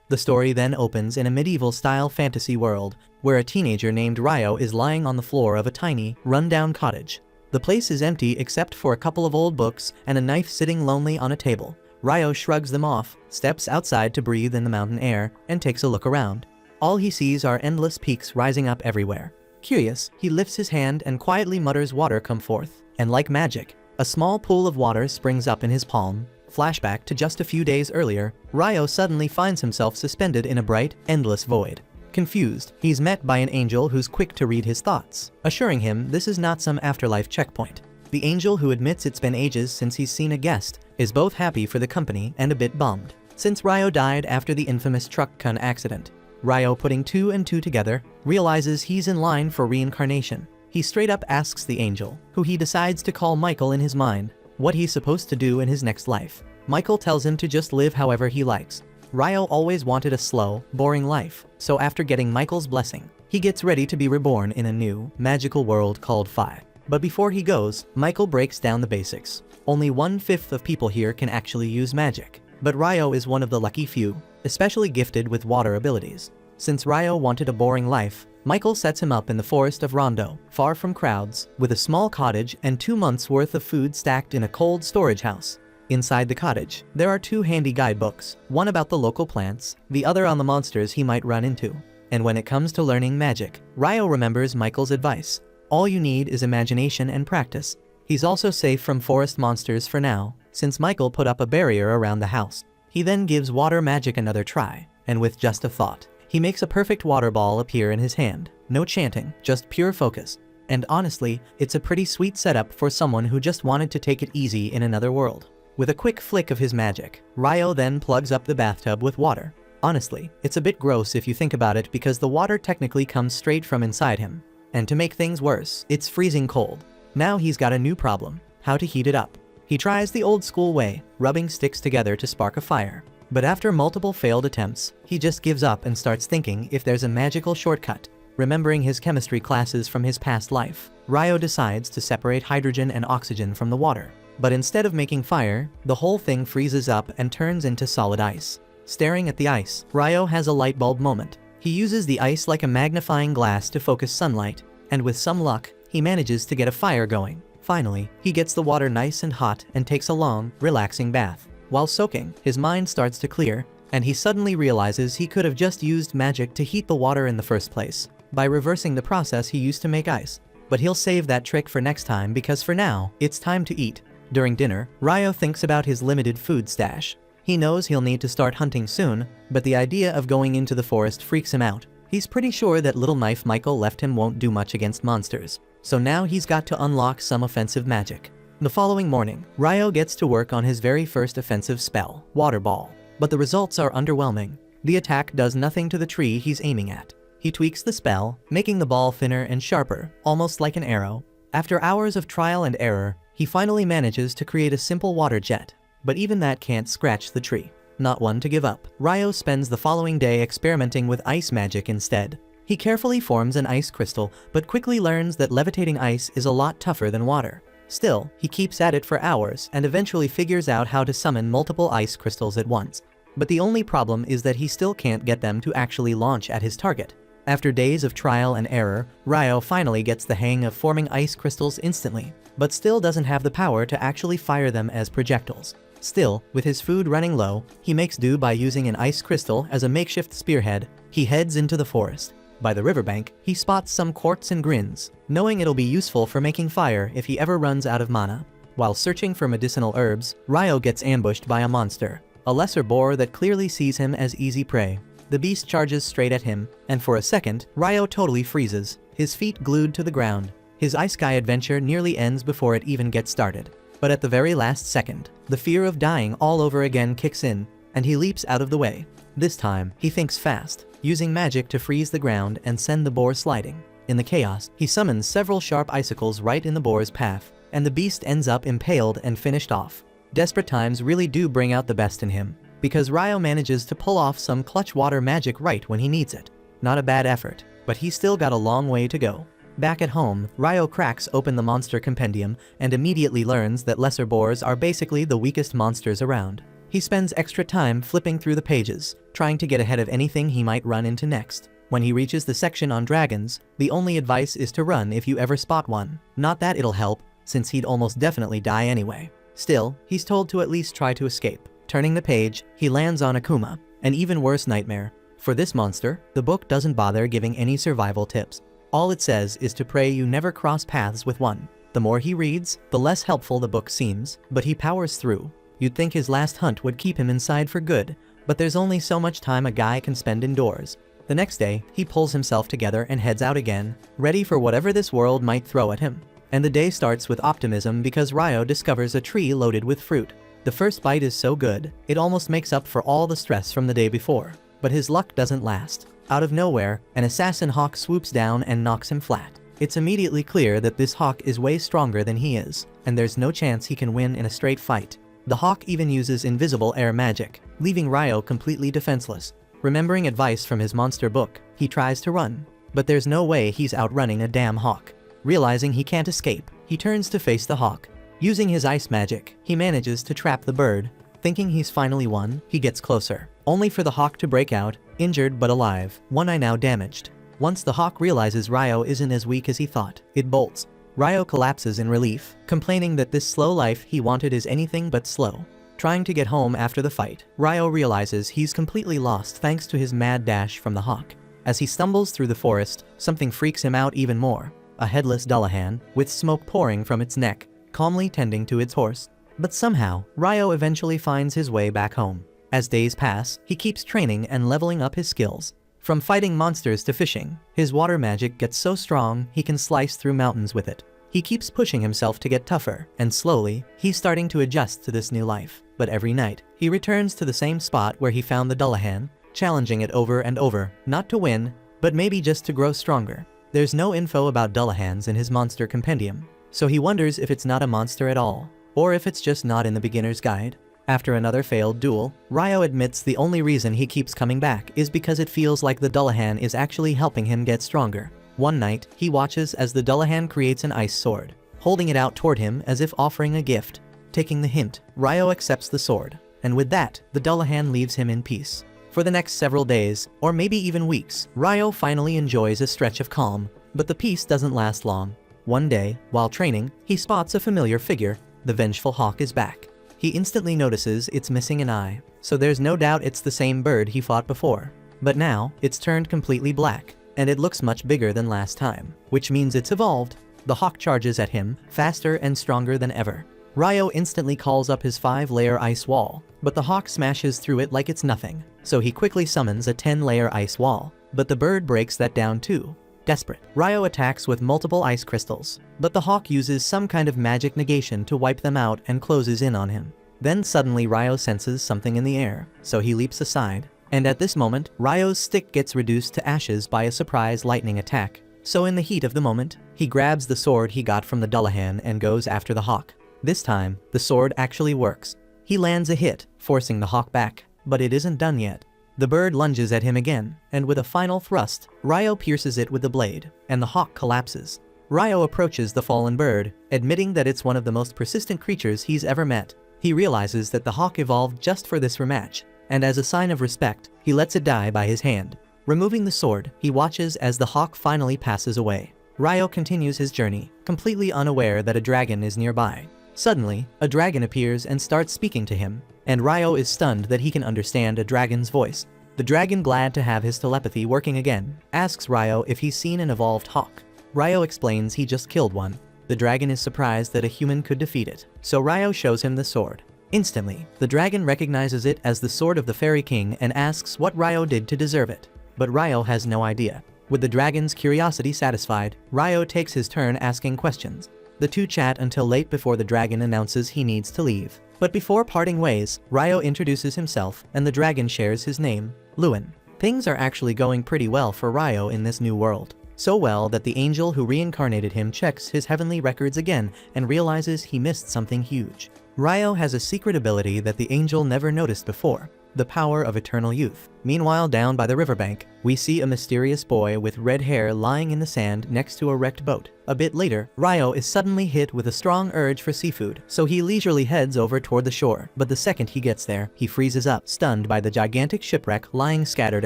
The story then opens in a medieval-style fantasy world, where a teenager named Ryo is lying on the floor of a tiny, run-down cottage. The place is empty except for a couple of old books and a knife sitting lonely on a table. Ryo shrugs them off, steps outside to breathe in the mountain air, and takes a look around. All he sees are endless peaks rising up everywhere. Curious, he lifts his hand and quietly mutters, "Water, come forth." And like magic, a small pool of water springs up in his palm. Flashback to just a few days earlier, Ryo suddenly finds himself suspended in a bright, endless void. Confused, he's met by an angel who's quick to read his thoughts, assuring him this is not some afterlife checkpoint. The angel, who admits it's been ages since he's seen a guest, is both happy for the company and a bit bummed, since Ryo died after the infamous truck con accident. Ryo, putting two and two together, realizes he's in line for reincarnation. He straight up asks the angel, who he decides to call Michael in his mind, what he's supposed to do in his next life. Michael tells him to just live however he likes. Ryo always wanted a slow, boring life, so after getting Michael's blessing, he gets ready to be reborn in a new, magical world called Phi. But before he goes, Michael breaks down the basics. Only 1/5 of people here can actually use magic, but Ryo is one of the lucky few, especially gifted with water abilities. Since Ryo wanted a boring life, Michael sets him up in the forest of Rondo, far from crowds, with a small cottage and 2 months' worth of food stacked in a cold storage house. Inside the cottage, there are 2 handy guidebooks, one about the local plants, the other on the monsters he might run into. And when it comes to learning magic, Ryo remembers Michael's advice. All you need is imagination and practice. He's also safe from forest monsters for now, since Michael put up a barrier around the house. He then gives water magic another try, and with just a thought, he makes a perfect water ball appear in his hand. No chanting, just pure focus. And honestly, it's a pretty sweet setup for someone who just wanted to take it easy in another world. With a quick flick of his magic, Ryo then plugs up the bathtub with water. Honestly, it's a bit gross if you think about it, because the water technically comes straight from inside him. And to make things worse, it's freezing cold. Now he's got a new problem: how to heat it up. He tries the old school way, rubbing sticks together to spark a fire. But after multiple failed attempts, he just gives up and starts thinking if there's a magical shortcut. Remembering his chemistry classes from his past life, Ryo decides to separate hydrogen and oxygen from the water. But instead of making fire, the whole thing freezes up and turns into solid ice. Staring at the ice, Ryo has a light bulb moment. He uses the ice like a magnifying glass to focus sunlight, and with some luck, he manages to get a fire going. Finally, he gets the water nice and hot and takes a long, relaxing bath. While soaking, his mind starts to clear, and he suddenly realizes he could have just used magic to heat the water in the first place, by reversing the process he used to make ice. But he'll save that trick for next time, because for now, it's time to eat. During dinner, Ryo thinks about his limited food stash. He knows he'll need to start hunting soon, but the idea of going into the forest freaks him out. He's pretty sure that little knife Michael left him won't do much against monsters, so now he's got to unlock some offensive magic. The following morning, Ryo gets to work on his very first offensive spell, Water Ball. But the results are underwhelming. The attack does nothing to the tree he's aiming at. He tweaks the spell, making the ball thinner and sharper, almost like an arrow. After hours of trial and error, he finally manages to create a simple water jet. But even that can't scratch the tree. Not one to give up, Ryo spends the following day experimenting with ice magic instead. He carefully forms an ice crystal, but quickly learns that levitating ice is a lot tougher than water. Still, he keeps at it for hours and eventually figures out how to summon multiple ice crystals at once. But the only problem is that he still can't get them to actually launch at his target. After days of trial and error, Ryo finally gets the hang of forming ice crystals instantly, but still doesn't have the power to actually fire them as projectiles. Still, with his food running low, he makes do by using an ice crystal as a makeshift spearhead. He heads into the forest. By the riverbank, he spots some quartz and grins, knowing it'll be useful for making fire if he ever runs out of mana. While searching for medicinal herbs, Ryo gets ambushed by a monster, a lesser boar that clearly sees him as easy prey. The beast charges straight at him, and for a second, Ryo totally freezes, his feet glued to the ground. His Isekai adventure nearly ends before it even gets started. But at the very last second, the fear of dying all over again kicks in, and he leaps out of the way. This time, he thinks fast, using magic to freeze the ground and send the boar sliding. In the chaos, he summons several sharp icicles right in the boar's path, and the beast ends up impaled and finished off. Desperate times really do bring out the best in him, because Ryo manages to pull off some clutch water magic right when he needs it. Not a bad effort, but he's still got a long way to go. Back at home, Ryo cracks open the monster compendium and immediately learns that lesser boars are basically the weakest monsters around. He spends extra time flipping through the pages, trying to get ahead of anything he might run into next. When he reaches the section on dragons, the only advice is to run if you ever spot one. Not that it'll help, since he'd almost definitely die anyway. Still, he's told to at least try to escape. Turning the page, he lands on Akuma, an even worse nightmare. For this monster, the book doesn't bother giving any survival tips. All it says is to pray you never cross paths with one. The more he reads, the less helpful the book seems, but he powers through. You'd think his last hunt would keep him inside for good, but there's only so much time a guy can spend indoors. The next day, he pulls himself together and heads out again, ready for whatever this world might throw at him. And the day starts with optimism because Ryo discovers a tree loaded with fruit. The first bite is so good, it almost makes up for all the stress from the day before. But his luck doesn't last. Out of nowhere, an assassin hawk swoops down and knocks him flat. It's immediately clear that this hawk is way stronger than he is, and there's no chance he can win in a straight fight. The hawk even uses invisible air magic, leaving Ryo completely defenseless. Remembering advice from his monster book, he tries to run. But there's no way he's outrunning a damn hawk. Realizing he can't escape, he turns to face the hawk. Using his ice magic, he manages to trap the bird. Thinking he's finally won, he gets closer, only for the hawk to break out, injured but alive, one eye now damaged. Once the hawk realizes Ryo isn't as weak as he thought, it bolts. Ryo collapses in relief, complaining that this slow life he wanted is anything but slow. Trying to get home after the fight, Ryo realizes he's completely lost thanks to his mad dash from the hawk. As he stumbles through the forest, something freaks him out even more. A headless Dullahan, with smoke pouring from its neck, calmly tending to its horse. But somehow, Ryo eventually finds his way back home. As days pass, he keeps training and leveling up his skills. From fighting monsters to fishing, his water magic gets so strong he can slice through mountains with it. He keeps pushing himself to get tougher, and slowly, he's starting to adjust to this new life. But every night, he returns to the same spot where he found the Dullahan, challenging it over and over, not to win, but maybe just to grow stronger. There's no info about Dullahans in his monster compendium, so he wonders if it's not a monster at all, or if it's just not in the beginner's guide. After another failed duel, Ryo admits the only reason he keeps coming back is because it feels like the Dullahan is actually helping him get stronger. One night, he watches as the Dullahan creates an ice sword, holding it out toward him as if offering a gift. Taking the hint, Ryo accepts the sword, and with that, the Dullahan leaves him in peace. For the next several days, or maybe even weeks, Ryo finally enjoys a stretch of calm, but the peace doesn't last long. One day, while training, he spots a familiar figure. The vengeful hawk is back. He instantly notices it's missing an eye, so there's no doubt it's the same bird he fought before. But now, it's turned completely black, and it looks much bigger than last time, which means it's evolved. The hawk charges at him, faster and stronger than ever. Ryo instantly calls up his 5-layer ice wall, but the hawk smashes through it like it's nothing, so he quickly summons a 10-layer ice wall, but the bird breaks that down too. Desperate, Ryo attacks with multiple ice crystals, but the hawk uses some kind of magic negation to wipe them out and closes in on him. Then suddenly Ryo senses something in the air, so he leaps aside. And at this moment, Ryo's stick gets reduced to ashes by a surprise lightning attack. So in the heat of the moment, he grabs the sword he got from the Dullahan and goes after the hawk. This time, the sword actually works. He lands a hit, forcing the hawk back, but it isn't done yet. The bird lunges at him again, and with a final thrust, Ryo pierces it with the blade, and the hawk collapses. Ryo approaches the fallen bird, admitting that it's one of the most persistent creatures he's ever met. He realizes that the hawk evolved just for this rematch, and as a sign of respect, he lets it die by his hand. Removing the sword, he watches as the hawk finally passes away. Ryo continues his journey, completely unaware that a dragon is nearby. Suddenly, a dragon appears and starts speaking to him, and Ryo is stunned that he can understand a dragon's voice. The dragon, glad to have his telepathy working again, asks Ryo if he's seen an evolved hawk. Ryo explains he just killed one. The dragon is surprised that a human could defeat it, so Ryo shows him the sword. Instantly, the dragon recognizes it as the sword of the Fairy King and asks what Ryo did to deserve it. But Ryo has no idea. With the dragon's curiosity satisfied, Ryo takes his turn asking questions. The two chat until late before the dragon announces he needs to leave. But before parting ways, Ryo introduces himself and the dragon shares his name, Lewin. Things are actually going pretty well for Ryo in this new world. So well that the angel who reincarnated him checks his heavenly records again and realizes he missed something huge. Ryo has a secret ability that the angel never noticed before. the power of eternal youth. Meanwhile, down by the riverbank, we see a mysterious boy with red hair lying in the sand next to a wrecked boat. A bit later, Ryo is suddenly hit with a strong urge for seafood, so he leisurely heads over toward the shore. But the second he gets there, he freezes up, stunned by the gigantic shipwreck lying scattered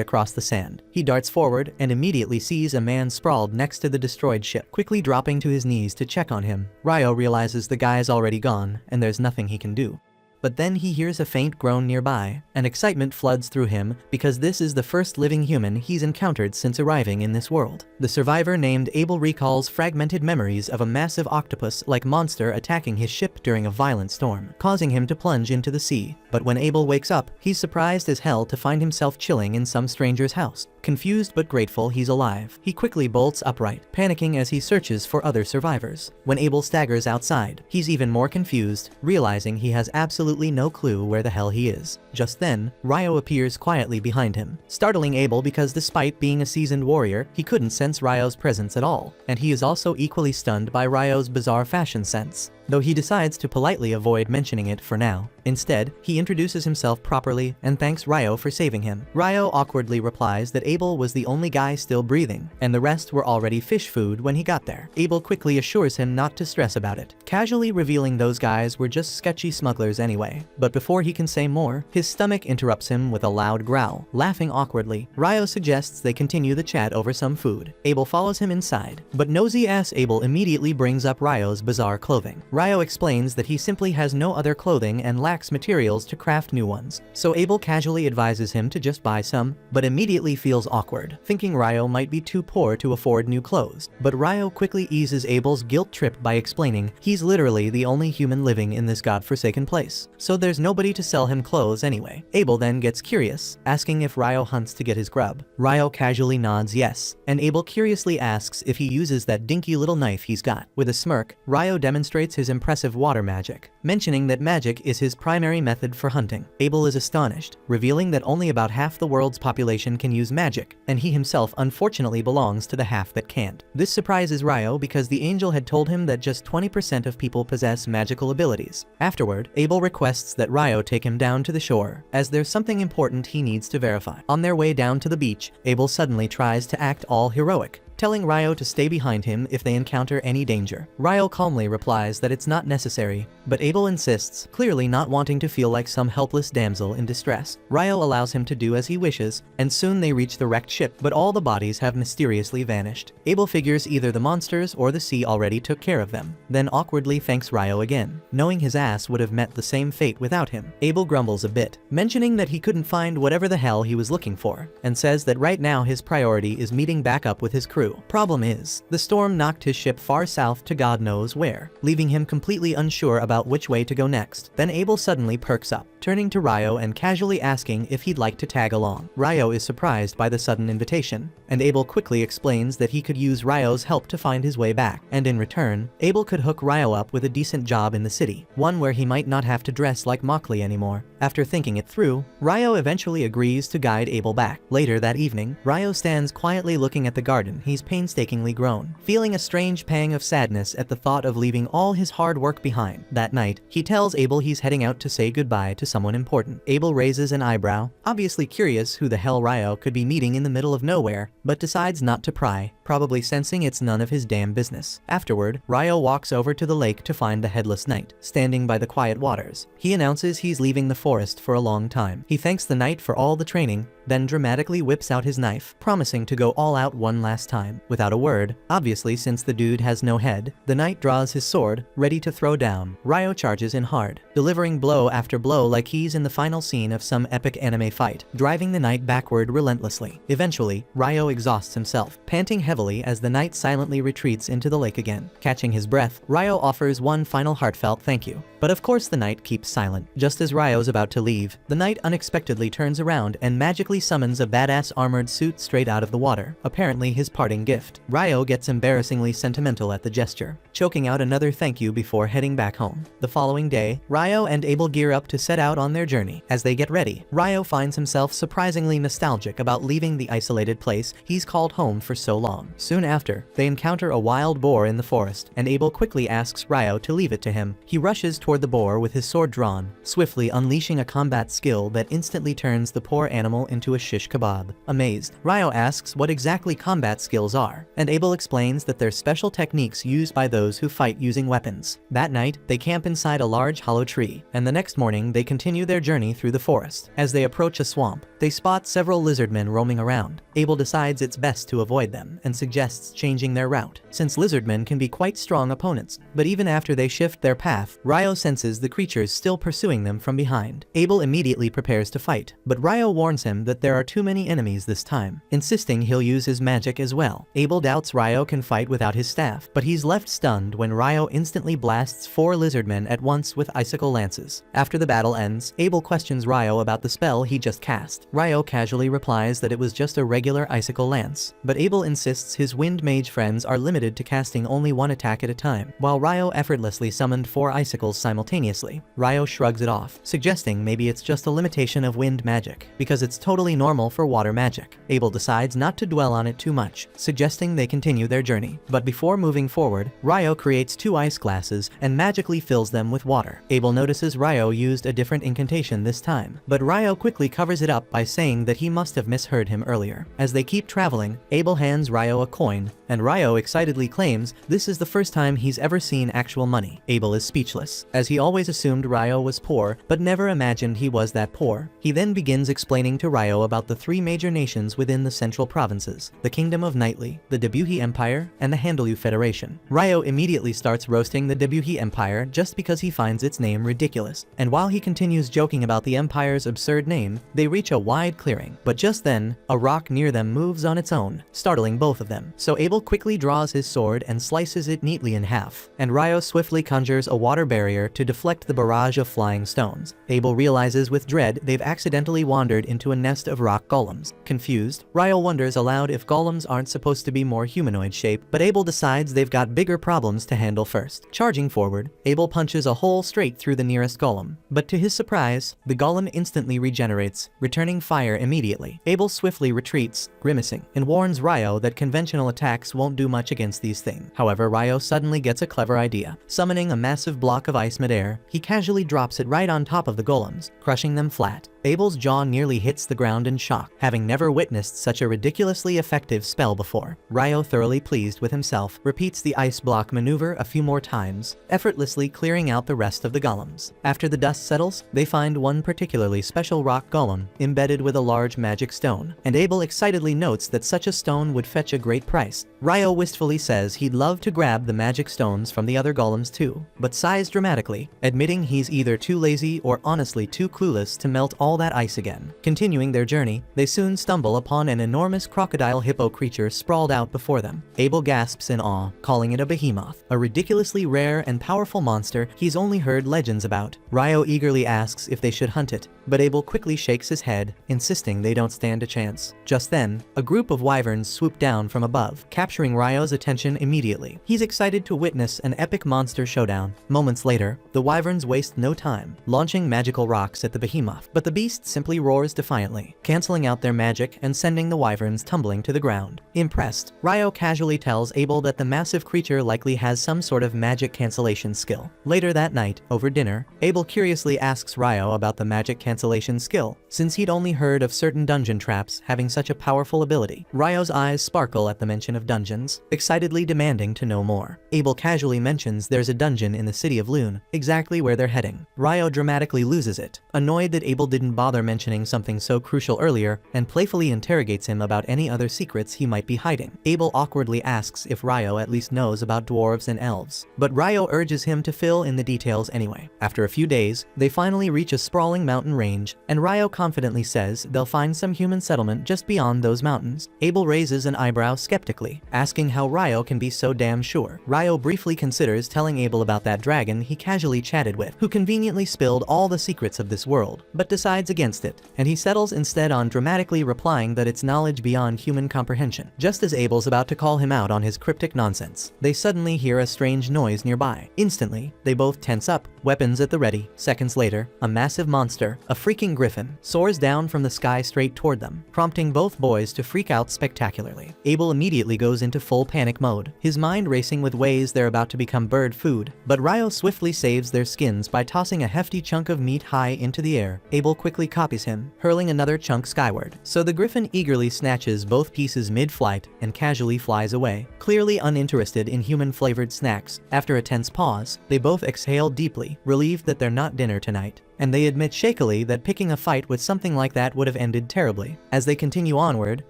across the sand. He darts forward and immediately sees a man sprawled next to the destroyed ship. Quickly dropping to his knees to check on him, Ryo realizes the guy's already gone and there's nothing he can do. But then he hears a faint groan nearby, and excitement floods through him because this is the first living human he's encountered since arriving in this world. The survivor named Abel recalls fragmented memories of a massive octopus-like monster attacking his ship during a violent storm, causing him to plunge into the sea. But when Abel wakes up, he's surprised as hell to find himself chilling in some stranger's house. Confused but grateful he's alive, he quickly bolts upright, panicking as he searches for other survivors. When Abel staggers outside, he's even more confused, realizing he has absolutely no clue where the hell he is. Just then, Ryo appears quietly behind him, startling Abel because despite being a seasoned warrior, he couldn't sense Ryo's presence at all, and he is also equally stunned by Ryo's bizarre fashion sense, though he decides to politely avoid mentioning it for now. Instead, he introduces himself properly and thanks Ryo for saving him. Ryo awkwardly replies that Abel was the only guy still breathing, and the rest were already fish food when he got there. Abel quickly assures him not to stress about it, casually revealing those guys were just sketchy smugglers anyway. But before he can say more, his stomach interrupts him with a loud growl. Laughing awkwardly, Ryo suggests they continue the chat over some food. Abel follows him inside, but nosy-ass Abel immediately brings up Ryo's bizarre clothing. Ryo explains that he simply has no other clothing and lacks materials to craft new ones, so Abel casually advises him to just buy some, but immediately feels awkward, thinking Ryo might be too poor to afford new clothes. But Ryo quickly eases Abel's guilt trip by explaining he's literally the only human living in this godforsaken place, so there's nobody to sell him clothes anyway. Abel then gets curious, asking if Ryo hunts to get his grub. Ryo casually nods yes, and Abel curiously asks if he uses that dinky little knife he's got. With a smirk, Ryo demonstrates his impressive water magic, mentioning that magic is his primary method for hunting. Abel is astonished, revealing that only about half the world's population can use magic, and he himself unfortunately belongs to the half that can't. This surprises Ryo because the angel had told him that just 20% of people possess magical abilities. Afterward, Abel requests that Ryo take him down to the shore, as there's something important he needs to verify. On their way down to the beach, Abel suddenly tries to act all heroic, telling Ryo to stay behind him if they encounter any danger. Ryo calmly replies that it's not necessary, but Abel insists, clearly not wanting to feel like some helpless damsel in distress. Ryo allows him to do as he wishes, and soon they reach the wrecked ship, but all the bodies have mysteriously vanished. Abel figures either the monsters or the sea already took care of them, then awkwardly thanks Ryo again, knowing his ass would have met the same fate without him. Abel grumbles a bit, mentioning that he couldn't find whatever the hell he was looking for, and says that right now his priority is meeting back up with his crew. Problem is, the storm knocked his ship far south to God knows where, leaving him completely unsure about which way to go next. Then Abel suddenly perks up, turning to Ryo and casually asking if he'd like to tag along. Ryo is surprised by the sudden invitation, and Abel quickly explains that he could use Ryo's help to find his way back, and in return, Abel could hook Ryo up with a decent job in the city, one where he might not have to dress like Mockley anymore. After thinking it through, Ryo eventually agrees to guide Abel back. Later that evening, Ryo stands quietly looking at the garden he's painstakingly grown, feeling a strange pang of sadness at the thought of leaving all his hard work behind. That night, he tells Abel he's heading out to say goodbye to someone important. Abel raises an eyebrow, obviously curious who the hell Ryo could be meeting in the middle of nowhere, but decides not to pry, probably sensing it's none of his damn business. Afterward, Ryo walks over to the lake to find the headless knight, standing by the quiet waters. He announces he's leaving the forest for a long time. He thanks the knight for all the training, then dramatically whips out his knife, promising to go all out one last time. Without a word, obviously since the dude has no head, the knight draws his sword, ready to throw down. Ryo charges in hard, delivering blow after blow like he's in the final scene of some epic anime fight, driving the knight backward relentlessly. Eventually, Ryo exhausts himself, panting heavily as the knight silently retreats into the lake again. Catching his breath, Ryo offers one final heartfelt thank you. But of course the knight keeps silent. Just as Ryo's about to leave, the knight unexpectedly turns around and magically summons a badass armored suit straight out of the water, apparently his parting gift. Ryo gets embarrassingly sentimental at the gesture, choking out another thank you before heading back home. The following day, Ryo and Abel gear up to set out on their journey. As they get ready, Ryo finds himself surprisingly nostalgic about leaving the isolated place he's called home for so long. long. Soon after, they encounter a wild boar in the forest, and Abel quickly asks Ryo to leave it to him. He rushes toward the boar with his sword drawn, swiftly unleashing a combat skill that instantly turns the poor animal into a shish kebab. Amazed, Ryo asks what exactly combat skills are, and Abel explains that they're special techniques used by those who fight using weapons. That night, they camp inside a large hollow tree, and the next morning they continue their journey through the forest. As they approach a swamp, they spot several lizardmen roaming around. Abel decides it's best to avoid them and suggests changing their route, since lizardmen can be quite strong opponents. But even after they shift their path, Ryo senses the creatures still pursuing them from behind. Abel immediately prepares to fight, but Ryo warns him that there are too many enemies this time, insisting he'll use his magic as well. Abel doubts Ryo can fight without his staff, but he's left stunned when Ryo instantly blasts 4 lizardmen at once with icicle lances. After the battle ends, Abel questions Ryo about the spell he just cast. Ryo casually replies that it was just a regular icicle lance, but Abel insists his wind mage friends are limited to casting only 1 attack at a time, while Ryo effortlessly summoned 4 icicles simultaneously. Ryo shrugs it off, suggesting maybe it's just a limitation of wind magic, because it's totally normal for water magic. Abel decides not to dwell on it too much, suggesting they continue their journey. But before moving forward, Ryo creates 2 ice glasses and magically fills them with water. Abel notices Ryo used a different incantation this time, but Ryo quickly covers it up by saying that he must have misheard him earlier. As they keep traveling, Abel hands Ryo a coin, and Ryo excitedly claims this is the first time he's ever seen actual money. Abel is speechless, as he always assumed Ryo was poor, but never imagined he was that poor. He then begins explaining to Ryo about the 3 major nations within the central provinces: the Kingdom of Nightly, the Debuhi Empire, and the Handelu Federation. Ryo immediately starts roasting the Debuhi Empire just because he finds its name ridiculous, and while he continues joking about the empire's absurd name, they reach a wide clearing. But just then, a rock near them moves on its own, startling both of them. So Abel quickly draws his sword and slices it neatly in half, and Ryo swiftly conjures a water barrier to deflect the barrage of flying stones. Abel realizes with dread they've accidentally wandered into a nest of rock golems. Confused, Ryo wonders aloud if golems aren't supposed to be more humanoid shaped, but Abel decides they've got bigger problems to handle first. Charging forward, Abel punches a hole straight through the nearest golem, but to his surprise, the golem instantly regenerates, returning fire immediately. Abel swiftly retreats, grimacing, and warns Ryo that conventional attacks won't do much against these things. However, Ryo suddenly gets a clever idea. Summoning a massive block of ice midair, he casually drops it right on top of the golems, crushing them flat. Abel's jaw nearly hits the ground in shock, having never witnessed such a ridiculously effective spell before. Ryo, thoroughly pleased with himself, repeats the ice block maneuver a few more times, effortlessly clearing out the rest of the golems. After the dust settles, they find one particularly special rock golem, embedded with a large magic stone, and Abel excitedly notes that such a stone would fetch a great price. Ryo wistfully says he'd love to grab the magic stones from the other golems too, but sighs dramatically, admitting he's either too lazy or honestly too clueless to melt all that ice again. Continuing their journey, they soon stumble upon an enormous crocodile hippo creature sprawled out before them. Abel gasps in awe, calling it a behemoth, a ridiculously rare and powerful monster he's only heard legends about. Ryo eagerly asks if they should hunt it, but Abel quickly shakes his head, insisting they don't stand a chance. Just then, a group of wyverns swoop down from above, capturing Ryo's attention immediately. He's excited to witness an epic monster showdown. Moments later, the wyverns waste no time, launching magical rocks at the behemoth, but the beast simply roars defiantly, canceling out their magic and sending the wyverns tumbling to the ground. Impressed, Ryo casually tells Abel that the massive creature likely has some sort of magic cancellation skill. Later that night, over dinner, Abel curiously asks Ryo about the magic cancellation skill, since he'd only heard of certain dungeon traps having such a powerful ability. Ryo's eyes sparkle at the mention of dungeons, excitedly demanding to know more. Abel casually mentions there's a dungeon in the city of Lune, exactly where they're heading. Ryo dramatically loses it, annoyed that Abel didn't bother mentioning something so crucial earlier, and playfully interrogates him about any other secrets he might be hiding. Abel awkwardly asks if Ryo at least knows about dwarves and elves, but Ryo urges him to fill in the details anyway. After a few days, they finally reach a sprawling mountain range, and Ryo confidently says they'll find some human settlement just beyond those mountains. Abel raises an eyebrow skeptically, asking how Ryo can be so damn sure. Ryo briefly considers telling Abel about that dragon he casually chatted with, who conveniently spilled all the secrets of this world, but decides decides against it, and he settles instead on dramatically replying that it's knowledge beyond human comprehension. Just as Abel's about to call him out on his cryptic nonsense, they suddenly hear a strange noise nearby. Instantly, they both tense up, weapons at the ready. Seconds later, a massive monster, a freaking griffin, soars down from the sky straight toward them, prompting both boys to freak out spectacularly. Abel immediately goes into full panic mode, his mind racing with ways they're about to become bird food, but Ryo swiftly saves their skins by tossing a hefty chunk of meat high into the air. Abel quickly copies him, hurling another chunk skyward, so the griffin eagerly snatches both pieces mid-flight and casually flies away, clearly uninterested in human-flavored snacks. After a tense pause, they both exhale deeply, relieved that they're not dinner tonight, and they admit shakily that picking a fight with something like that would have ended terribly. As they continue onward,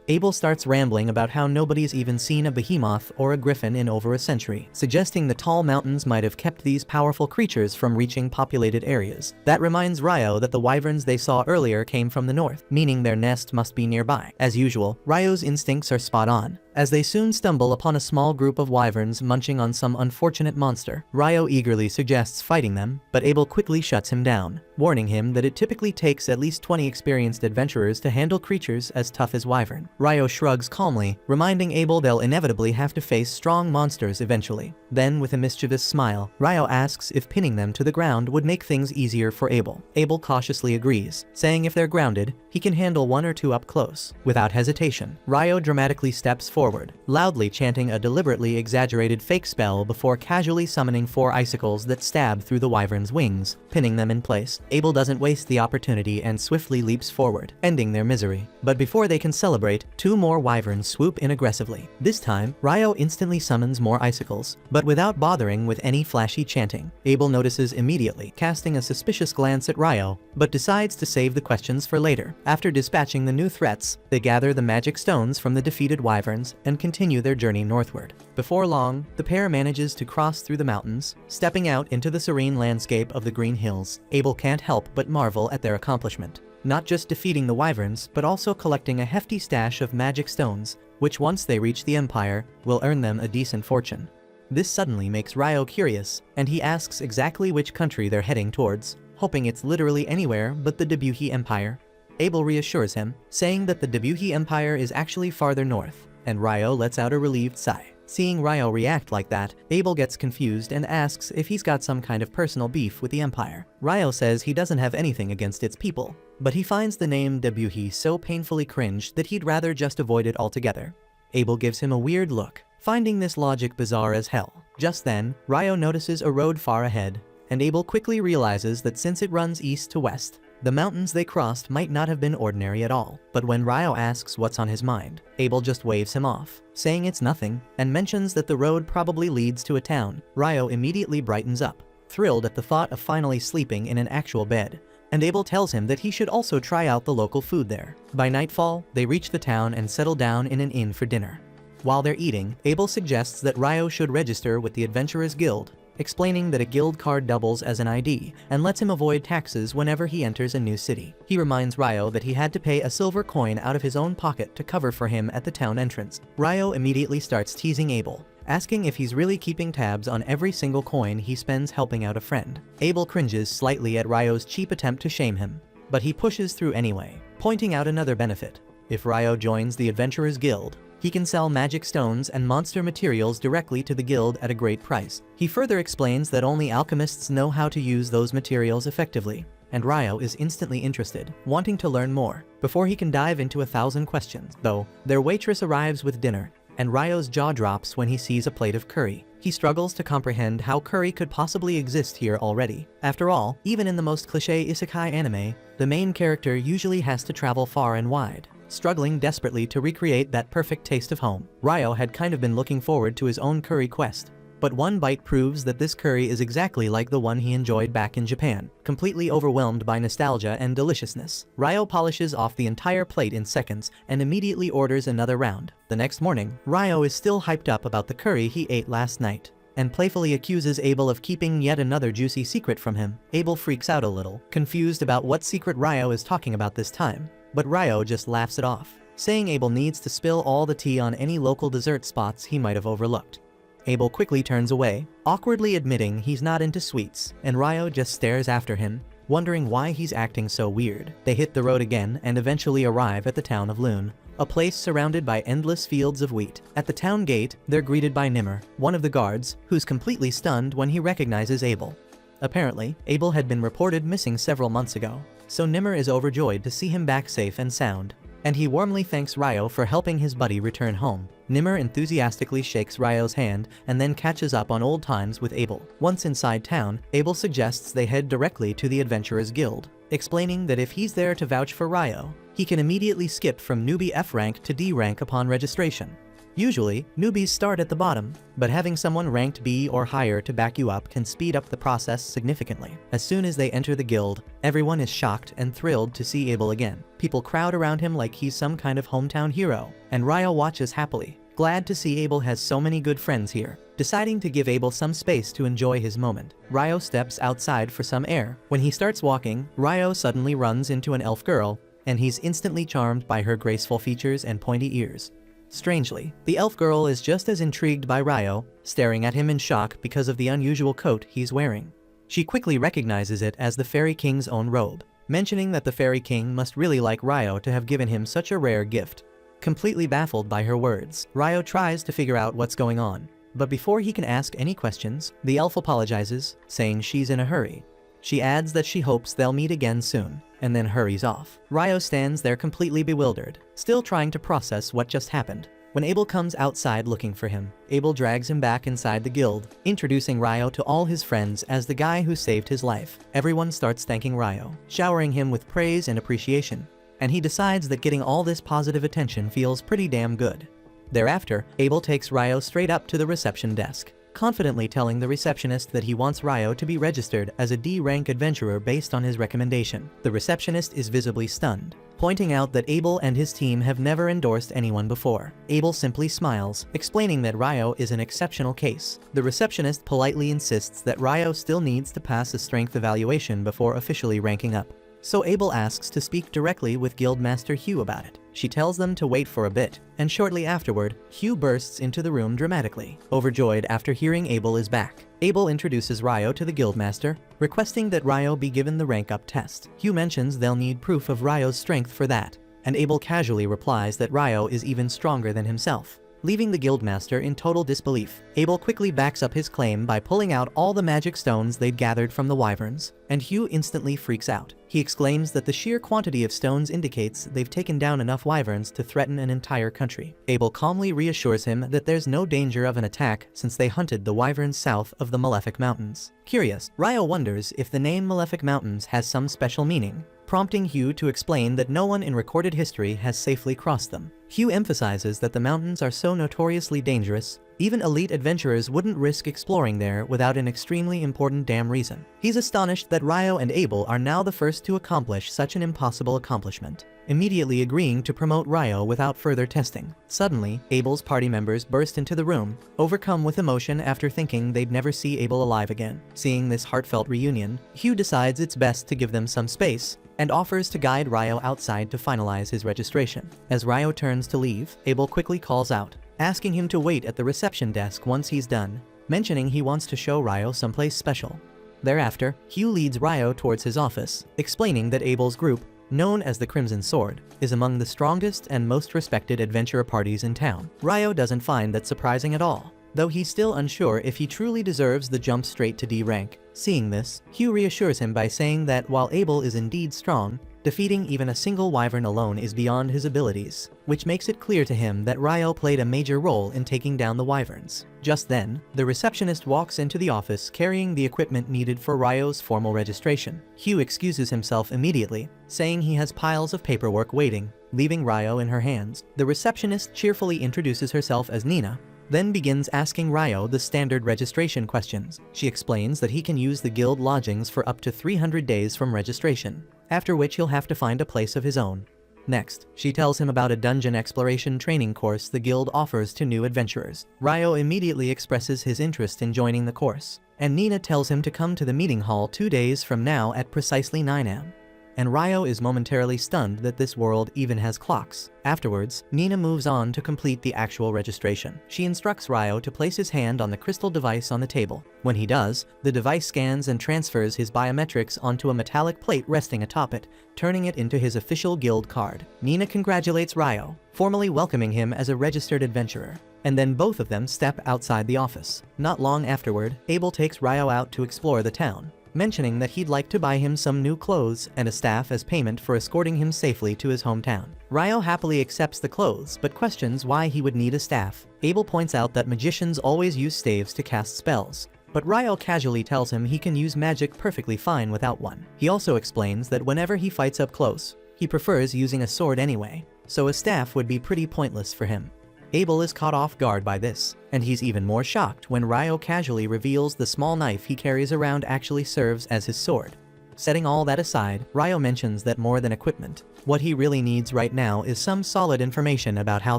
Abel starts rambling about how nobody's even seen a behemoth or a griffin in over a century, suggesting the tall mountains might have kept these powerful creatures from reaching populated areas. That reminds Ryo that the wyverns they saw earlier came from the north, meaning their nest must be nearby. As usual, Ryo's instincts are spot on, as they soon stumble upon a small group of wyverns munching on some unfortunate monster. Ryo eagerly suggests fighting them, but Abel quickly shuts him down, warning him that it typically takes at least 20 experienced adventurers to handle creatures as tough as wyvern. Ryo shrugs calmly, reminding Abel they'll inevitably have to face strong monsters eventually. Then, with a mischievous smile, Ryo asks if pinning them to the ground would make things easier for Abel. Abel cautiously agrees, saying if they're grounded, he can handle one or two up close. Without hesitation, Ryo dramatically steps forward, loudly chanting a deliberately exaggerated fake spell before casually summoning 4 icicles that stab through the wyvern's wings, pinning them in place. Abel doesn't waste the opportunity and swiftly leaps forward, ending their misery. But before they can celebrate, 2 more wyverns swoop in aggressively. This time, Ryo instantly summons more icicles, but without bothering with any flashy chanting. Abel notices immediately, casting a suspicious glance at Ryo, but decides to save the questions for later. After dispatching the new threats, they gather the magic stones from the defeated wyverns and continue their journey northward. Before long, the pair manages to cross through the mountains, stepping out into the serene landscape of the green hills. Abel can't help but marvel at their accomplishment. Not just defeating the wyverns, but also collecting a hefty stash of magic stones, which once they reach the Empire, will earn them a decent fortune. This suddenly makes Ryo curious, and he asks exactly which country they're heading towards, hoping it's literally anywhere but the Debuhi Empire. Abel reassures him, saying that the Debuhi Empire is actually farther north, and Ryo lets out a relieved sigh. Seeing Ryo react like that, Abel gets confused and asks if he's got some kind of personal beef with the Empire. Ryo says he doesn't have anything against its people, but he finds the name Debuhi so painfully cringe that he'd rather just avoid it altogether. Abel gives him a weird look, finding this logic bizarre as hell. Just then, Ryo notices a road far ahead, and Abel quickly realizes that since it runs east to west, the mountains they crossed might not have been ordinary at all. But when Ryo asks what's on his mind, Abel just waves him off, saying it's nothing, and mentions that the road probably leads to a town. Ryo immediately brightens up, thrilled at the thought of finally sleeping in an actual bed, and Abel tells him that he should also try out the local food there. By nightfall, they reach the town and settle down in an inn for dinner. While they're eating, Abel suggests that Ryo should register with the Adventurers Guild, explaining that a guild card doubles as an ID and lets him avoid taxes whenever he enters a new city. He reminds Ryo that he had to pay a silver coin out of his own pocket to cover for him at the town entrance. Ryo immediately starts teasing Abel, asking if he's really keeping tabs on every single coin he spends helping out a friend. Abel cringes slightly at Ryo's cheap attempt to shame him, but he pushes through anyway, pointing out another benefit. If Ryo joins the Adventurers Guild, he can sell magic stones and monster materials directly to the guild at a great price. He further explains that only alchemists know how to use those materials effectively, and Ryo is instantly interested, wanting to learn more. Before he can dive into 1,000 questions, though, their waitress arrives with dinner, and Ryo's jaw drops when he sees a plate of curry. He struggles to comprehend how curry could possibly exist here already. After all, even in the most cliché isekai anime, the main character usually has to travel far and wide, struggling desperately to recreate that perfect taste of home. Ryo had kind of been looking forward to his own curry quest, but one bite proves that this curry is exactly like the one he enjoyed back in Japan. Completely overwhelmed by nostalgia and deliciousness, Ryo polishes off the entire plate in seconds and immediately orders another round. The next morning, Ryo is still hyped up about the curry he ate last night, and playfully accuses Abel of keeping yet another juicy secret from him. Abel freaks out a little, confused about what secret Ryo is talking about this time, but Ryo just laughs it off, saying Abel needs to spill all the tea on any local dessert spots he might have overlooked. Abel quickly turns away, awkwardly admitting he's not into sweets, and Ryo just stares after him, wondering why he's acting so weird. They hit the road again and eventually arrive at the town of Loon, a place surrounded by endless fields of wheat. At the town gate, they're greeted by Nimmer, one of the guards, who's completely stunned when he recognizes Abel. Apparently, Abel had been reported missing several months ago, so Nimmer is overjoyed to see him back safe and sound, and he warmly thanks Ryo for helping his buddy return home. Nimmer enthusiastically shakes Ryo's hand and then catches up on old times with Abel. Once inside town, Abel suggests they head directly to the Adventurers Guild, explaining that if he's there to vouch for Ryo, he can immediately skip from newbie F rank to D rank upon registration. Usually, newbies start at the bottom, but having someone ranked B or higher to back you up can speed up the process significantly. As soon as they enter the guild, everyone is shocked and thrilled to see Abel again. People crowd around him like he's some kind of hometown hero, and Ryo watches happily, glad to see Abel has so many good friends here. Deciding to give Abel some space to enjoy his moment, Ryo steps outside for some air. When he starts walking, Ryo suddenly runs into an elf girl, and he's instantly charmed by her graceful features and pointy ears. Strangely, the elf girl is just as intrigued by Ryo, staring at him in shock because of the unusual coat he's wearing. She quickly recognizes it as the Fairy King's own robe, mentioning that the Fairy King must really like Ryo to have given him such a rare gift. Completely baffled by her words, Ryo tries to figure out what's going on, but before he can ask any questions, the elf apologizes, saying she's in a hurry. She adds that she hopes they'll meet again soon, and then hurries off. Ryo stands there completely bewildered, still trying to process what just happened. When Abel comes outside looking for him, Abel drags him back inside the guild, introducing Ryo to all his friends as the guy who saved his life. Everyone starts thanking Ryo, showering him with praise and appreciation, and he decides that getting all this positive attention feels pretty damn good. Thereafter, Abel takes Ryo straight up to the reception desk, confidently telling the receptionist that he wants Ryo to be registered as a D-rank adventurer based on his recommendation. The receptionist is visibly stunned, pointing out that Abel and his team have never endorsed anyone before. Abel simply smiles, explaining that Ryo is an exceptional case. The receptionist politely insists that Ryo still needs to pass a strength evaluation before officially ranking up, so Abel asks to speak directly with Guildmaster Hugh about it. She tells them to wait for a bit, and shortly afterward, Hugh bursts into the room dramatically, overjoyed after hearing Abel is back. Abel introduces Ryo to the Guildmaster, requesting that Ryo be given the rank-up test. Hugh mentions they'll need proof of Ryo's strength for that, and Abel casually replies that Ryo is even stronger than himself. Leaving the Guildmaster in total disbelief, Abel quickly backs up his claim by pulling out all the magic stones they'd gathered from the wyverns, and Hugh instantly freaks out. He exclaims that the sheer quantity of stones indicates they've taken down enough wyverns to threaten an entire country. Abel calmly reassures him that there's no danger of an attack since they hunted the wyverns south of the Malefic Mountains. Curious, Ryo wonders if the name Malefic Mountains has some special meaning, prompting Hugh to explain that no one in recorded history has safely crossed them. Hugh emphasizes that the mountains are so notoriously dangerous, even elite adventurers wouldn't risk exploring there without an extremely important damn reason. He's astonished that Ryo and Abel are now the first to accomplish such an impossible accomplishment, immediately agreeing to promote Ryo without further testing. Suddenly, Abel's party members burst into the room, overcome with emotion after thinking they'd never see Abel alive again. Seeing this heartfelt reunion, Hugh decides it's best to give them some space, and offers to guide Ryo outside to finalize his registration. As Ryo turns to leave, Abel quickly calls out, asking him to wait at the reception desk once he's done, mentioning he wants to show Ryo someplace special. Thereafter, Hugh leads Ryo towards his office, explaining that Abel's group, known as the Crimson Sword, is among the strongest and most respected adventurer parties in town. Ryo doesn't find that surprising at all, though he's still unsure if he truly deserves the jump straight to D rank. Seeing this, Hugh reassures him by saying that while Abel is indeed strong, defeating even a single wyvern alone is beyond his abilities, which makes it clear to him that Ryo played a major role in taking down the wyverns. Just then, the receptionist walks into the office carrying the equipment needed for Ryo's formal registration. Hugh excuses himself immediately, saying he has piles of paperwork waiting, leaving Ryo in her hands. The receptionist cheerfully introduces herself as Nina, then begins asking Ryo the standard registration questions. She explains that he can use the guild lodgings for up to 300 days from registration, after which he'll have to find a place of his own. Next, she tells him about a dungeon exploration training course the guild offers to new adventurers. Ryo immediately expresses his interest in joining the course, and Nina tells him to come to the meeting hall 2 days from now at precisely 9 am. and Ryo is momentarily stunned that this world even has clocks. Afterwards, Nina moves on to complete the actual registration. She instructs Ryo to place his hand on the crystal device on the table. When he does, the device scans and transfers his biometrics onto a metallic plate resting atop it, turning it into his official guild card. Nina congratulates Ryo, formally welcoming him as a registered adventurer. And then both of them step outside the office. Not long afterward, Abel takes Ryo out to explore the town, mentioning that he'd like to buy him some new clothes and a staff as payment for escorting him safely to his hometown. Ryo happily accepts the clothes but questions why he would need a staff. Abel points out that magicians always use staves to cast spells, but Ryo casually tells him he can use magic perfectly fine without one. He also explains that whenever he fights up close, he prefers using a sword anyway, so a staff would be pretty pointless for him. Abel is caught off guard by this, and he's even more shocked when Ryo casually reveals the small knife he carries around actually serves as his sword. Setting all that aside, Ryo mentions that more than equipment, what he really needs right now is some solid information about how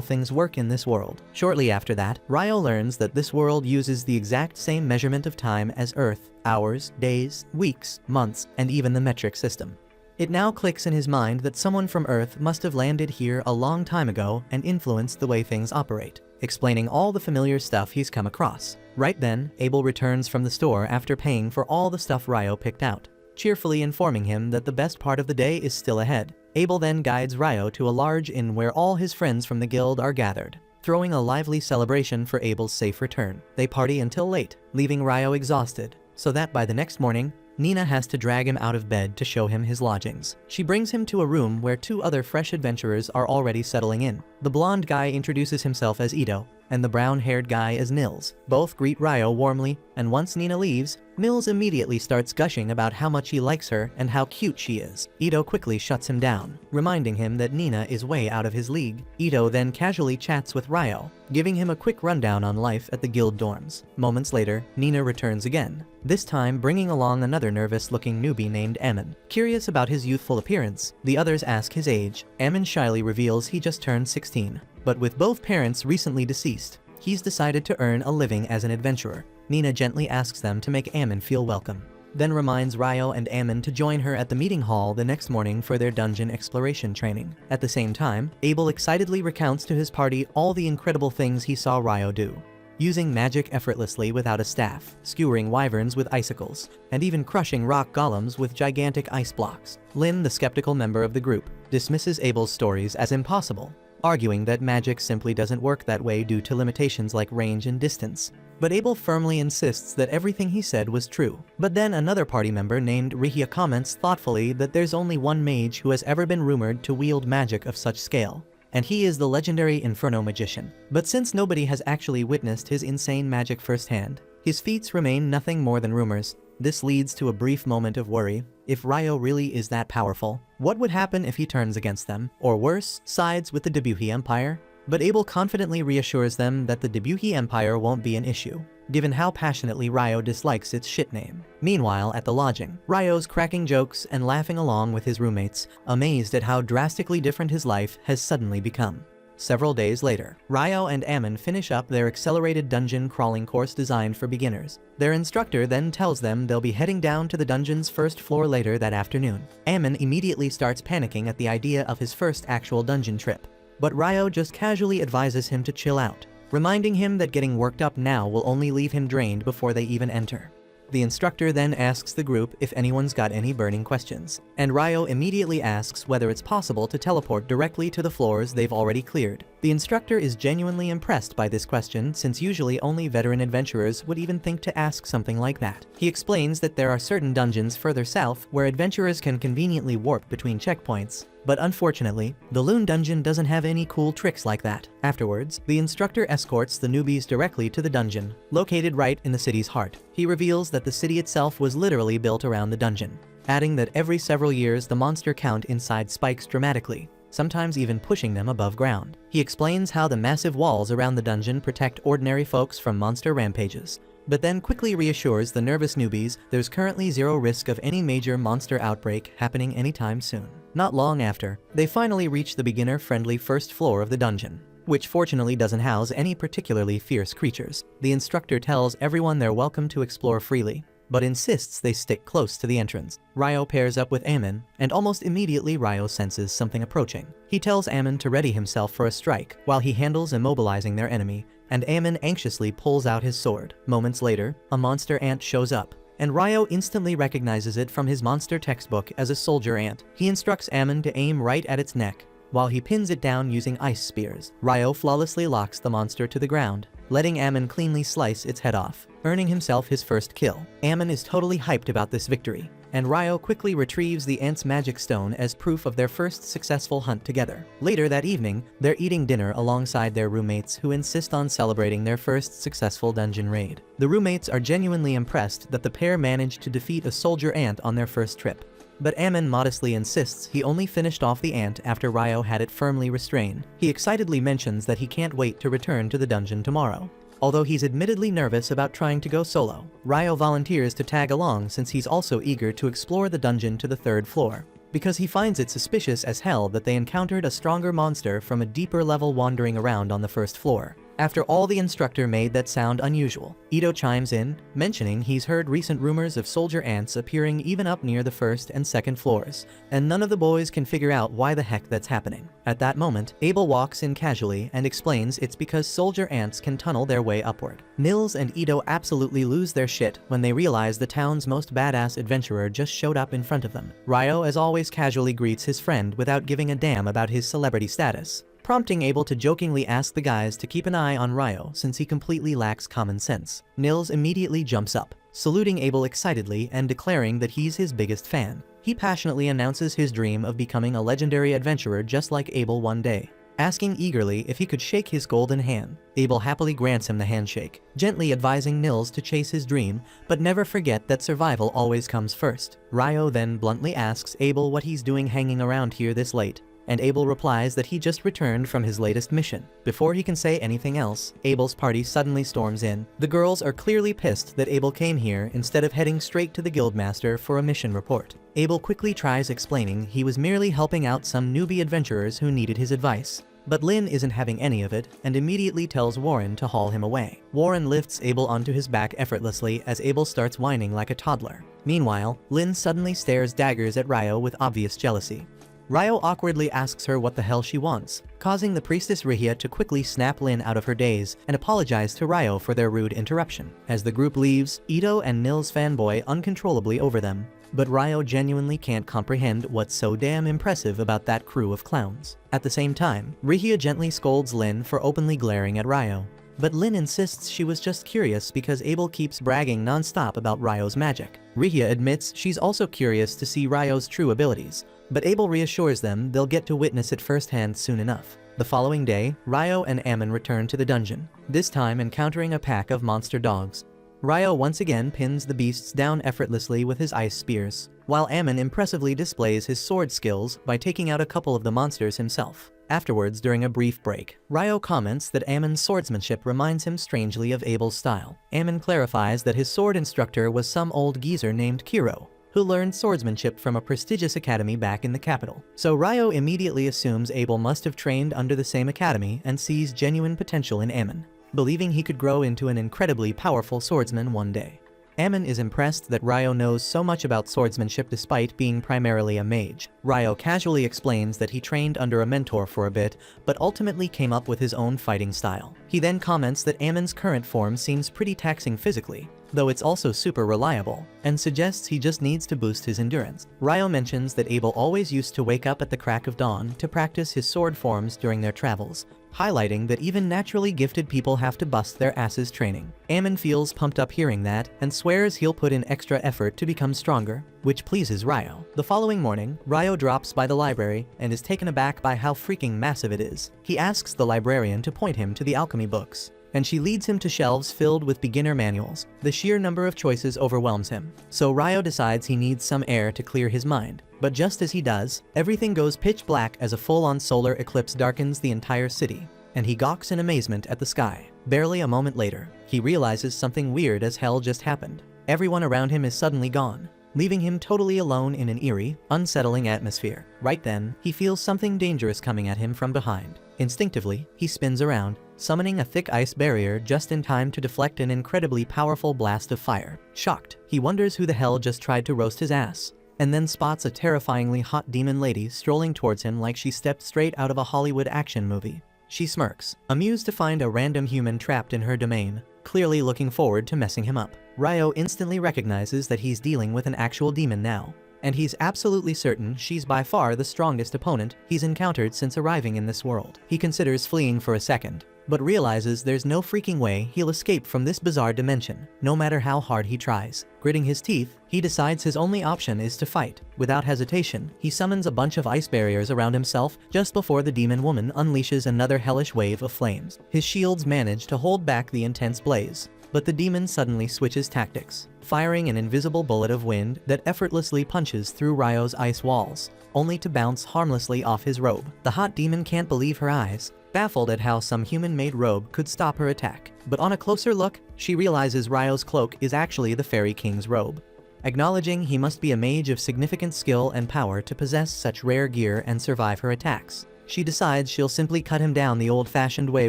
things work in this world. Shortly after that, Ryo learns that this world uses the exact same measurement of time as Earth: hours, days, weeks, months, and even the metric system. It now clicks in his mind that someone from Earth must have landed here a long time ago and influenced the way things operate, explaining all the familiar stuff he's come across. Right then, Abel returns from the store after paying for all the stuff Ryo picked out, cheerfully informing him that the best part of the day is still ahead. Abel then guides Ryo to a large inn where all his friends from the guild are gathered, throwing a lively celebration for Abel's safe return. They party until late, leaving Ryo exhausted, so that by the next morning, Nina has to drag him out of bed to show him his lodgings. She brings him to a room where two other fresh adventurers are already settling in. The blonde guy introduces himself as Ito, and the brown-haired guy as Nils. Both greet Ryo warmly, and once Nina leaves, Nils immediately starts gushing about how much he likes her and how cute she is. Ito quickly shuts him down, reminding him that Nina is way out of his league. Ito then casually chats with Ryo, giving him a quick rundown on life at the guild dorms. Moments later, Nina returns again, this time bringing along another nervous-looking newbie named Ammon. Curious about his youthful appearance, the others ask his age. Ammon shyly reveals he just turned 16. But with both parents recently deceased, he's decided to earn a living as an adventurer. Nina gently asks them to make Ammon feel welcome, then reminds Ryo and Ammon to join her at the meeting hall the next morning for their dungeon exploration training. At the same time, Abel excitedly recounts to his party all the incredible things he saw Ryo do, using magic effortlessly without a staff, skewering wyverns with icicles, and even crushing rock golems with gigantic ice blocks. Lynn, the skeptical member of the group, dismisses Abel's stories as impossible, arguing that magic simply doesn't work that way due to limitations like range and distance. But Abel firmly insists that everything he said was true. But then another party member named Rihia comments thoughtfully that there's only one mage who has ever been rumored to wield magic of such scale, and he is the legendary Inferno magician. But since nobody has actually witnessed his insane magic firsthand, his feats remain nothing more than rumors. This leads to a brief moment of worry. If Ryo really is that powerful, what would happen if he turns against them? Or worse, sides with the Debuhi Empire? But Abel confidently reassures them that the Debuhi Empire won't be an issue, given how passionately Ryo dislikes its shit name. Meanwhile, at the lodging, Ryo's cracking jokes and laughing along with his roommates, amazed at how drastically different his life has suddenly become. Several days later, Ryo and Ammon finish up their accelerated dungeon crawling course designed for beginners. Their instructor then tells them they'll be heading down to the dungeon's first floor later that afternoon. Ammon immediately starts panicking at the idea of his first actual dungeon trip, but Ryo just casually advises him to chill out, reminding him that getting worked up now will only leave him drained before they even enter. The instructor then asks the group if anyone's got any burning questions, and Ryo immediately asks whether it's possible to teleport directly to the floors they've already cleared. The instructor is genuinely impressed by this question, since usually only veteran adventurers would even think to ask something like that. He explains that there are certain dungeons further south where adventurers can conveniently warp between checkpoints, but unfortunately, the Loon dungeon doesn't have any cool tricks like that. Afterwards, the instructor escorts the newbies directly to the dungeon, located right in the city's heart. He reveals that the city itself was literally built around the dungeon, adding that every several years the monster count inside spikes dramatically, sometimes even pushing them above ground. He explains how the massive walls around the dungeon protect ordinary folks from monster rampages, but then quickly reassures the nervous newbies there's currently zero risk of any major monster outbreak happening anytime soon. Not long after, they finally reach the beginner-friendly first floor of the dungeon, which fortunately doesn't house any particularly fierce creatures. The instructor tells everyone they're welcome to explore freely, but insists they stick close to the entrance. Ryo pairs up with Amon, and almost immediately Ryo senses something approaching. He tells Amon to ready himself for a strike, while he handles immobilizing their enemy, and Amon anxiously pulls out his sword. Moments later, a monster ant shows up, and Ryo instantly recognizes it from his monster textbook as a soldier ant. He instructs Amon to aim right at its neck, while he pins it down using ice spears. Ryo flawlessly locks the monster to the ground, letting Amon cleanly slice its head off, earning himself his first kill. Amon is totally hyped about this victory, and Ryo quickly retrieves the ant's magic stone as proof of their first successful hunt together. Later that evening, they're eating dinner alongside their roommates who insist on celebrating their first successful dungeon raid. The roommates are genuinely impressed that the pair managed to defeat a soldier ant on their first trip, but Amon modestly insists he only finished off the ant after Ryo had it firmly restrained. He excitedly mentions that he can't wait to return to the dungeon tomorrow. Although he's admittedly nervous about trying to go solo, Ryo volunteers to tag along since he's also eager to explore the dungeon to the 3rd floor, because he finds it suspicious as hell that they encountered a stronger monster from a deeper level wandering around on the 1st floor. After all, the instructor made that sound unusual. Ito chimes in, mentioning he's heard recent rumors of soldier ants appearing even up near the 1st and 2nd floors, and none of the boys can figure out why the heck that's happening. At that moment, Abel walks in casually and explains it's because soldier ants can tunnel their way upward. Nils and Ito absolutely lose their shit when they realize the town's most badass adventurer just showed up in front of them. Ryo, as always, casually greets his friend without giving a damn about his celebrity status, prompting Abel to jokingly ask the guys to keep an eye on Ryo since he completely lacks common sense. Nils immediately jumps up, saluting Abel excitedly and declaring that he's his biggest fan. He passionately announces his dream of becoming a legendary adventurer just like Abel one day, asking eagerly if he could shake his golden hand. Abel happily grants him the handshake, gently advising Nils to chase his dream, but never forget that survival always comes first. Ryo then bluntly asks Abel what he's doing hanging around here this late, and Abel replies that he just returned from his latest mission. Before he can say anything else, Abel's party suddenly storms in. The girls are clearly pissed that Abel came here instead of heading straight to the guildmaster for a mission report. Abel quickly tries explaining he was merely helping out some newbie adventurers who needed his advice, but Lynn isn't having any of it and immediately tells Warren to haul him away. Warren lifts Abel onto his back effortlessly as Abel starts whining like a toddler. Meanwhile, Lynn suddenly stares daggers at Ryo with obvious jealousy. Ryo awkwardly asks her what the hell she wants, causing the priestess Rihia to quickly snap Lynn out of her daze and apologize to Ryo for their rude interruption. As the group leaves, Ito and Nils fanboy uncontrollably over them, but Ryo genuinely can't comprehend what's so damn impressive about that crew of clowns. At the same time, Rihia gently scolds Lynn for openly glaring at Ryo, but Lynn insists she was just curious because Abel keeps bragging non-stop about Ryo's magic. Rihia admits she's also curious to see Ryo's true abilities, but Abel reassures them they'll get to witness it firsthand soon enough. The following day, Ryo and Amon return to the dungeon, this time encountering a pack of monster dogs. Ryo once again pins the beasts down effortlessly with his ice spears, while Amon impressively displays his sword skills by taking out a couple of the monsters himself. Afterwards, during a brief break, Ryo comments that Amon's swordsmanship reminds him strangely of Abel's style. Amon clarifies that his sword instructor was some old geezer named Kiro, who learned swordsmanship from a prestigious academy back in the capital. So Ryo immediately assumes Abel must have trained under the same academy and sees genuine potential in Amon, believing he could grow into an incredibly powerful swordsman one day. Amon is impressed that Ryo knows so much about swordsmanship despite being primarily a mage. Ryo casually explains that he trained under a mentor for a bit, but ultimately came up with his own fighting style. He then comments that Amon's current form seems pretty taxing physically, though it's also super reliable, and suggests he just needs to boost his endurance. Ryo mentions that Abel always used to wake up at the crack of dawn to practice his sword forms during their travels, highlighting that even naturally gifted people have to bust their asses training. Amon feels pumped up hearing that, and swears he'll put in extra effort to become stronger, which pleases Ryo. The following morning, Ryo drops by the library and is taken aback by how freaking massive it is. He asks the librarian to point him to the alchemy books, and she leads him to shelves filled with beginner manuals. The sheer number of choices overwhelms him, so Ryo decides he needs some air to clear his mind. But just as he does, everything goes pitch black as a full-on solar eclipse darkens the entire city, and he gawks in amazement at the sky. Barely a moment later, he realizes something weird as hell just happened. Everyone around him is suddenly gone, leaving him totally alone in an eerie, unsettling atmosphere. Right then, he feels something dangerous coming at him from behind. Instinctively, he spins around, summoning a thick ice barrier just in time to deflect an incredibly powerful blast of fire. Shocked, he wonders who the hell just tried to roast his ass, and then spots a terrifyingly hot demon lady strolling towards him like she stepped straight out of a Hollywood action movie. She smirks, amused to find a random human trapped in her domain, clearly looking forward to messing him up. Ryo instantly recognizes that he's dealing with an actual demon now, and he's absolutely certain she's by far the strongest opponent he's encountered since arriving in this world. He considers fleeing for a second, but realizes there's no freaking way he'll escape from this bizarre dimension, no matter how hard he tries. Gritting his teeth, he decides his only option is to fight. Without hesitation, he summons a bunch of ice barriers around himself just before the demon woman unleashes another hellish wave of flames. His shields manage to hold back the intense blaze, but the demon suddenly switches tactics, firing an invisible bullet of wind that effortlessly punches through Ryo's ice walls, only to bounce harmlessly off his robe. The hot demon can't believe her eyes, baffled at how some human-made robe could stop her attack. But on a closer look, she realizes Ryo's cloak is actually the Fairy King's robe. Acknowledging he must be a mage of significant skill and power to possess such rare gear and survive her attacks, she decides she'll simply cut him down the old-fashioned way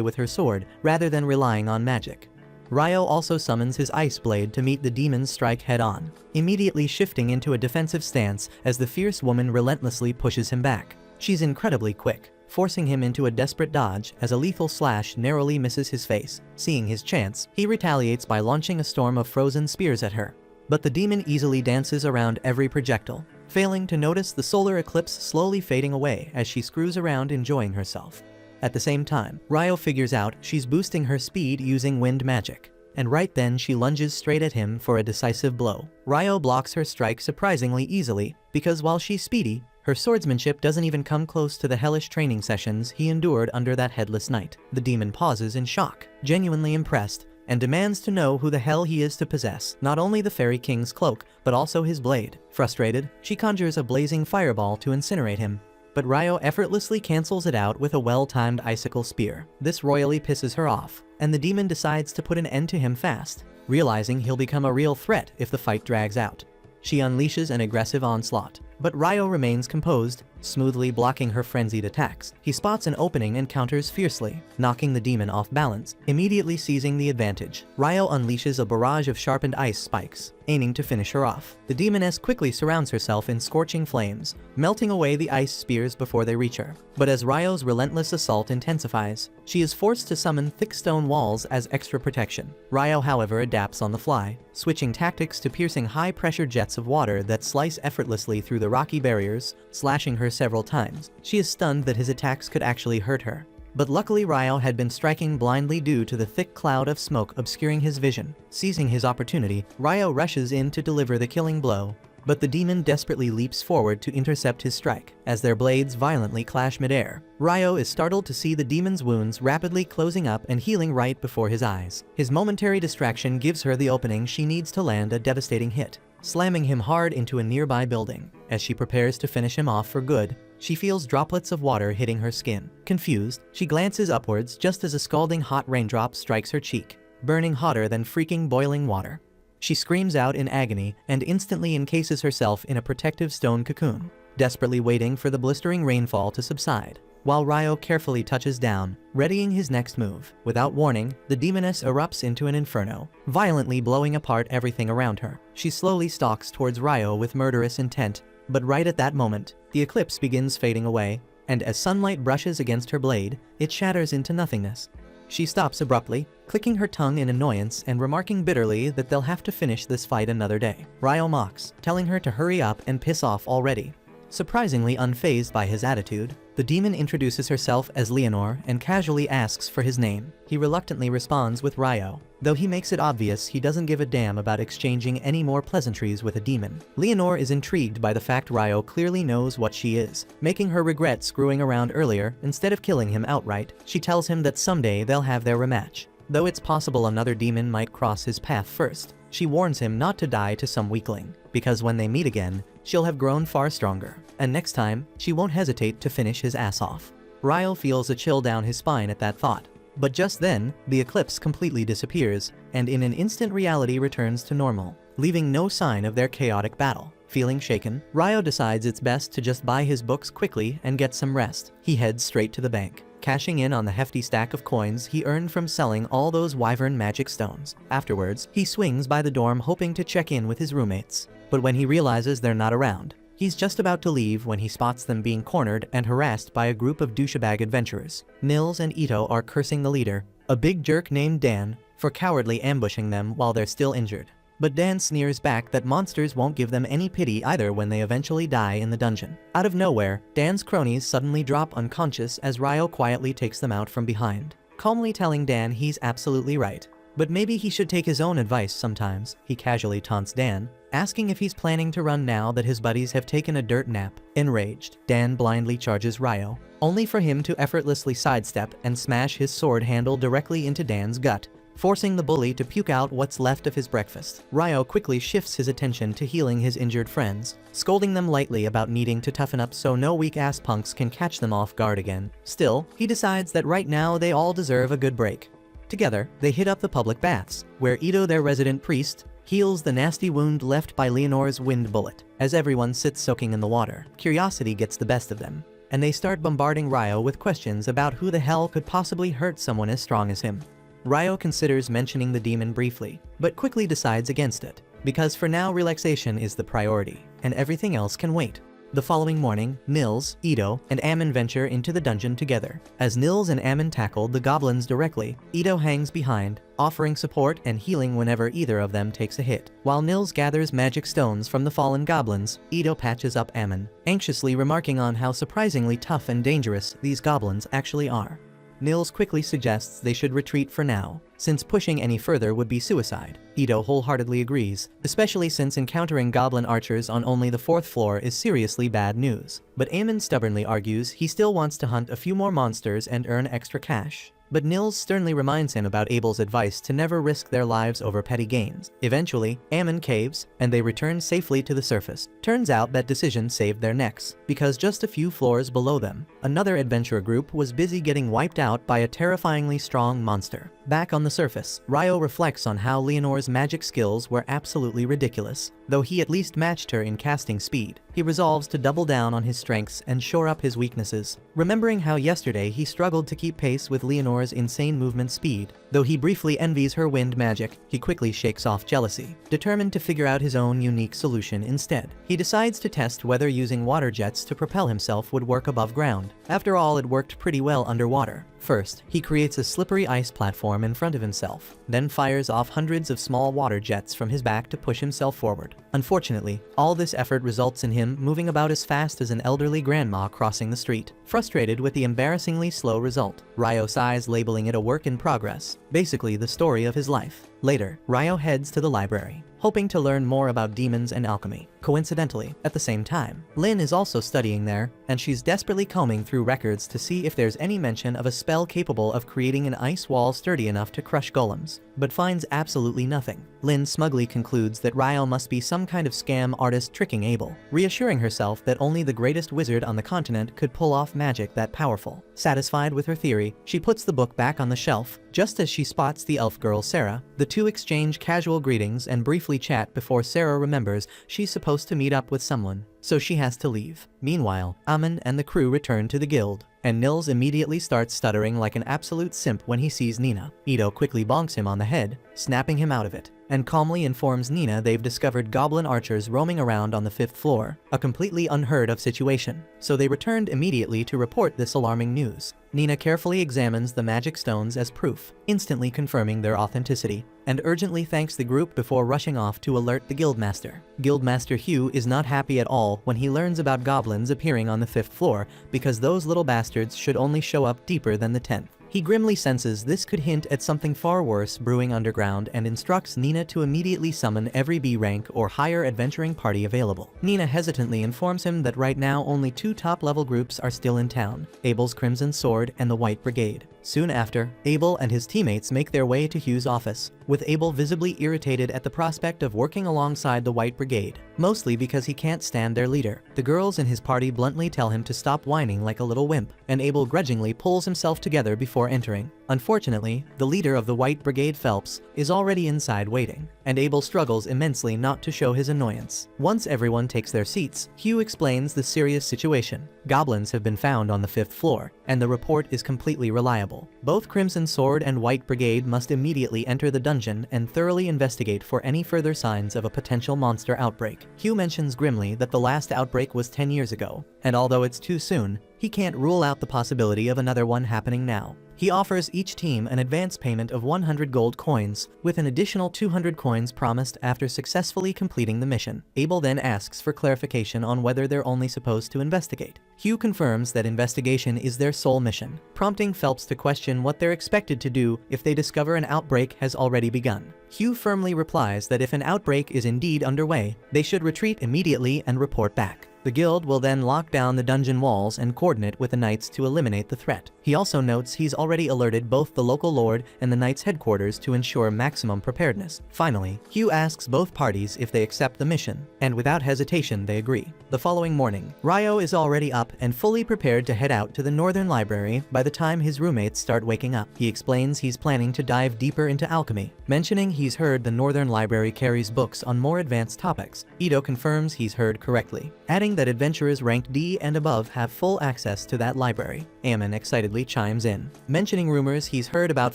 with her sword rather than relying on magic. Ryo also summons his ice blade to meet the demon's strike head-on, immediately shifting into a defensive stance as the fierce woman relentlessly pushes him back. She's incredibly quick, forcing him into a desperate dodge as a lethal slash narrowly misses his face. Seeing his chance, he retaliates by launching a storm of frozen spears at her. But the demon easily dances around every projectile, failing to notice the solar eclipse slowly fading away as she screws around enjoying herself. At the same time, Ryo figures out she's boosting her speed using wind magic, and right then she lunges straight at him for a decisive blow. Ryo blocks her strike surprisingly easily, because while she's speedy, her swordsmanship doesn't even come close to the hellish training sessions he endured under that headless knight. The demon pauses in shock, genuinely impressed, and demands to know who the hell he is to possess not only the Fairy King's cloak, but also his blade. Frustrated, she conjures a blazing fireball to incinerate him, but Ryo effortlessly cancels it out with a well-timed icicle spear. This royally pisses her off, and the demon decides to put an end to him fast, realizing he'll become a real threat if the fight drags out. She unleashes an aggressive onslaught, but Ryo remains composed, smoothly blocking her frenzied attacks. He spots an opening and counters fiercely, knocking the demon off balance, immediately seizing the advantage. Ryo unleashes a barrage of sharpened ice spikes, aiming to finish her off. The demoness quickly surrounds herself in scorching flames, melting away the ice spears before they reach her. But as Ryo's relentless assault intensifies, she is forced to summon thick stone walls as extra protection. Ryo, however, adapts on the fly, switching tactics to piercing high-pressure jets of water that slice effortlessly through the rocky barriers, slashing her several times. She is stunned that his attacks could actually hurt her. But luckily Ryo had been striking blindly due to the thick cloud of smoke obscuring his vision. Seizing his opportunity, Ryo rushes in to deliver the killing blow, but the demon desperately leaps forward to intercept his strike. As their blades violently clash midair, Ryo is startled to see the demon's wounds rapidly closing up and healing right before his eyes. His momentary distraction gives her the opening she needs to land a devastating hit, slamming him hard into a nearby building. As she prepares to finish him off for good, she feels droplets of water hitting her skin. Confused, she glances upwards just as a scalding hot raindrop strikes her cheek, burning hotter than freaking boiling water. She screams out in agony and instantly encases herself in a protective stone cocoon, desperately waiting for the blistering rainfall to subside, while Ryo carefully touches down, readying his next move. Without warning, the demoness erupts into an inferno, violently blowing apart everything around her. She slowly stalks towards Ryo with murderous intent, but right at that moment, the eclipse begins fading away, and as sunlight brushes against her blade, it shatters into nothingness. She stops abruptly, clicking her tongue in annoyance and remarking bitterly that they'll have to finish this fight another day. Ryo mocks, telling her to hurry up and piss off already. Surprisingly unfazed by his attitude, the demon introduces herself as Leonore and casually asks for his name. He reluctantly responds with Ryo, though he makes it obvious he doesn't give a damn about exchanging any more pleasantries with a demon. Leonore is intrigued by the fact Ryo clearly knows what she is, making her regret screwing around earlier instead of killing him outright. She tells him that someday they'll have their rematch, though it's possible another demon might cross his path first. She warns him not to die to some weakling, because when they meet again, she'll have grown far stronger, and next time, she won't hesitate to finish his ass off. Ryo feels a chill down his spine at that thought, but just then, the eclipse completely disappears, and in an instant reality returns to normal, leaving no sign of their chaotic battle. Feeling shaken, Ryo decides it's best to just buy his books quickly and get some rest. He heads straight to the bank, cashing in on the hefty stack of coins he earned from selling all those wyvern magic stones. Afterwards, he swings by the dorm hoping to check in with his roommates. But when he realizes they're not around, he's just about to leave when he spots them being cornered and harassed by a group of douchebag adventurers. Nils and Ito are cursing the leader, a big jerk named Dan, for cowardly ambushing them while they're still injured. But Dan sneers back that monsters won't give them any pity either when they eventually die in the dungeon. Out of nowhere, Dan's cronies suddenly drop unconscious as Ryo quietly takes them out from behind, calmly telling Dan he's absolutely right. But maybe he should take his own advice sometimes, he casually taunts Dan, asking if he's planning to run now that his buddies have taken a dirt nap. Enraged, Dan blindly charges Ryo, only for him to effortlessly sidestep and smash his sword handle directly into Dan's gut, forcing the bully to puke out what's left of his breakfast. Ryo quickly shifts his attention to healing his injured friends, scolding them lightly about needing to toughen up so no weak-ass punks can catch them off guard again. Still, he decides that right now they all deserve a good break. Together, they hit up the public baths, where Ito, their resident priest, heals the nasty wound left by Leonore's wind bullet. As everyone sits soaking in the water, curiosity gets the best of them, and they start bombarding Ryo with questions about who the hell could possibly hurt someone as strong as him. Ryo considers mentioning the demon briefly, but quickly decides against it, because for now relaxation is the priority, and everything else can wait. The following morning, Nils, Ito, and Ammon venture into the dungeon together. As Nils and Ammon tackle the goblins directly, Ito hangs behind, offering support and healing whenever either of them takes a hit. While Nils gathers magic stones from the fallen goblins, Ito patches up Ammon, anxiously remarking on how surprisingly tough and dangerous these goblins actually are. Nils quickly suggests they should retreat for now, since pushing any further would be suicide. Ito wholeheartedly agrees, especially since encountering goblin archers on only the 4th floor is seriously bad news. But Ammon stubbornly argues he still wants to hunt a few more monsters and earn extra cash. But Nils sternly reminds him about Abel's advice to never risk their lives over petty gains. Eventually, Ammon caves, and they return safely to the surface. Turns out that decision saved their necks, because just a few floors below them, another adventurer group was busy getting wiped out by a terrifyingly strong monster. Back on the surface, Ryo reflects on how Leonore's magic skills were absolutely ridiculous. Though he at least matched her in casting speed, he resolves to double down on his strengths and shore up his weaknesses. Remembering how yesterday he struggled to keep pace with Leonore's insane movement speed, though he briefly envies her wind magic, he quickly shakes off jealousy, determined to figure out his own unique solution instead. He decides to test whether using water jets to propel himself would work above ground. After all, it worked pretty well underwater. First, he creates a slippery ice platform in front of himself, then fires off hundreds of small water jets from his back to push himself forward. Unfortunately, all this effort results in him moving about as fast as an elderly grandma crossing the street. Frustrated with the embarrassingly slow result, Ryo sighs, labeling it a work in progress, basically the story of his life. Later, Ryo heads to the library, hoping to learn more about demons and alchemy. Coincidentally, at the same time, Lynn is also studying there, and she's desperately combing through records to see if there's any mention of a spell capable of creating an ice wall sturdy enough to crush golems, but finds absolutely nothing. Lynn smugly concludes that Ryo must be some kind of scam artist tricking Abel, reassuring herself that only the greatest wizard on the continent could pull off magic that powerful. Satisfied with her theory, she puts the book back on the shelf, just as she spots the elf girl Sarah. The two exchange casual greetings and briefly chat before Sarah remembers she's supposed to meet up with someone, so she has to leave. Meanwhile, Ammon and the crew return to the guild, and Nils immediately starts stuttering like an absolute simp when he sees Nina. Ito quickly bonks him on the head, snapping him out of it, and calmly informs Nina they've discovered goblin archers roaming around on the 5th floor, a completely unheard of situation, so they returned immediately to report this alarming news. Nina carefully examines the magic stones as proof, instantly confirming their authenticity, and urgently thanks the group before rushing off to alert the guildmaster. Guildmaster Hugh is not happy at all when he learns about goblins appearing on the 5th floor, because those little bastards should only show up deeper than the 10th. He grimly senses this could hint at something far worse brewing underground and instructs Nina to immediately summon every B rank or higher adventuring party available. Nina hesitantly informs him that right now only 2 top-level groups are still in town, Abel's Crimson Sword and the White Brigade, Soon after, Abel and his teammates make their way to Hugh's office, with Abel visibly irritated at the prospect of working alongside the White Brigade, mostly because he can't stand their leader. The girls in his party bluntly tell him to stop whining like a little wimp, and Abel grudgingly pulls himself together before entering. Unfortunately, the leader of the White Brigade, Phelps, is already inside waiting, and Abel struggles immensely not to show his annoyance. Once everyone takes their seats, Hugh explains the serious situation. Goblins have been found on the 5th floor, and the report is completely reliable. Both Crimson Sword and White Brigade must immediately enter the dungeon and thoroughly investigate for any further signs of a potential monster outbreak. Hugh mentions grimly that the last outbreak was 10 years ago, and although it's too soon, he can't rule out the possibility of another one happening now. He offers each team an advance payment of 100 gold coins, with an additional 200 coins promised after successfully completing the mission. Abel then asks for clarification on whether they're only supposed to investigate. Hugh confirms that investigation is their sole mission, prompting Phelps to question what they're expected to do if they discover an outbreak has already begun. Hugh firmly replies that if an outbreak is indeed underway, they should retreat immediately and report back. The guild will then lock down the dungeon walls and coordinate with the knights to eliminate the threat. He also notes he's already alerted both the local lord and the knights' headquarters to ensure maximum preparedness. Finally, Hugh asks both parties if they accept the mission, and without hesitation they agree. The following morning, Ryo is already up and fully prepared to head out to the Northern Library by the time his roommates start waking up. He explains he's planning to dive deeper into alchemy, mentioning he's heard the Northern Library carries books on more advanced topics. Ito confirms he's heard correctly, adding that adventurers ranked D and above have full access to that library. Ammon excitedly chimes in, mentioning rumors he's heard about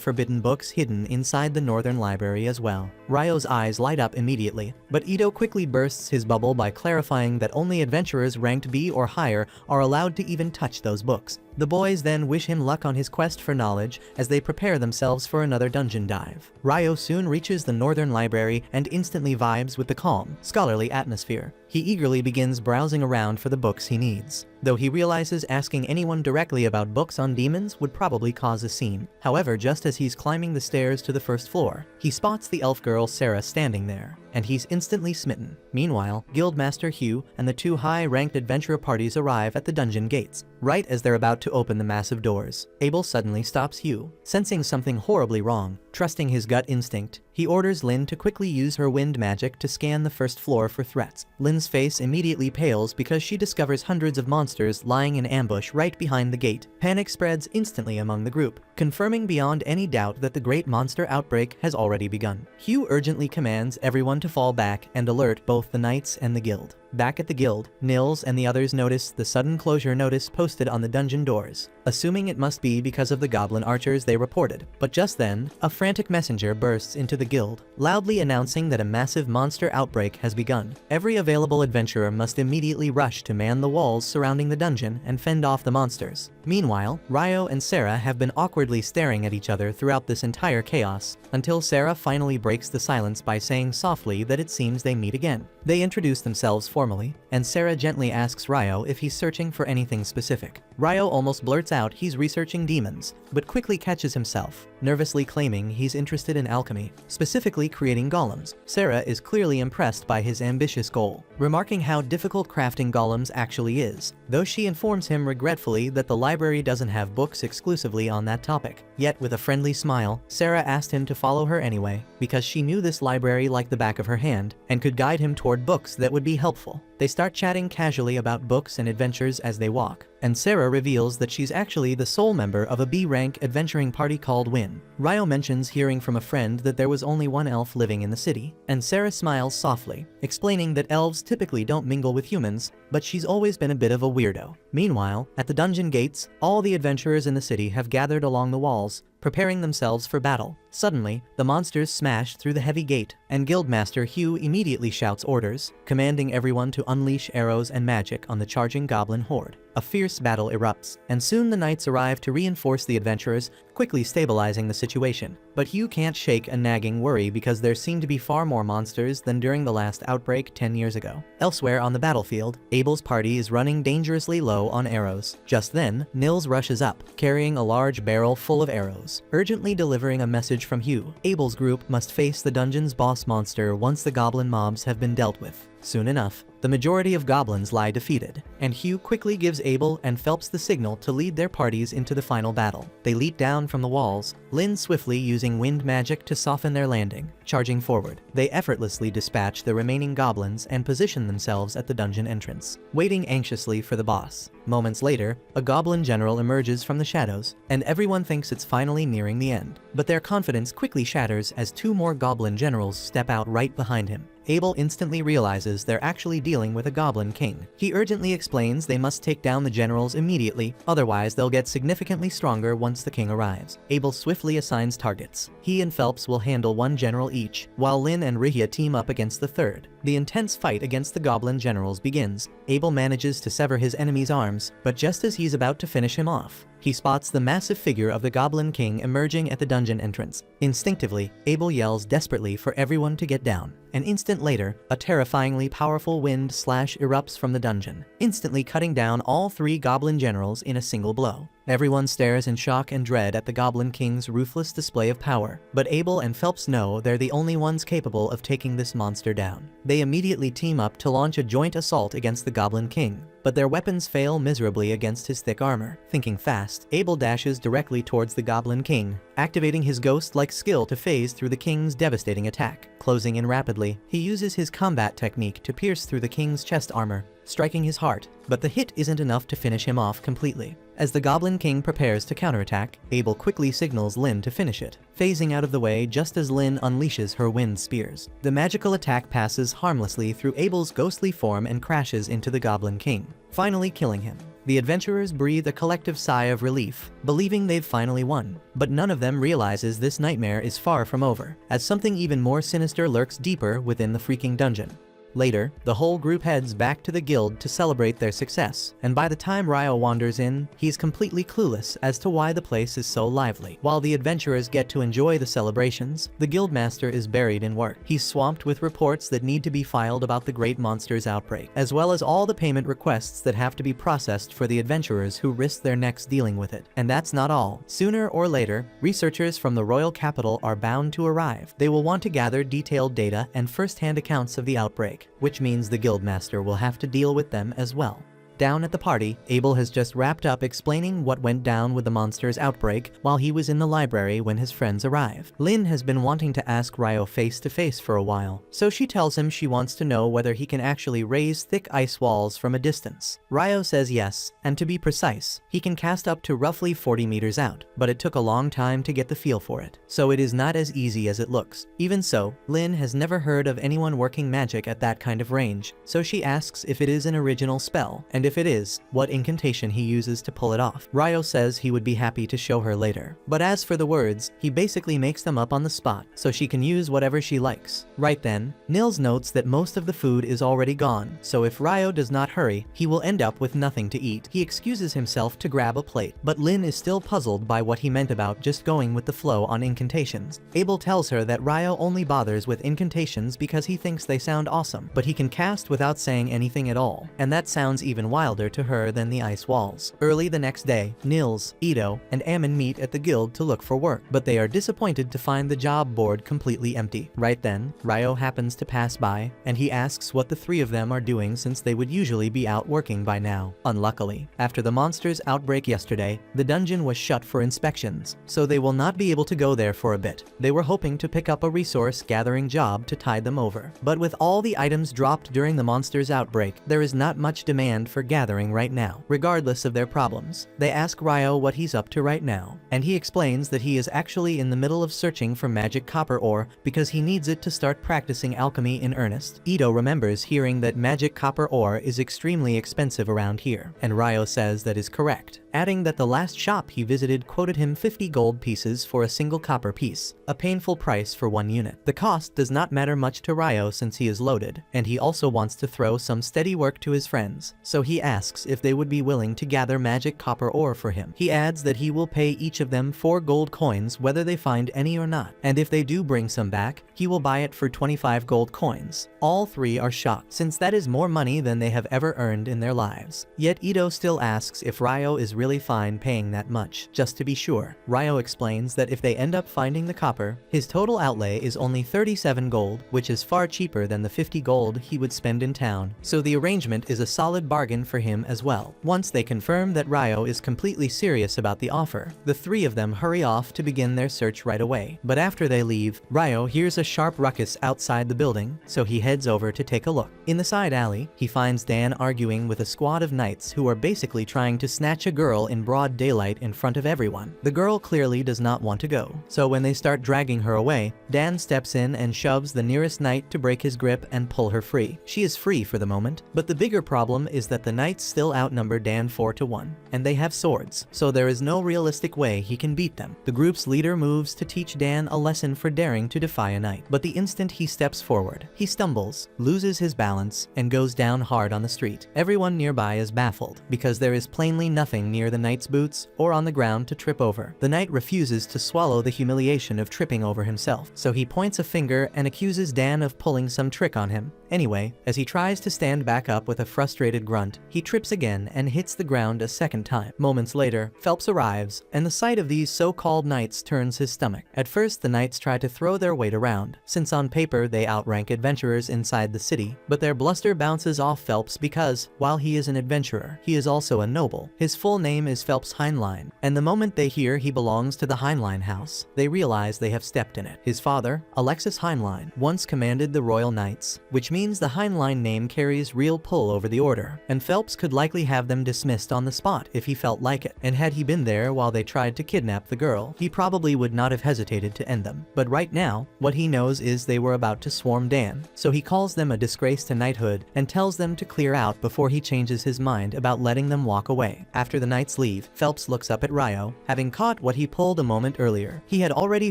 forbidden books hidden inside the Northern Library as well. Ryo's eyes light up immediately, but Ito quickly bursts his bubble by clarifying that only adventurers ranked B or higher are allowed to even touch those books. The boys then wish him luck on his quest for knowledge as they prepare themselves for another dungeon dive. Ryo soon reaches the Northern Library and instantly vibes with the calm, scholarly atmosphere. He eagerly begins browsing around for the books he needs, though he realizes asking anyone directly about books on demons would probably cause a scene. However, just as he's climbing the stairs to the 1st floor, he spots the elf girl Sarah standing there, and he's instantly smitten. Meanwhile, Guildmaster Hugh and the 2 high-ranked adventurer parties arrive at the dungeon gates. Right as they're about to open the massive doors, Abel suddenly stops Hugh, sensing something horribly wrong. Trusting his gut instinct, he orders Lynn to quickly use her wind magic to scan the 1st floor for threats. Lynn's face immediately pales because she discovers hundreds of monsters lying in ambush right behind the gate. Panic spreads instantly among the group, confirming beyond any doubt that the great monster outbreak has already begun. Hugh urgently commands everyone to fall back and alert both the knights and the guild. Back at the guild, Nils and the others notice the sudden closure notice posted on the dungeon doors, assuming it must be because of the goblin archers they reported. But just then, a frantic messenger bursts into the guild, loudly announcing that a massive monster outbreak has begun. Every available adventurer must immediately rush to man the walls surrounding the dungeon and fend off the monsters. Meanwhile, Ryo and Sarah have been awkwardly staring at each other throughout this entire chaos, until Sarah finally breaks the silence by saying softly that it seems they meet again. They introduce themselves formally, and Sarah gently asks Ryo if he's searching for anything specific. Ryo almost blurts out he's researching demons, but quickly catches himself, nervously claiming he's interested in alchemy, specifically creating golems. Sarah is clearly impressed by his ambitious goal, remarking how difficult crafting golems actually is, though she informs him regretfully that the library doesn't have books exclusively on that topic. Yet with a friendly smile, Sarah asked him to follow her anyway, because she knew this library like the back of her hand, and could guide him toward books that would be helpful. They start chatting casually about books and adventures as they walk, and Sarah reveals that she's actually the sole member of a B-rank adventuring party called Win. Ryo mentions hearing from a friend that there was only one elf living in the city, and Sarah smiles softly, explaining that elves typically don't mingle with humans, but she's always been a bit of a weirdo. Meanwhile, at the dungeon gates, all the adventurers in the city have gathered along the walls, preparing themselves for battle. Suddenly, the monsters smash through the heavy gate, and Guildmaster Hugh immediately shouts orders, commanding everyone to unleash arrows and magic on the charging goblin horde. A fierce battle erupts, and soon the knights arrive to reinforce the adventurers, quickly stabilizing the situation. But Hugh can't shake a nagging worry because there seem to be far more monsters than during the last outbreak 10 years ago. Elsewhere on the battlefield, Abel's party is running dangerously low on arrows. Just then, Nils rushes up, carrying a large barrel full of arrows, urgently delivering a message from Hugh. Abel's group must face the dungeon's boss monster once the goblin mobs have been dealt with. Soon enough, the majority of goblins lie defeated, and Hugh quickly gives Abel and Phelps the signal to lead their parties into the final battle. They leap down from the walls, Lynn swiftly using wind magic to soften their landing. Charging forward, they effortlessly dispatch the remaining goblins and position themselves at the dungeon entrance, waiting anxiously for the boss. Moments later, a goblin general emerges from the shadows, and everyone thinks it's finally nearing the end. But their confidence quickly shatters as 2 more goblin generals step out right behind him. Abel instantly realizes they're actually dealing with a goblin king. He urgently explains they must take down the generals immediately, otherwise they'll get significantly stronger once the king arrives. Abel swiftly assigns targets. He and Phelps will handle 1 general each, while Lynn and Rihia team up against the third. The intense fight against the goblin generals begins. Abel manages to sever his enemy's arms, but just as he's about to finish him off, he spots the massive figure of the Goblin King emerging at the dungeon entrance. Instinctively, Abel yells desperately for everyone to get down. An instant later, a terrifyingly powerful wind slash erupts from the dungeon, instantly cutting down all 3 goblin generals in a single blow. Everyone stares in shock and dread at the Goblin King's ruthless display of power, but Abel and Phelps know they're the only ones capable of taking this monster down. They immediately team up to launch a joint assault against the Goblin King, but their weapons fail miserably against his thick armor. Thinking fast, Abel dashes directly towards the Goblin King, activating his ghost-like skill to phase through the king's devastating attack. Closing in rapidly, he uses his combat technique to pierce through the king's chest armor, striking his heart, but the hit isn't enough to finish him off completely. As the Goblin King prepares to counterattack, Abel quickly signals Lynn to finish it, phasing out of the way just as Lynn unleashes her wind spears. The magical attack passes harmlessly through Abel's ghostly form and crashes into the Goblin King, finally killing him. The adventurers breathe a collective sigh of relief, believing they've finally won. But none of them realizes this nightmare is far from over, as something even more sinister lurks deeper within the freaking dungeon. Later, the whole group heads back to the guild to celebrate their success, and by the time Ryo wanders in, he's completely clueless as to why the place is so lively. While the adventurers get to enjoy the celebrations, the guildmaster is buried in work. He's swamped with reports that need to be filed about the great monster's outbreak, as well as all the payment requests that have to be processed for the adventurers who risk their necks dealing with it. And that's not all. Sooner or later, researchers from the royal capital are bound to arrive. They will want to gather detailed data and first-hand accounts of the outbreak, which means the guildmaster will have to deal with them as well. Down at the party, Abel has just wrapped up explaining what went down with the monster's outbreak while he was in the library when his friends arrive. Lynn has been wanting to ask Ryo face to face for a while, so she tells him she wants to know whether he can actually raise thick ice walls from a distance. Ryo says yes, and to be precise, he can cast up to roughly 40 meters out, but it took a long time to get the feel for it, so it is not as easy as it looks. Even so, Lynn has never heard of anyone working magic at that kind of range, so she asks if it is an original spell, and if it is, what incantation he uses to pull it off. Ryo says he would be happy to show her later. But as for the words, he basically makes them up on the spot, so she can use whatever she likes. Right then, Nils notes that most of the food is already gone, so if Ryo does not hurry, he will end up with nothing to eat. He excuses himself to grab a plate, but Lynn is still puzzled by what he meant about just going with the flow on incantations. Abel tells her that Ryo only bothers with incantations because he thinks they sound awesome, but he can cast without saying anything at all, and that sounds even wilder to her than the ice walls. Early the next day, Nils, Ito, and Ammon meet at the guild to look for work, but they are disappointed to find the job board completely empty. Right then, Ryo happens to pass by, and he asks what the 3 of them are doing since they would usually be out working by now. Unluckily, after the monster's outbreak yesterday, the dungeon was shut for inspections, so they will not be able to go there for a bit. They were hoping to pick up a resource gathering job to tide them over. But with all the items dropped during the monster's outbreak, there is not much demand for gathering right now, regardless of their problems. They ask Ryo what he's up to right now, and he explains that he is actually in the middle of searching for magic copper ore because he needs it to start practicing alchemy in earnest. Ito remembers hearing that magic copper ore is extremely expensive around here, and Ryo says that is correct, adding that the last shop he visited quoted him 50 gold pieces for a single copper piece, a painful price for 1 unit. The cost does not matter much to Ryo since he is loaded, and he also wants to throw some steady work to his friends, so he he asks if they would be willing to gather magic copper ore for him. He adds that he will pay each of them 4 gold coins whether they find any or not, and if they do bring some back, he will buy it for 25 gold coins. All 3 are shocked, since that is more money than they have ever earned in their lives. Yet Ito still asks if Ryo is really fine paying that much, just to be sure. Ryo explains that if they end up finding the copper, his total outlay is only 37 gold, which is far cheaper than the 50 gold he would spend in town, so the arrangement is a solid bargain for him as well. Once they confirm that Ryo is completely serious about the offer, the 3 of them hurry off to begin their search right away. But after they leave, Ryo hears a sharp ruckus outside the building, so he heads over to take a look. In the side alley, he finds Dan arguing with a squad of knights who are basically trying to snatch a girl in broad daylight in front of everyone. The girl clearly does not want to go, so when they start dragging her away, Dan steps in and shoves the nearest knight to break his grip and pull her free. She is free for the moment, but the bigger problem is that the knights still outnumber Dan 4 to 1, and they have swords, so there is no realistic way he can beat them. The group's leader moves to teach Dan a lesson for daring to defy a knight, but the instant he steps forward, he stumbles, loses his balance, and goes down hard on the street. Everyone nearby is baffled, because there is plainly nothing near the knight's boots or on the ground to trip over. The knight refuses to swallow the humiliation of tripping over himself, so he points a finger and accuses Dan of pulling some trick on him. Anyway, as he tries to stand back up with a frustrated grunt, he trips again and hits the ground a second time. Moments later, Phelps arrives, and the sight of these so-called knights turns his stomach. At first, the knights try to throw their weight around, since on paper they outrank adventurers inside the city, but their bluster bounces off Phelps because, while he is an adventurer, he is also a noble. His full name is Phelps Heinlein, and the moment they hear he belongs to the Heinlein house, they realize they have stepped in it. His father, Alexis Heinlein, once commanded the Royal Knights, which means the Heinlein name carries real pull over the order, and Phelps could likely have them dismissed on the spot if he felt like it, and had he been there while they tried to kidnap the girl, he probably would not have hesitated to end them. But right now, what he knows is they were about to swarm Dan, so he calls them a disgrace to knighthood and tells them to clear out before he changes his mind about letting them walk away. After the knights leave, Phelps looks up at Ryo, having caught what he pulled a moment earlier. He had already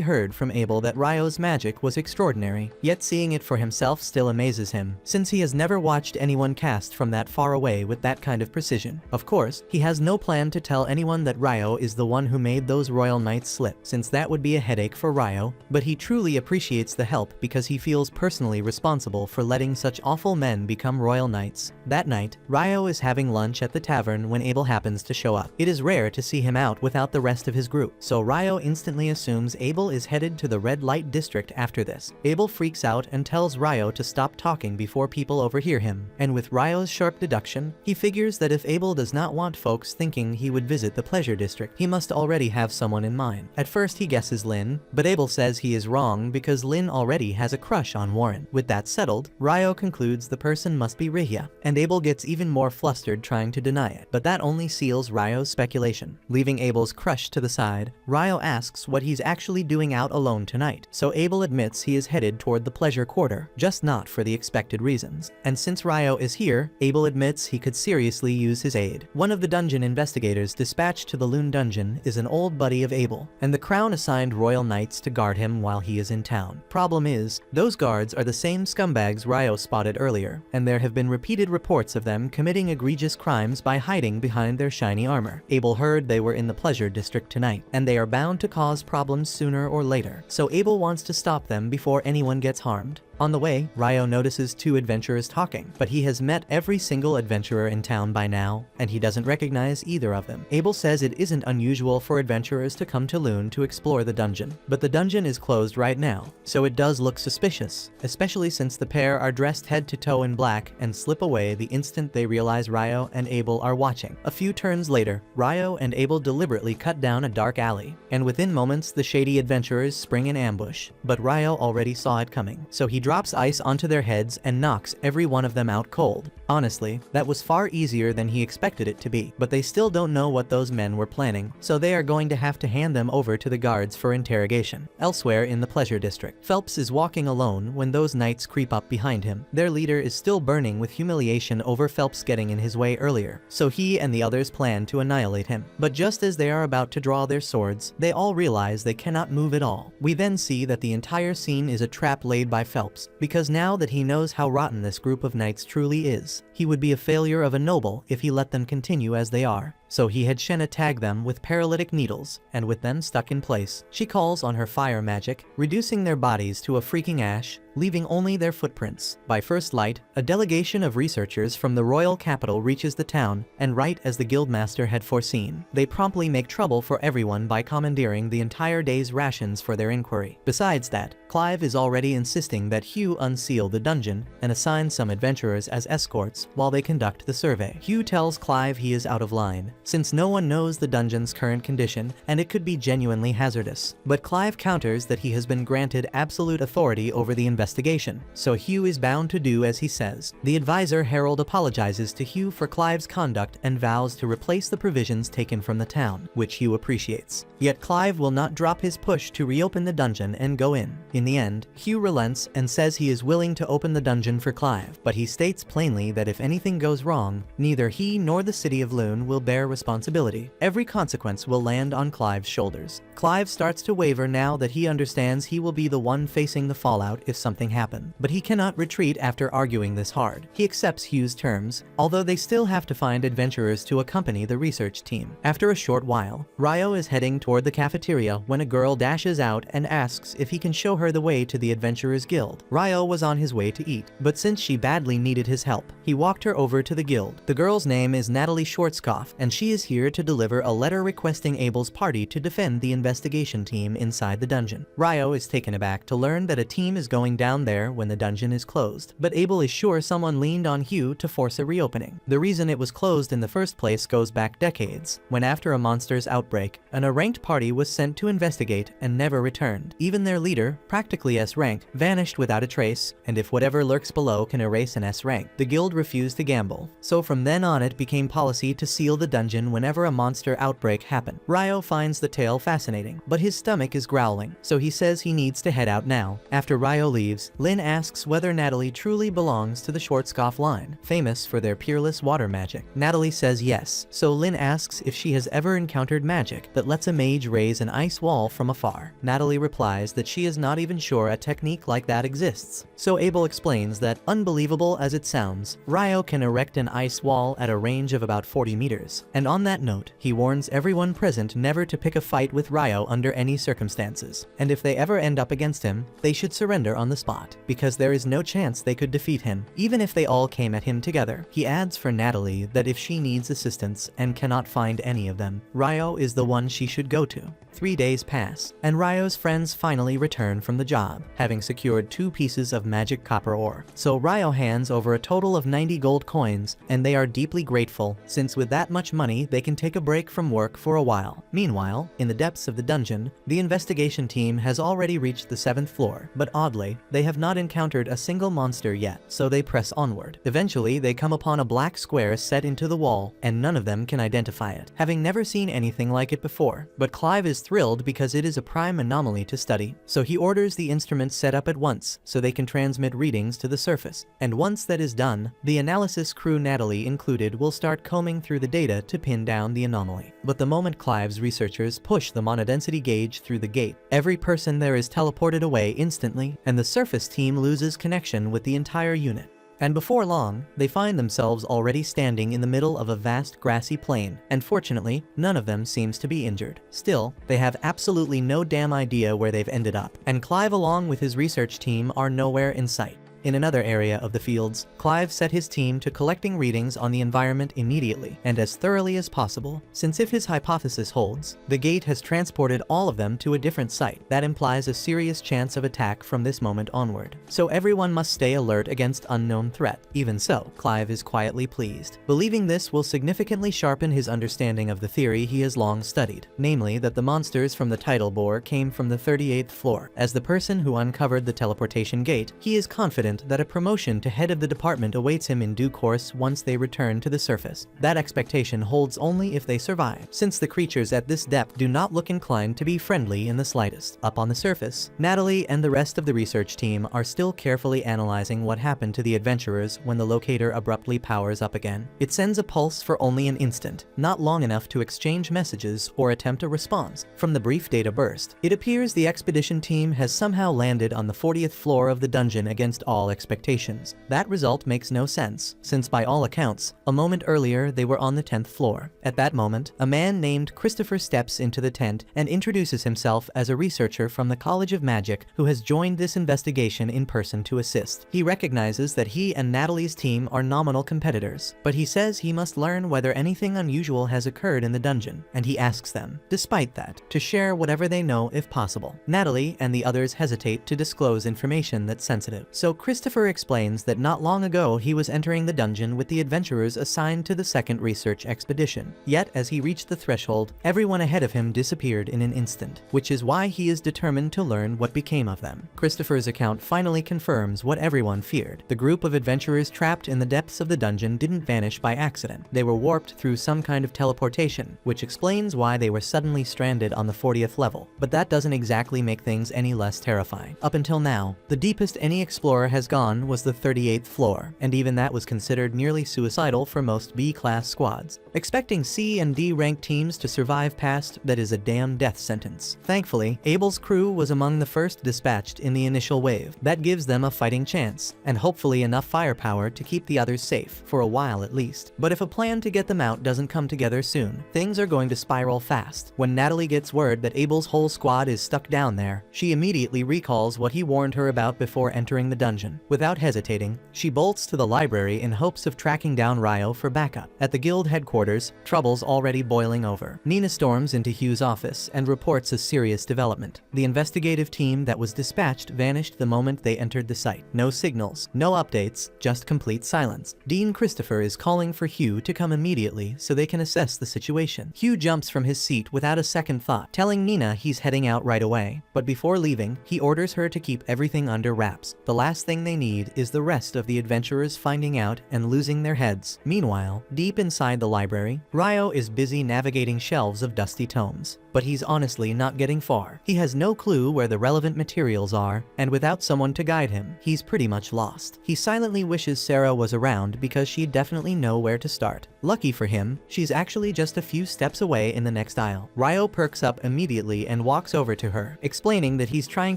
heard from Abel that Ryo's magic was extraordinary, yet seeing it for himself still amazes him, since he has never watched anyone cast from that far away with that kind of precision. Of course, he has no plan to tell anyone that Ryo is the one who made those royal knights slip, since that would be a headache for Ryo, but he truly appreciates the help because he feels personally responsible for letting such awful men become royal knights. That night, Ryo is having lunch at the tavern when Abel happens to show up. It is rare to see him out without the rest of his group, so Ryo instantly assumes Abel is headed to the red light district after this. Abel freaks out and tells Ryo to stop talking before people overhear him, and with Ryo's sharp deduction, he figures that if Abel does not want folks thinking he would visit the pleasure district, he must already have someone in mind. At first he guesses Lynn, but Abel says he is wrong because Lynn already has a crush on Warren. With that settled, Ryo concludes the person must be Rihya, and Abel gets even more flustered trying to deny it, but that only seals Ryo's speculation. Leaving Abel's crush to the side, Ryo asks what he's actually doing out alone tonight, so Abel admits he is headed toward the pleasure quarter, just not for the expected reasons. And since Ryo is here, Abel admits he could seriously use his aid. One of the dungeon investigators dispatched to the Loon dungeon is an old buddy of Abel, and the crown assigned royal knights to guard him while he is in town. Problem is, those guards are the same scumbags Ryo spotted earlier, and there have been repeated reports of them committing egregious crimes by hiding behind their shiny armor. Abel heard they were in the pleasure district tonight, and they are bound to cause problems sooner or later, so Abel wants to stop them before anyone gets harmed. On the way, Ryo notices 2 adventurers talking, but he has met every single adventurer in town by now, and he doesn't recognize either of them. Abel says it isn't unusual for adventurers to come to Loon to explore the dungeon, but the dungeon is closed right now, so it does look suspicious, especially since the pair are dressed head to toe in black and slip away the instant they realize Ryo and Abel are watching. A few turns later, Ryo and Abel deliberately cut down a dark alley, and within moments the shady adventurers spring an ambush, but Ryo already saw it coming, so he drops ice onto their heads and knocks every one of them out cold. Honestly, that was far easier than he expected it to be, but they still don't know what those men were planning, so they are going to have to hand them over to the guards for interrogation. Elsewhere in the pleasure district, Phelps is walking alone when those knights creep up behind him. Their leader is still burning with humiliation over Phelps getting in his way earlier, so he and the others plan to annihilate him. But just as they are about to draw their swords, they all realize they cannot move at all. We then see that the entire scene is a trap laid by Phelps, because now that he knows how rotten this group of knights truly is, says he would be a failure of a noble if he let them continue as they are. So he had Shenna tag them with paralytic needles, and with them stuck in place, she calls on her fire magic, reducing their bodies to a freaking ash, leaving only their footprints. By first light, a delegation of researchers from the royal capital reaches the town, and right as the guildmaster had foreseen, they promptly make trouble for everyone by commandeering the entire day's rations for their inquiry. Besides that, Clive is already insisting that Hugh unseal the dungeon and assign some adventurers as escorts while they conduct the survey. Hugh tells Clive he is out of line, since no one knows the dungeon's current condition and it could be genuinely hazardous. But Clive counters that he has been granted absolute authority over the investigation, so Hugh is bound to do as he says. The advisor Harold apologizes to Hugh for Clive's conduct and vows to replace the provisions taken from the town, which Hugh appreciates. Yet Clive will not drop his push to reopen the dungeon and go in. In the end, Hugh relents and says he is willing to open the dungeon for Clive, but he states plainly that if anything goes wrong, neither he nor the city of Lune will bear responsibility. Every consequence will land on Clive's shoulders. Clive starts to waver now that he understands he will be the one facing the fallout if something happened. But he cannot retreat after arguing this hard. He accepts Hugh's terms, although they still have to find adventurers to accompany the research team. After a short while, Ryo is heading toward the cafeteria when a girl dashes out and asks if he can show her the way to the Adventurers Guild. Ryo was on his way to eat, but since she badly needed his help, he walked her over to the guild. The girl's name is Natalie Schwarzkopf, and she is here to deliver a letter requesting Abel's party to defend the investigation team inside the dungeon. Ryo is taken aback to learn that a team is going down there when the dungeon is closed, but Abel is sure someone leaned on Hugh to force a reopening. The reason it was closed in the first place goes back decades, when after a monster's outbreak, an unranked party was sent to investigate and never returned. Even their leader, practically S-rank, vanished without a trace, and if whatever lurks below can erase an S-rank, the guild refused to gamble. So from then on it became policy to seal the dungeon whenever a monster outbreak happened. Ryo finds the tale fascinating, but his stomach is growling, so he says he needs to head out now. After Ryo leaves, Lynn asks whether Natalie truly belongs to the Schwarzkopf line, famous for their peerless water magic. Natalie says yes, so Lynn asks if she has ever encountered magic that lets a mage raise an ice wall from afar. Natalie replies that she is not even sure a technique like that exists. So Abel explains that, unbelievable as it sounds, Ryo can erect an ice wall at a range of about 40 meters. And on that note, he warns everyone present never to pick a fight with Ryo under any circumstances. And if they ever end up against him, they should surrender on the spot, because there is no chance they could defeat him, even if they all came at him together. He adds for Natalie that if she needs assistance and cannot find any of them, Ryo is the one she should go to. 3 days pass, and Ryo's friends finally return from the job, having secured 2 pieces of magic copper ore. So Ryo hands over a total of 90 gold coins, and they are deeply grateful, since with that much money they can take a break from work for a while. Meanwhile, in the depths of the dungeon, the investigation team has already reached the 7th floor, but oddly, they have not encountered a single monster yet, so they press onward. Eventually, they come upon a black square set into the wall, and none of them can identify it, having never seen anything like it before. But Clive is thrilled because it is a prime anomaly to study, so he orders the instruments set up at once so they can transmit readings to the surface. And once that is done, the analysis crew, Natalie included, will start combing through the data to pin down the anomaly. But the moment Clive's researchers push the monodensity gauge through the gate, every person there is teleported away instantly, and the surface team loses connection with the entire unit. And before long, they find themselves already standing in the middle of a vast grassy plain, and fortunately, none of them seems to be injured. Still, they have absolutely no damn idea where they've ended up, and Clive along with his research team are nowhere in sight. In another area of the fields, Clive set his team to collecting readings on the environment immediately and as thoroughly as possible, since if his hypothesis holds, the gate has transported all of them to a different site. That implies a serious chance of attack from this moment onward. So everyone must stay alert against unknown threat. Even so, Clive is quietly pleased, believing this will significantly sharpen his understanding of the theory he has long studied, namely that the monsters from the tidal bore came from the 38th floor. As the person who uncovered the teleportation gate, he is confident that a promotion to head of the department awaits him in due course once they return to the surface. That expectation holds only if they survive, since the creatures at this depth do not look inclined to be friendly in the slightest. Up on the surface, Natalie and the rest of the research team are still carefully analyzing what happened to the adventurers when the locator abruptly powers up again. It sends a pulse for only an instant, not long enough to exchange messages or attempt a response. From the brief data burst, it appears the expedition team has somehow landed on the 40th floor of the dungeon against all all expectations. That result makes no sense, since by all accounts, a moment earlier they were on the 10th floor. At that moment, a man named Christopher steps into the tent and introduces himself as a researcher from the College of Magic who has joined this investigation in person to assist. He recognizes that he and Natalie's team are nominal competitors, but he says he must learn whether anything unusual has occurred in the dungeon, and he asks them, despite that, to share whatever they know if possible. Natalie and the others hesitate to disclose information that's sensitive, so Christopher explains that not long ago he was entering the dungeon with the adventurers assigned to the second research expedition. Yet as he reached the threshold, everyone ahead of him disappeared in an instant, which is why he is determined to learn what became of them. Christopher's account finally confirms what everyone feared. The group of adventurers trapped in the depths of the dungeon didn't vanish by accident. They were warped through some kind of teleportation, which explains why they were suddenly stranded on the 40th level. But that doesn't exactly make things any less terrifying. Up until now, the deepest any explorer has gone was the 38th floor, and even that was considered nearly suicidal for most B-class squads. Expecting C and D ranked teams to survive past that is a damn death sentence. Thankfully, Abel's crew was among the first dispatched in the initial wave. That gives them a fighting chance, and hopefully enough firepower to keep the others safe, for a while at least. But if a plan to get them out doesn't come together soon, things are going to spiral fast. When Natalie gets word that Abel's whole squad is stuck down there, she immediately recalls what he warned her about before entering the dungeon. Without hesitating, she bolts to the library in hopes of tracking down Ryo for backup. At the guild headquarters, trouble's already boiling over. Nina storms into Hugh's office and reports a serious development. The investigative team that was dispatched vanished the moment they entered the site. No signals, no updates, just complete silence. Dean Christopher is calling for Hugh to come immediately so they can assess the situation. Hugh jumps from his seat without a second thought, telling Nina he's heading out right away. But before leaving, he orders her to keep everything under wraps. The last thing they need is the rest of the adventurers finding out and losing their heads. Meanwhile, deep inside the library, Ryo is busy navigating shelves of dusty tomes. But he's honestly not getting far. He has no clue where the relevant materials are, and without someone to guide him, he's pretty much lost. He silently wishes Sarah was around because she'd definitely know where to start. Lucky for him, she's actually just a few steps away in the next aisle. Ryo perks up immediately and walks over to her, explaining that he's trying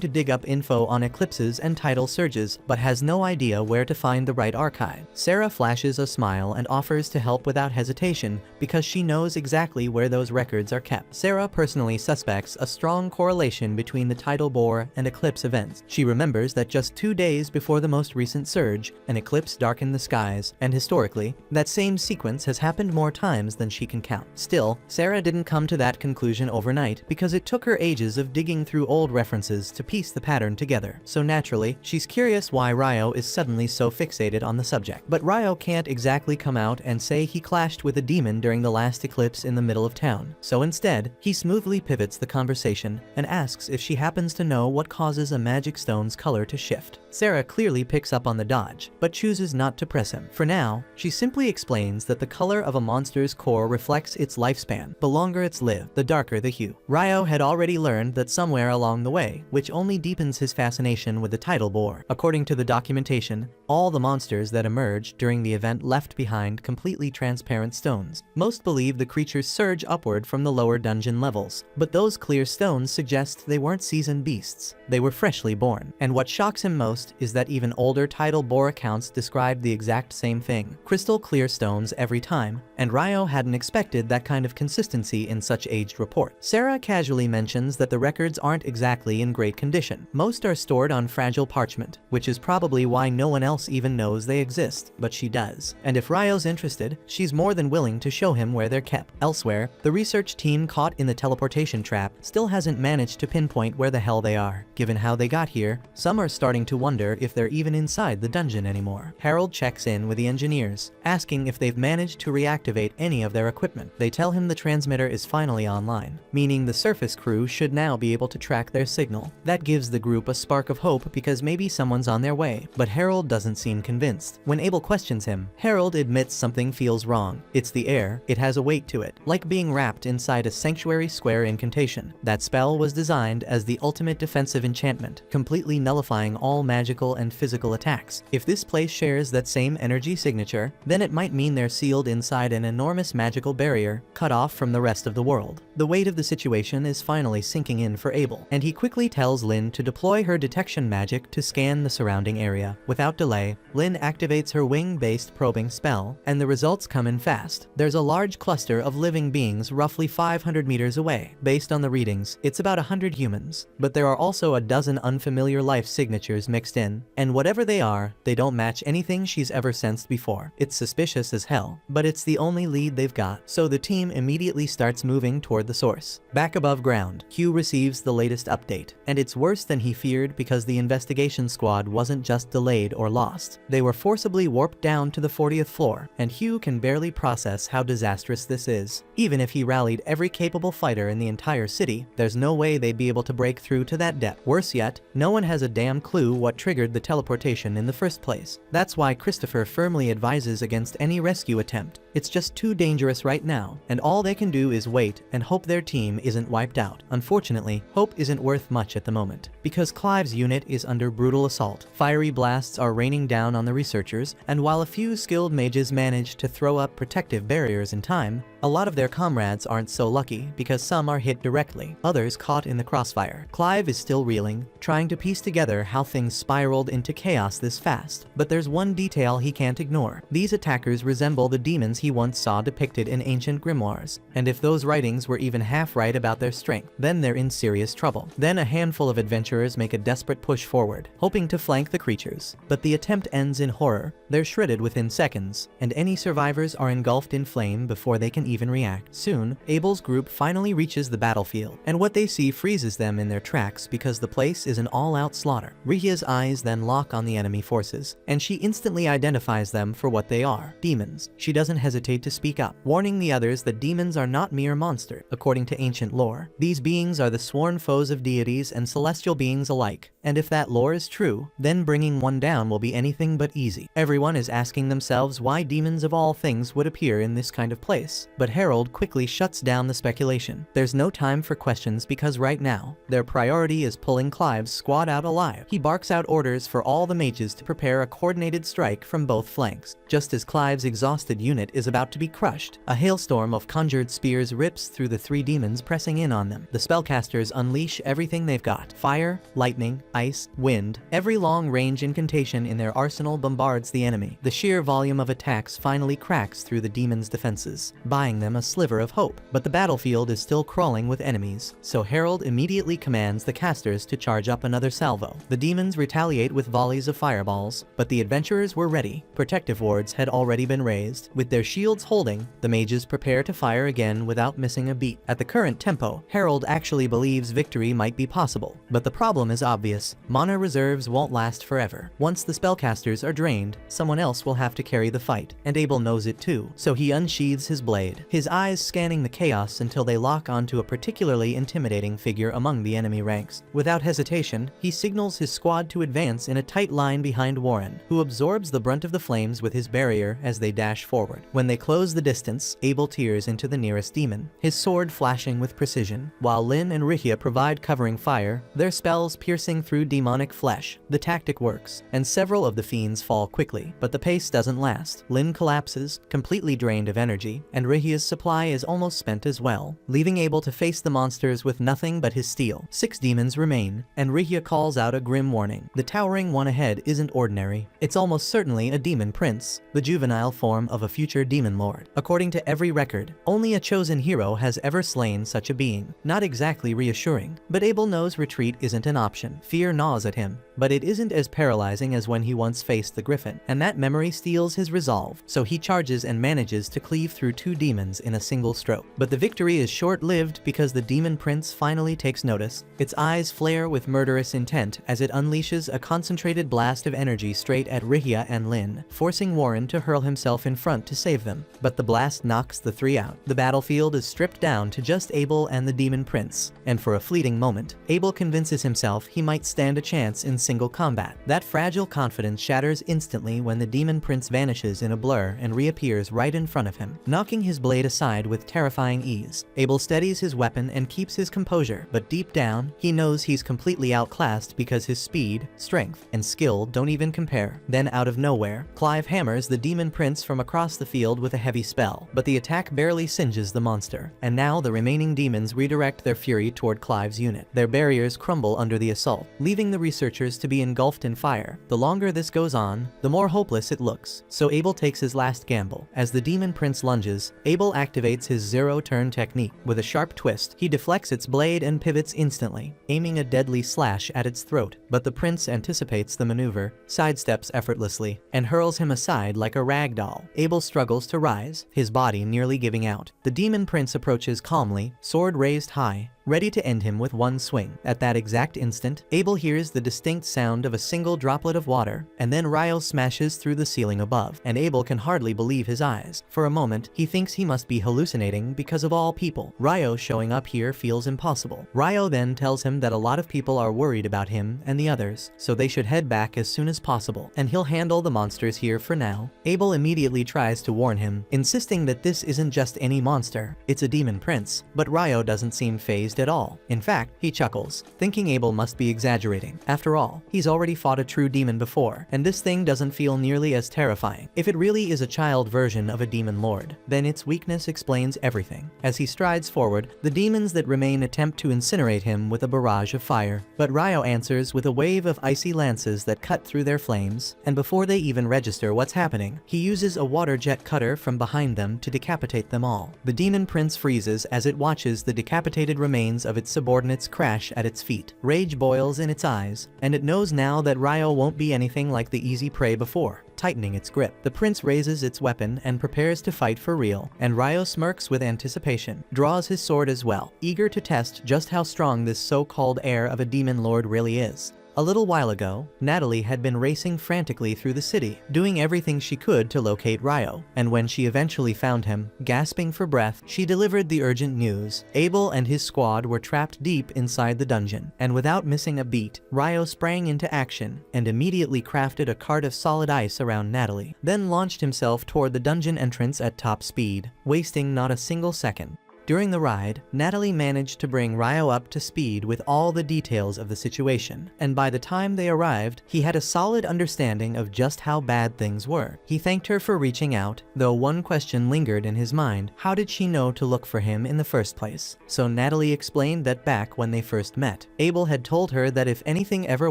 to dig up info on eclipses and tidal surges, but has no idea where to find the right archive. Sarah flashes a smile and offers to help without hesitation because she knows exactly where those records are kept. Sarah personally suspects a strong correlation between the tidal bore and eclipse events. She remembers that just 2 days before the most recent surge, an eclipse darkened the skies, and historically, that same sequence has happened more times than she can count. Still, Sarah didn't come to that conclusion overnight because it took her ages of digging through old references to piece the pattern together. So naturally, she's curious why Ryo is suddenly so fixated on the subject. But Ryo can't exactly come out and say he clashed with a demon during the last eclipse in the middle of town. So instead, he smoothly pivots the conversation and asks if she happens to know what causes a magic stone's color to shift. Sarah clearly picks up on the dodge, but chooses not to press him. For now, she simply explains that the color of a monster's core reflects its lifespan. The longer it's lived, the darker the hue. Ryo had already learned that somewhere along the way, which only deepens his fascination with the tidal bore. According to the documentation, all the monsters that emerged during the event left behind completely transparent stones. Most believe the creatures surge upward from the lower dungeon levels, but those clear stones suggest they weren't seasoned beasts. They were freshly born. And what shocks him most is that even older tidal bore accounts describe the exact same thing. Crystal clear stones every time, and Ryo hadn't expected that kind of consistency in such aged reports. Sarah casually mentions that the records aren't exactly in great condition. Most are stored on fragile parchment, which is probably why no one else even knows they exist, but she does. And if Ryo's interested, she's more than willing to show him where they're kept. Elsewhere, the research team caught in the teleportation trap still hasn't managed to pinpoint where the hell they are. Given how they got here, some are starting to wonder if they're even inside the dungeon anymore. Harold checks in with the engineers, asking if they've managed to reactivate any of their equipment. They tell him the transmitter is finally online, meaning the surface crew should now be able to track their signal. That gives the group a spark of hope because maybe someone's on their way, but Harold doesn't seem convinced. When Abel questions him, Harold admits something feels wrong. It's the air, it has a weight to it, like being wrapped inside a sanctuary square incantation. That spell was designed as the ultimate defensive enchantment, completely nullifying all magical and physical attacks. If this place shares that same energy signature, then it might mean they're sealed inside an enormous magical barrier, cut off from the rest of the world. The weight of the situation is finally sinking in for Abel, and he quickly tells Lin to deploy her detection magic to scan the surrounding area. Without delay, Lin activates her wing-based probing spell, and the results come in fast. There's a large cluster of living beings roughly 500 meters away. Based on the readings, it's about 100 humans, but there are also a dozen unfamiliar life signatures mixed in, and whatever they are, they don't match anything she's ever sensed before. It's suspicious as hell, but it's the only lead they've got, so the team immediately starts moving toward the source. Back above ground, Hugh receives the latest update, and it's worse than he feared because the investigation squad wasn't just delayed or lost. They were forcibly warped down to the 40th floor, and Hugh can barely process how disastrous this is. Even if he rallied every capable fighter in the entire city, there's no way they'd be able to break through to that depth. Worse yet, no one has a damn clue what triggered the teleportation in the first place. That's why Christopher firmly advises against any rescue attempt. It's just too dangerous right now, and all they can do is wait and hope their team isn't wiped out. Unfortunately, hope isn't worth much at the moment, because Clive's unit is under brutal assault. Fiery blasts are raining down on the researchers, and while a few skilled mages manage to throw up protective barriers in time, a lot of their comrades aren't so lucky because some are hit directly, others caught in the crossfire. Clive is still reeling, trying to piece together how things spiraled into chaos this fast, but there's one detail he can't ignore. These attackers resemble the demons he once saw depicted in ancient grimoires, and if those writings were even half right about their strength, then they're in serious trouble. Then a handful of adventurers make a desperate push forward, hoping to flank the creatures, but the attempt ends in horror. They're shredded within seconds, and any survivors are engulfed in flame before they can even react. Soon, Abel's group finally reaches the battlefield, and what they see freezes them in their tracks because the place is an all-out slaughter. Rihia's eyes then lock on the enemy forces, and she instantly identifies them for what they are: demons. She doesn't hesitate to speak up, warning the others that demons are not mere monsters. According to ancient lore, these beings are the sworn foes of deities and celestial beings alike, and if that lore is true, then bringing one down will be anything but easy. Everyone is asking themselves why demons of all things would appear in this kind of place, but Harold quickly shuts down the speculation. There's no time for questions because right now, their priority is pulling Clive's squad out alive. He barks out orders for all the mages to prepare a coordinated strike from both flanks. Just as Clive's exhausted unit is about to be crushed, a hailstorm of conjured spears rips through the three demons pressing in on them. The spellcasters unleash everything they've got: fire, lightning, ice, wind. Every long-range incantation in their arsenal bombards the enemy. The sheer volume of attacks finally cracks through the demons' defenses, buying them a sliver of hope. But the battlefield is still crawling with enemies, so Harold immediately commands the casters to charge up another salvo. The demons retaliate with volleys of fireballs, but the adventurers were ready. Protective wards had already been raised. With their shields holding, the mages prepare to fire again without missing a beat. At the current tempo, Harold actually believes victory might be possible, but the problem is obvious. Mana reserves won't last forever. Once the spellcasters are drained, someone else will have to carry the fight, and Abel knows it too, so he unsheathes his blade, his eyes scanning the chaos until they lock onto a particularly intimidating figure among the enemy ranks. Without hesitation, he signals his squad to advance in a tight line behind Warren, who absorbs the brunt of the flames with his barrier as they dash forward. When they close the distance, Abel tears into the nearest demon, his sword flashing with precision, while Lin and Rihia provide covering fire, their spells piercing through demonic flesh. The tactic works, and several of the fiends fall quickly, but the pace doesn't last. Lin collapses, completely drained of energy, and Rihia's supply is almost spent as well, leaving Abel to face the monsters with nothing but his steel. 6 demons remain, and Rihia calls out a grim warning. The towering one ahead isn't ordinary. It's almost certainly a demon prince, the juvenile form of a future demon lord. According to every record, only a chosen hero has ever slain such a being. Not exactly reassuring, but Abel knows retreat isn't an option. Fear gnaws at him, but it isn't as paralyzing as when he once faced the griffin, and that memory steals his resolve, so he charges and manages to cleave through 2 demons in a single stroke. But the victory is short-lived because the demon prince finally takes notice. Its eyes flare with murderous intent as it unleashes a concentrated blast of energy straight at Rihia and Lin, forcing Warren to hurl himself in front to save them. But the blast knocks the 3 out. The battlefield is stripped down to just Abel and the demon prince, and for a fleeting moment, Abel convinces himself he might stand a chance in single combat. That fragile confidence shatters instantly when the demon prince vanishes in a blur and reappears right in front of him, knocking his blade aside with terrifying ease. Abel steadies his weapon and keeps his composure, but deep down, he knows he's completely outclassed because his speed, strength, and skill don't even compare. Then out of nowhere, Clive hammers the demon prince from across the field with a heavy spell, but the attack barely singes the monster, and now the remaining demons redirect their fury toward Clive's unit. Their barriers crumble under the assault, leaving the researchers to be engulfed in fire. The longer this goes on, the more hopeless it looks, so Abel takes his last gamble. As the demon prince lunges, Abel activates his zero-turn technique. With a sharp twist, he deflects its blade and pivots instantly, aiming a deadly slash at its throat. But the prince anticipates the maneuver, sidesteps effortlessly, and hurls him aside like a rag doll. Abel struggles to rise, his body nearly giving out. The demon prince approaches calmly, sword raised high, ready to end him with one swing. At that exact instant, Abel hears the distinct sound of a single droplet of water, and then Ryo smashes through the ceiling above, and Abel can hardly believe his eyes. For a moment, he thinks he must be hallucinating because of all people. Ryo showing up here feels impossible. Ryo then tells him that a lot of people are worried about him and the others, so they should head back as soon as possible, and he'll handle the monsters here for now. Abel immediately tries to warn him, insisting that this isn't just any monster, it's a demon prince, but Ryo doesn't seem fazed at all. In fact, he chuckles, thinking Abel must be exaggerating. After all, he's already fought a true demon before, and this thing doesn't feel nearly as terrifying. If it really is a child version of a demon lord, then its weakness explains everything. As he strides forward, the demons that remain attempt to incinerate him with a barrage of fire, but Ryo answers with a wave of icy lances that cut through their flames, and before they even register what's happening, he uses a water jet cutter from behind them to decapitate them all. The demon prince freezes as it watches the decapitated remains of its subordinates crash at its feet. Rage boils in its eyes, and it knows now that Ryo won't be anything like the easy prey before. Tightening its grip, the prince raises its weapon and prepares to fight for real, and Ryo smirks with anticipation, draws his sword as well, eager to test just how strong this so-called heir of a demon lord really is. A little while ago, Natalie had been racing frantically through the city, doing everything she could to locate Ryo, and when she eventually found him, gasping for breath, she delivered the urgent news. Abel and his squad were trapped deep inside the dungeon, and without missing a beat, Ryo sprang into action and immediately crafted a cart of solid ice around Natalie, then launched himself toward the dungeon entrance at top speed, wasting not a single second. During the ride, Natalie managed to bring Ryo up to speed with all the details of the situation, and by the time they arrived, he had a solid understanding of just how bad things were. He thanked her for reaching out, though one question lingered in his mind: how did she know to look for him in the first place? So Natalie explained that back when they first met, Abel had told her that if anything ever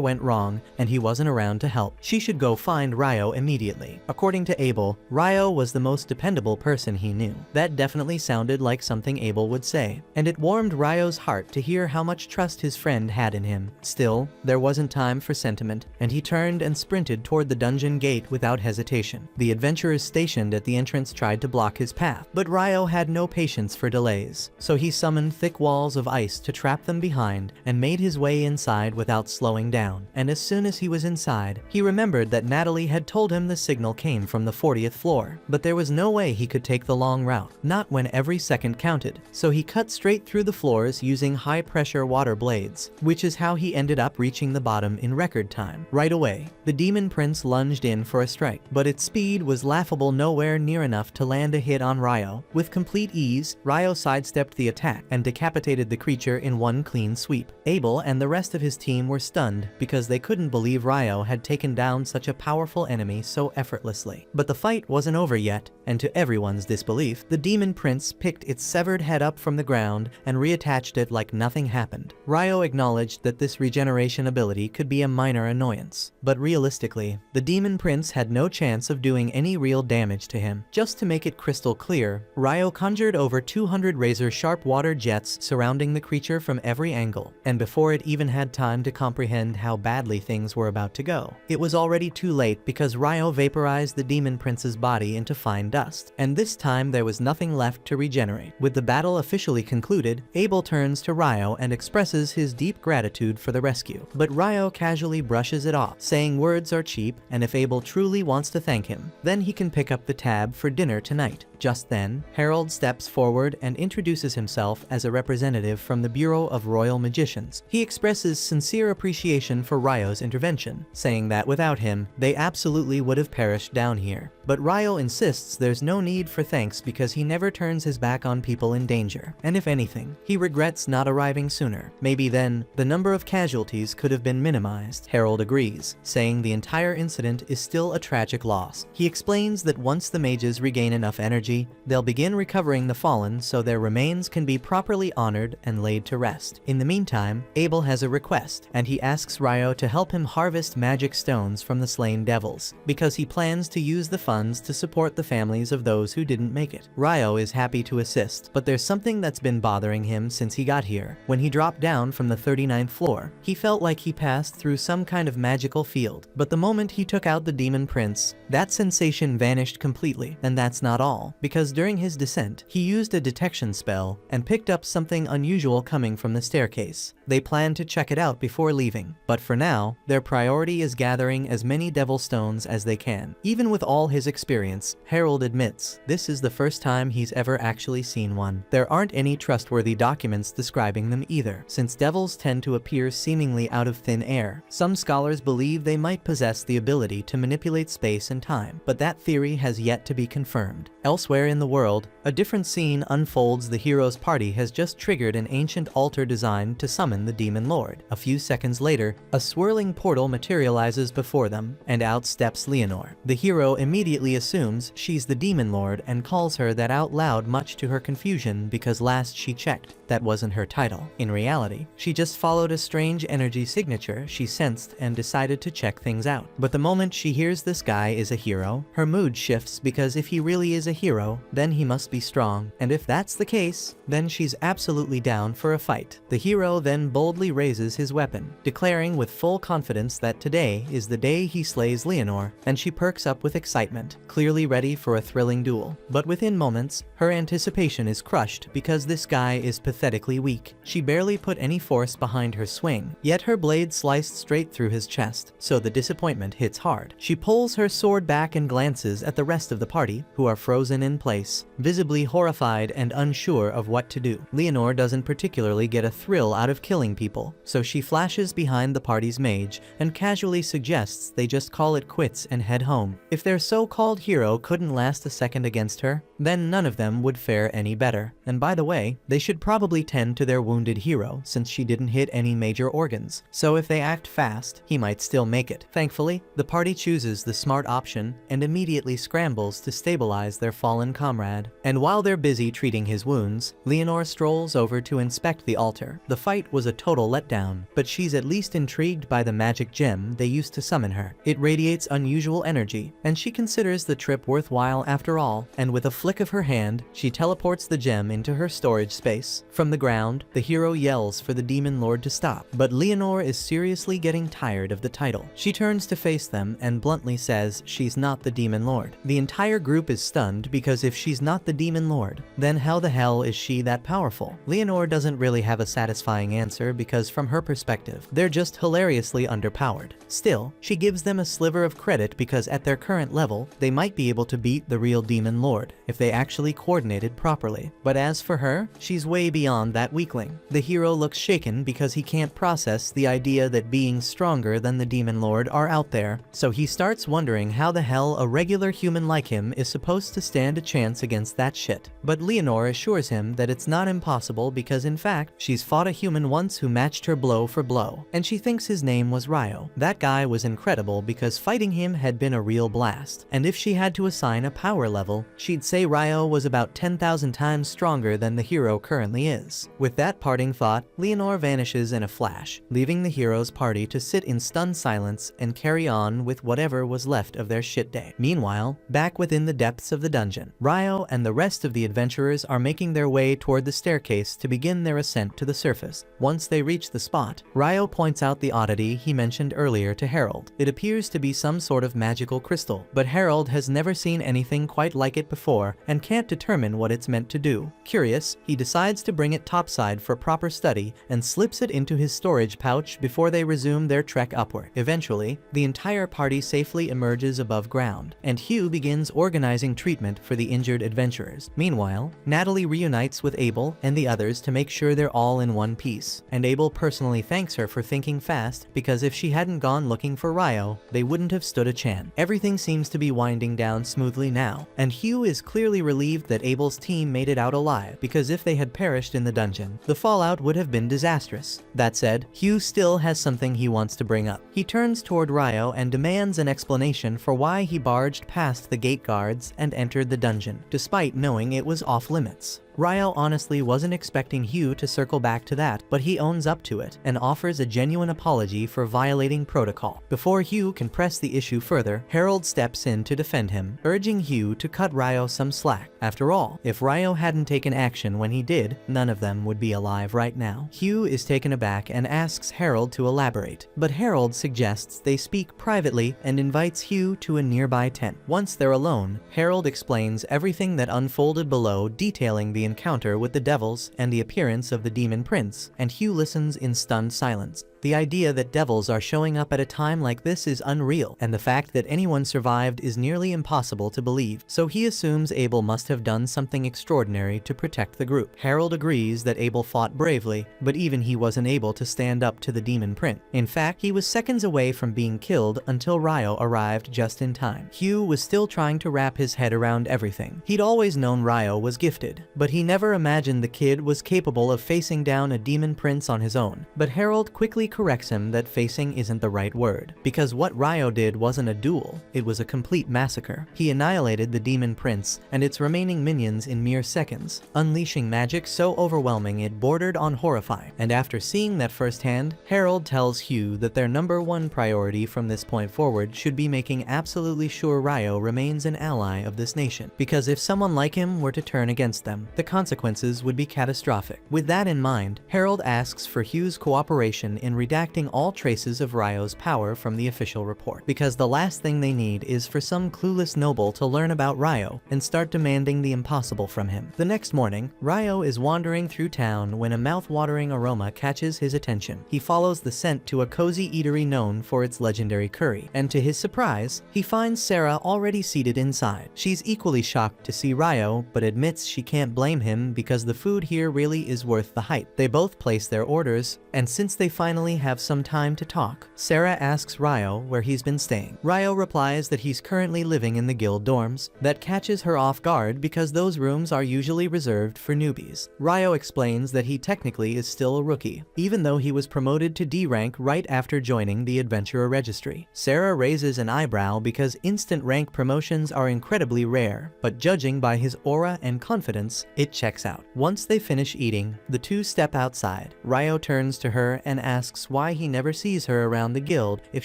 went wrong and he wasn't around to help, she should go find Ryo immediately. According to Abel, Ryo was the most dependable person he knew. That definitely sounded like something Abel would say, and it warmed Ryo's heart to hear how much trust his friend had in him. Still, there wasn't time for sentiment, and he turned and sprinted toward the dungeon gate without hesitation. The adventurers stationed at the entrance tried to block his path, but Ryo had no patience for delays, so he summoned thick walls of ice to trap them behind and made his way inside without slowing down. And as soon as he was inside, he remembered that Natalie had told him the signal came from the 40th floor, but there was no way he could take the long route, not when every second counted. So he cut straight through the floors using high-pressure water blades, which is how he ended up reaching the bottom in record time. Right away, the demon prince lunged in for a strike, but its speed was laughable, nowhere near enough to land a hit on Ryo. With complete ease, Ryo sidestepped the attack and decapitated the creature in one clean sweep. Abel and the rest of his team were stunned because they couldn't believe Ryo had taken down such a powerful enemy so effortlessly. But the fight wasn't over yet, and to everyone's disbelief, the demon prince picked its severed head up from the ground and reattached it like nothing happened. Ryo acknowledged that this regeneration ability could be a minor annoyance, but realistically, the demon prince had no chance of doing any real damage to him. Just to make it crystal clear, Ryo conjured over 200 razor-sharp water jets surrounding the creature from every angle, and before it even had time to comprehend how badly things were about to go, it was already too late because Ryo vaporized the demon prince's body into fine dust, and this time there was nothing left to regenerate. With the battle officially concluded, Abel turns to Ryo and expresses his deep gratitude for the rescue, but Ryo casually brushes it off, saying words are cheap, and if Abel truly wants to thank him, then he can pick up the tab for dinner tonight. Just then, Harold steps forward and introduces himself as a representative from the Bureau of Royal Magicians. He expresses sincere appreciation for Ryo's intervention, saying that without him, they absolutely would have perished down here. But Ryo insists there's no need for thanks because he never turns his back on people in danger, and if anything, he regrets not arriving sooner. Maybe then, the number of casualties could have been minimized. Harold agrees, saying the entire incident is still a tragic loss. He explains that once the mages regain enough energy, they'll begin recovering the fallen so their remains can be properly honored and laid to rest. In the meantime, Abel has a request, and he asks Ryo to help him harvest magic stones from the slain devils, because he plans to use the funds to support the families of those who didn't make it. Ryo is happy to assist, but there's something that's been bothering him since he got here. When he dropped down from the 39th floor, he felt like he passed through some kind of magical field, but the moment he took out the demon prince, that sensation vanished completely. And that's not all, because during his descent, he used a detection spell and picked up something unusual coming from the staircase. They plan to check it out before leaving, but for now, their priority is gathering as many devil stones as they can. Even with all his experience, Harold admits this is the first time he's ever actually seen one. There aren't any trustworthy documents describing them either, since devils tend to appear seemingly out of thin air. Some scholars believe they might possess the ability to manipulate space and time, but that theory has yet to be confirmed. Elsewhere in the world, a different scene unfolds. The hero's party has just triggered an ancient altar designed to summon the demon lord. A few seconds later, a swirling portal materializes before them, and out steps Leonore. The hero immediately assumes she's the demon lord and calls her that out loud, much to her confusion because last she checked, that wasn't her title. In reality, she just followed a strange energy signature she sensed and decided to check things out. But the moment she hears this guy is a hero, her mood shifts, because if he really is a hero, then he must be strong, and if that's the case, then she's absolutely down for a fight. The hero then boldly raises his weapon, declaring with full confidence that today is the day he slays Leonore, and she perks up with excitement, clearly ready for a thrilling duel. But within moments, her anticipation is crushed because this guy is pathetically weak. She barely put any force behind her swing, yet her blade sliced straight through his chest, so the disappointment hits hard. She pulls her sword back and glances at the rest of the party, who are frozen in place, visibly horrified and unsure of what to do. Leonore doesn't particularly get a thrill out of killing people, so she flashes behind the party's mage and casually suggests they just call it quits and head home. If their so-called hero couldn't last a second against her, then none of them would fare any better. And by the way, they should probably tend to their wounded hero, since she didn't hit any major organs, so if they act fast, he might still make it. Thankfully, the party chooses the smart option and immediately scrambles to stabilize their fallen comrade. And while they're busy treating his wounds, Leonore strolls over to inspect the altar. The fight was a total letdown, but she's at least intrigued by the magic gem they used to summon her. It radiates unusual energy, and she considers the trip worthwhile after all, and with a flick of her hand, she teleports the gem into her storage space. From the ground, the hero yells for the demon lord to stop, but Leonore is seriously getting tired of the title. She turns to face them and bluntly says she's not the demon lord. The entire group is stunned because if she's not the demon lord, then how the hell is she that powerful? Leonore doesn't really have a satisfying answer because from her perspective, they're just hilariously underpowered. Still, she gives them a sliver of credit because at their current level, they might be able to beat the real demon lord if they actually coordinated properly. But as for her, she's way beyond that weakling. The hero looks shaken because he can't process the idea that beings stronger than the demon lord are out there, so he starts wondering how the hell a regular human like him is supposed to stand a chance against that shit. But Leonore assures him that it's not impossible because in fact, she's fought a human once who matched her blow for blow, and she thinks his name was Ryo. That guy was incredible because fighting him had been a real blast, and if she had to assign a power level, she'd say Ryo was about 10,000 times stronger than the hero currently is. With that parting thought, Leonore vanishes in a flash, leaving the hero's party to sit in stunned silence and carry on with whatever was left of their shit day. Meanwhile, back within the depths of the dungeon, Ryo and the rest of the adventurers are making their way toward the staircase to begin their ascent to the surface. Once they reach the spot, Ryo points out the oddity he mentioned earlier to Harold. It appears to be some sort of magical crystal, but Harold has never seen anything quite like it before far and can't determine what it's meant to do. Curious, he decides to bring it topside for proper study and slips it into his storage pouch before they resume their trek upward. Eventually, the entire party safely emerges above ground, and Hugh begins organizing treatment for the injured adventurers. Meanwhile, Natalie reunites with Abel and the others to make sure they're all in one piece, and Abel personally thanks her for thinking fast, because if she hadn't gone looking for Ryo, they wouldn't have stood a chance. Everything seems to be winding down smoothly now, and Hugh is clearly relieved that Abel's team made it out alive, because if they had perished in the dungeon, the fallout would have been disastrous. That said, Hugh still has something he wants to bring up. He turns toward Ryo and demands an explanation for why he barged past the gate guards and entered the dungeon, despite knowing it was off limits. Ryo honestly wasn't expecting Hugh to circle back to that, but he owns up to it and offers a genuine apology for violating protocol. Before Hugh can press the issue further, Harold steps in to defend him, urging Hugh to cut Ryo some slack. After all, if Ryo hadn't taken action when he did, none of them would be alive right now. Hugh is taken aback and asks Harold to elaborate, but Harold suggests they speak privately and invites Hugh to a nearby tent. Once they're alone, Harold explains everything that unfolded below, detailing the encounter with the devils and the appearance of the demon prince, and Hugh listens in stunned silence. The idea that devils are showing up at a time like this is unreal, and the fact that anyone survived is nearly impossible to believe, so he assumes Abel must have done something extraordinary to protect the group. Harold agrees that Abel fought bravely, but even he wasn't able to stand up to the demon prince. In fact, he was seconds away from being killed until Ryo arrived just in time. Hugh was still trying to wrap his head around everything. He'd always known Ryo was gifted, but he never imagined the kid was capable of facing down a demon prince on his own. But Harold quickly corrects him that facing isn't the right word, because what Ryo did wasn't a duel, it was a complete massacre. He annihilated the demon prince and its remaining minions in mere seconds, unleashing magic so overwhelming it bordered on horrifying. And after seeing that firsthand, Harold tells Hugh that their #1 priority from this point forward should be making absolutely sure Ryo remains an ally of this nation, because if someone like him were to turn against them, the consequences would be catastrophic. With that in mind, Harold asks for Hugh's cooperation in redacting all traces of Ryo's power from the official report, because the last thing they need is for some clueless noble to learn about Ryo and start demanding the impossible from him. The next morning, Ryo is wandering through town when a mouth-watering aroma catches his attention. He follows the scent to a cozy eatery known for its legendary curry, and to his surprise, he finds Sarah already seated inside. She's equally shocked to see Ryo, but admits she can't blame him because the food here really is worth the hype. They both place their orders, and since they finally have some time to talk, Sarah asks Ryo where he's been staying. Ryo replies that he's currently living in the guild dorms. That catches her off guard because those rooms are usually reserved for newbies. Ryo explains that he technically is still a rookie, even though he was promoted to D rank right after joining the adventurer registry. Sarah raises an eyebrow because instant rank promotions are incredibly rare, but judging by his aura and confidence, it checks out. Once they finish eating, the two step outside. Ryo turns to her and asks why he never sees her around the guild if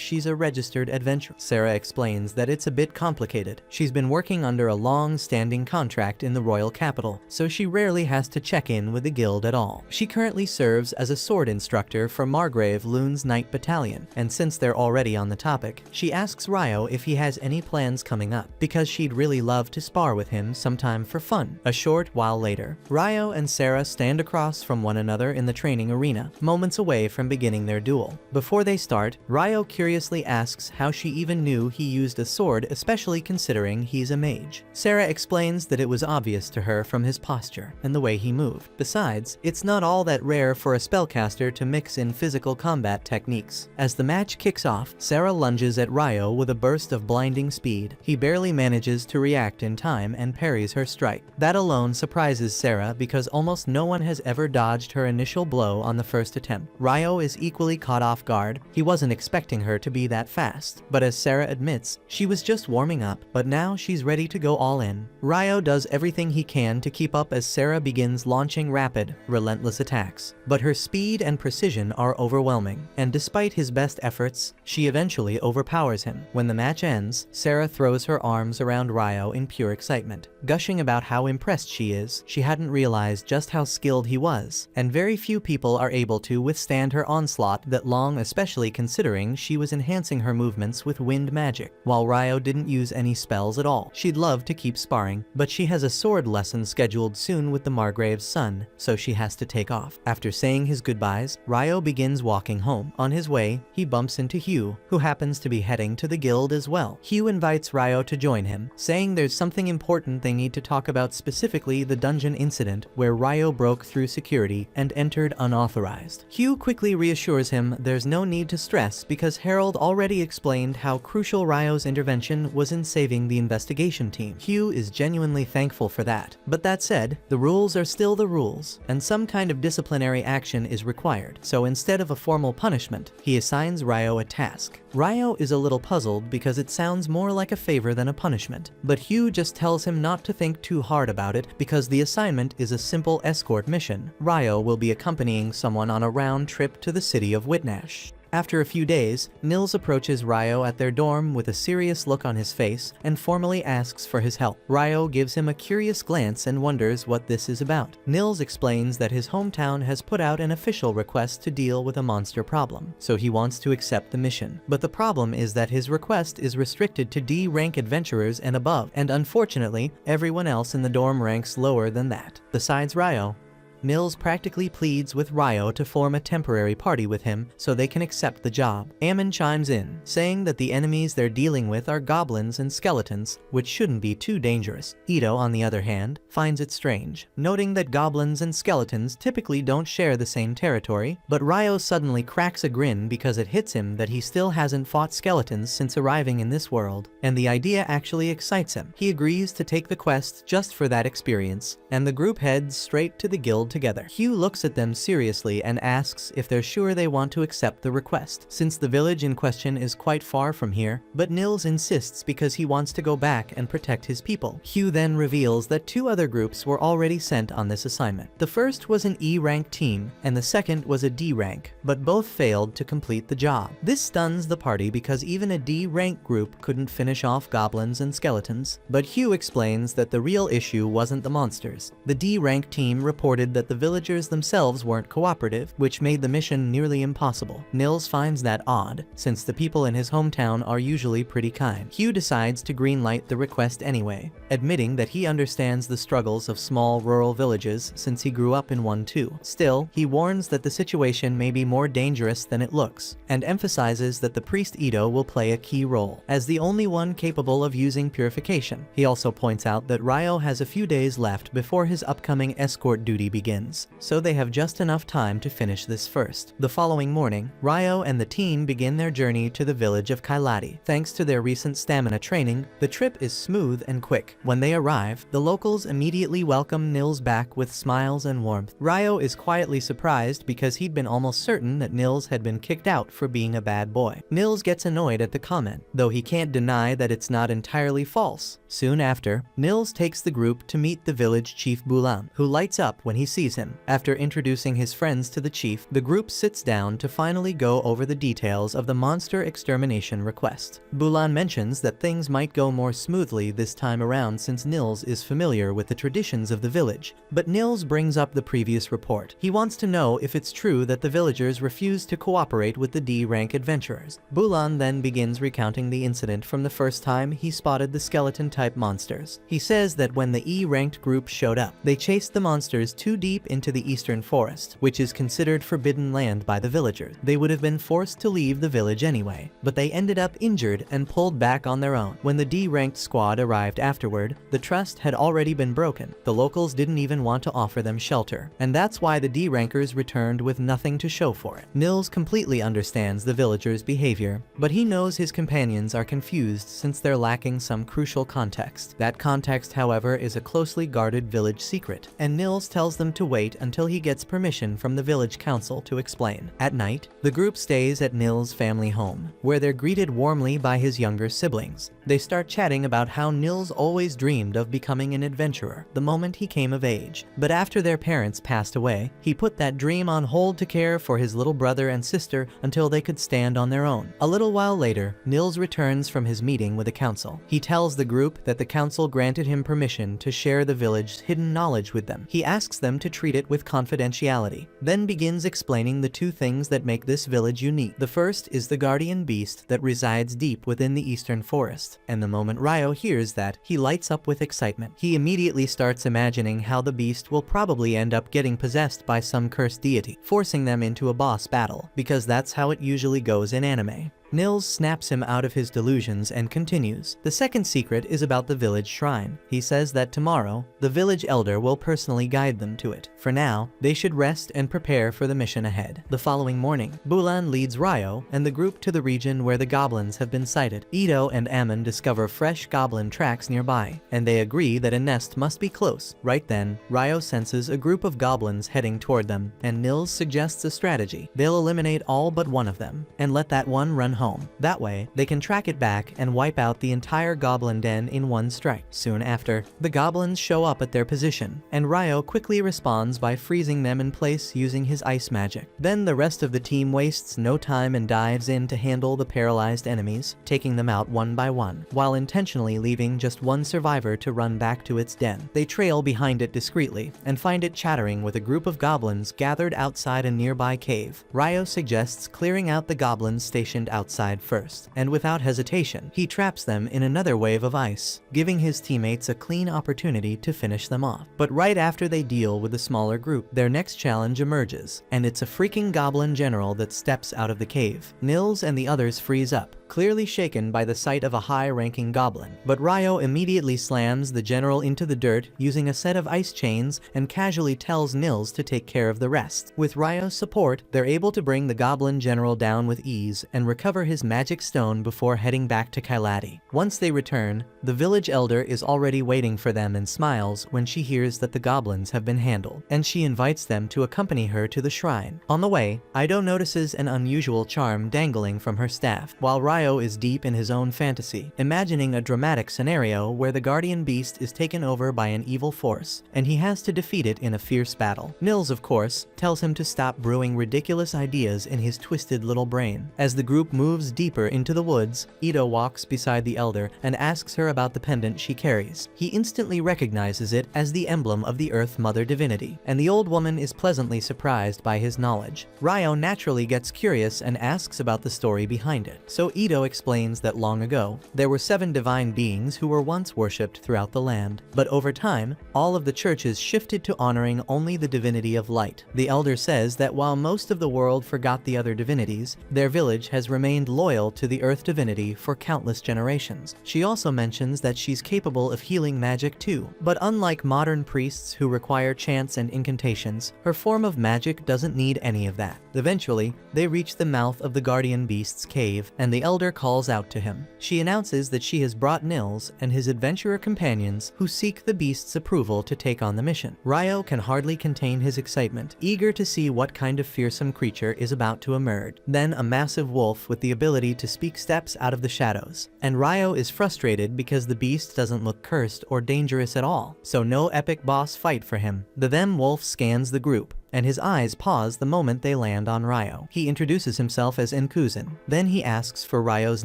she's a registered adventurer. Sarah explains that it's a bit complicated. She's been working under a long-standing contract in the royal capital, so she rarely has to check in with the guild at all. She currently serves as a sword instructor for Margrave Loon's Knight Battalion, and since they're already on the topic, she asks Ryo if he has any plans coming up, because she'd really love to spar with him sometime for fun. A short while later, Ryo and Sarah stand across from one another in the training arena, moments away from beginning their duel. Before they start, Ryo curiously asks how she even knew he used a sword, especially considering he's a mage. Sarah explains that it was obvious to her from his posture and the way he moved. Besides, it's not all that rare for a spellcaster to mix in physical combat techniques. As the match kicks off, Sarah lunges at Ryo with a burst of blinding speed. He barely manages to react in time and parries her strike. That alone surprises Sarah because almost no one has ever dodged her initial blow on the first attempt. Ryo is equally caught off guard. He wasn't expecting her to be that fast, but as Sarah admits, she was just warming up, but now she's ready to go all in. Ryo does everything he can to keep up as Sarah begins launching rapid, relentless attacks, but her speed and precision are overwhelming, and despite his best efforts, she eventually overpowers him. When the match ends, Sarah throws her arms around Ryo in pure excitement, gushing about how impressed she is. She hadn't realized just how skilled he was, and very few people are able to withstand her onslaught plot that long, especially considering she was enhancing her movements with wind magic, while Ryo didn't use any spells at all. She'd love to keep sparring, but she has a sword lesson scheduled soon with the Margrave's son, so she has to take off. After saying his goodbyes, Ryo begins walking home. On his way, he bumps into Hugh, who happens to be heading to the guild as well. Hugh invites Ryo to join him, saying there's something important they need to talk about, specifically the dungeon incident where Ryo broke through security and entered unauthorized. Hugh quickly reassures him there's no need to stress because Harold already explained how crucial Ryo's intervention was in saving the investigation team. Hugh is genuinely thankful for that. But that said, the rules are still the rules, and some kind of disciplinary action is required. So instead of a formal punishment, he assigns Ryo a task. Ryo is a little puzzled because it sounds more like a favor than a punishment, but Hugh just tells him not to think too hard about it because the assignment is a simple escort mission. Ryo will be accompanying someone on a round trip to the city of Whitnash. After a few days, Nils approaches Ryo at their dorm with a serious look on his face and formally asks for his help. Ryo gives him a curious glance and wonders what this is about. Nils explains that his hometown has put out an official request to deal with a monster problem, so he wants to accept the mission. But the problem is that his request is restricted to D rank adventurers and above, and unfortunately, everyone else in the dorm ranks lower than that. Besides Ryo, Nils practically pleads with Ryo to form a temporary party with him so they can accept the job. Ammon chimes in, saying that the enemies they're dealing with are goblins and skeletons, which shouldn't be too dangerous. Ito, on the other hand, finds it strange, noting that goblins and skeletons typically don't share the same territory, but Ryo suddenly cracks a grin because it hits him that he still hasn't fought skeletons since arriving in this world, and the idea actually excites him. He agrees to take the quest just for that experience, and the group heads straight to the guild together. Hugh looks at them seriously and asks if they're sure they want to accept the request, since the village in question is quite far from here, but Nils insists because he wants to go back and protect his people. Hugh then reveals that two other groups were already sent on this assignment. The first was an E-rank team, and the second was a D rank, but both failed to complete the job. This stuns the party because even a D rank group couldn't finish off goblins and skeletons, but Hugh explains that the real issue wasn't the monsters. The D rank team reported that the villagers themselves weren't cooperative, which made the mission nearly impossible. Nils finds that odd, since the people in his hometown are usually pretty kind. Hugh decides to greenlight the request anyway, admitting that he understands the struggles of small rural villages since he grew up in one too. Still, he warns that the situation may be more dangerous than it looks, and emphasizes that the priest Ito will play a key role, as the only one capable of using purification. He also points out that Ryo has a few days left before his upcoming escort duty begins, so they have just enough time to finish this first. The following morning, Ryo and the team begin their journey to the village of Kailati. Thanks to their recent stamina training, the trip is smooth and quick. When they arrive, the locals immediately welcome Nils back with smiles and warmth. Ryo is quietly surprised because he'd been almost certain that Nils had been kicked out for being a bad boy. Nils gets annoyed at the comment, though he can't deny that it's not entirely false. Soon after, Nils takes the group to meet the village chief Bulan, who lights up when he sees him. After introducing his friends to the chief, the group sits down to finally go over the details of the monster extermination request. Bulan mentions that things might go more smoothly this time around since Nils is familiar with the traditions of the village, but Nils brings up the previous report. He wants to know if it's true that the villagers refused to cooperate with the D-rank adventurers. Bulan then begins recounting the incident from the first time he spotted the skeleton-type monsters. He says that when the E-ranked group showed up, they chased the monsters too deep into the eastern forest, which is considered forbidden land by the villagers. They would have been forced to leave the village anyway, but they ended up injured and pulled back on their own. When the D-ranked squad arrived afterward, the trust had already been broken. The locals didn't even want to offer them shelter, and that's why the D-rankers returned with nothing to show for it. Nils completely understands the villagers' behavior, but he knows his companions are confused since they're lacking some crucial context. That context, however, is a closely guarded village secret, and Nils tells them to wait until he gets permission from the village council to explain. At night, the group stays at Nils' family home, where they're greeted warmly by his younger siblings. They start chatting about how Nils always dreamed of becoming an adventurer the moment he came of age, but after their parents passed away, he put that dream on hold to care for his little brother and sister until they could stand on their own. A little while later, Nils returns from his meeting with the council. He tells the group that the council granted him permission to share the village's hidden knowledge with them. He asks them to treat it with confidentiality, then begins explaining the two things that make this village unique. The first is the guardian beast that resides deep within the eastern forest, and the moment Ryo hears that, he lights up with excitement. He immediately starts imagining how the beast will probably end up getting possessed by some cursed deity, forcing them into a boss battle, because that's how it usually goes in anime. Nils snaps him out of his delusions and continues. The second secret is about the village shrine. He says that tomorrow, the village elder will personally guide them to it. For now, they should rest and prepare for the mission ahead. The following morning, Bulan leads Ryo and the group to the region where the goblins have been sighted. Ito and Ammon discover fresh goblin tracks nearby, and they agree that a nest must be close. Right then, Ryo senses a group of goblins heading toward them, and Nils suggests a strategy. They'll eliminate all but one of them, and let that one run home. That way, they can track it back and wipe out the entire goblin den in one strike. Soon after, the goblins show up at their position, and Ryo quickly responds by freezing them in place using his ice magic. Then the rest of the team wastes no time and dives in to handle the paralyzed enemies, taking them out one by one, while intentionally leaving just one survivor to run back to its den. They trail behind it discreetly, and find it chattering with a group of goblins gathered outside a nearby cave. Ryo suggests clearing out the goblins stationed outside first, and without hesitation, he traps them in another wave of ice, giving his teammates a clean opportunity to finish them off. But right after they deal with the smaller group, their next challenge emerges, and it's a freaking goblin general that steps out of the cave. Nils and the others freeze up, clearly shaken by the sight of a high-ranking goblin. But Ryo immediately slams the general into the dirt using a set of ice chains and casually tells Nils to take care of the rest. With Ryo's support, they're able to bring the goblin general down with ease and recover his magic stone before heading back to Kailati. Once they return, the village elder is already waiting for them and smiles when she hears that the goblins have been handled, and she invites them to accompany her to the shrine. On the way, Ido notices an unusual charm dangling from her staff, while Ryo is deep in his own fantasy, imagining a dramatic scenario where the guardian beast is taken over by an evil force, and he has to defeat it in a fierce battle. Nils, of course, tells him to stop brewing ridiculous ideas in his twisted little brain. As the group moves deeper into the woods, Ito walks beside the elder and asks her about the pendant she carries. He instantly recognizes it as the emblem of the Earth Mother divinity, and the old woman is pleasantly surprised by his knowledge. Ryo naturally gets curious and asks about the story behind it. So Ito explains that long ago, there were 7 divine beings who were once worshipped throughout the land. But over time, all of the churches shifted to honoring only the divinity of light. The elder says that while most of the world forgot the other divinities, their village has remained loyal to the earth divinity for countless generations. She also mentions that she's capable of healing magic too. But unlike modern priests who require chants and incantations, her form of magic doesn't need any of that. Eventually, they reach the mouth of the guardian beast's cave, and the elder calls out to him. She announces that she has brought Nils and his adventurer companions who seek the beast's approval to take on the mission. Ryo can hardly contain his excitement, eager to see what kind of fearsome creature is about to emerge. Then a massive wolf with the ability to speak steps out of the shadows, and Ryo is frustrated because the beast doesn't look cursed or dangerous at all, so no epic boss fight for him. The Them Wolf scans the group, and his eyes pause the moment they land on Ryo. He introduces himself as Enkuzin. Then he asks for Ryo's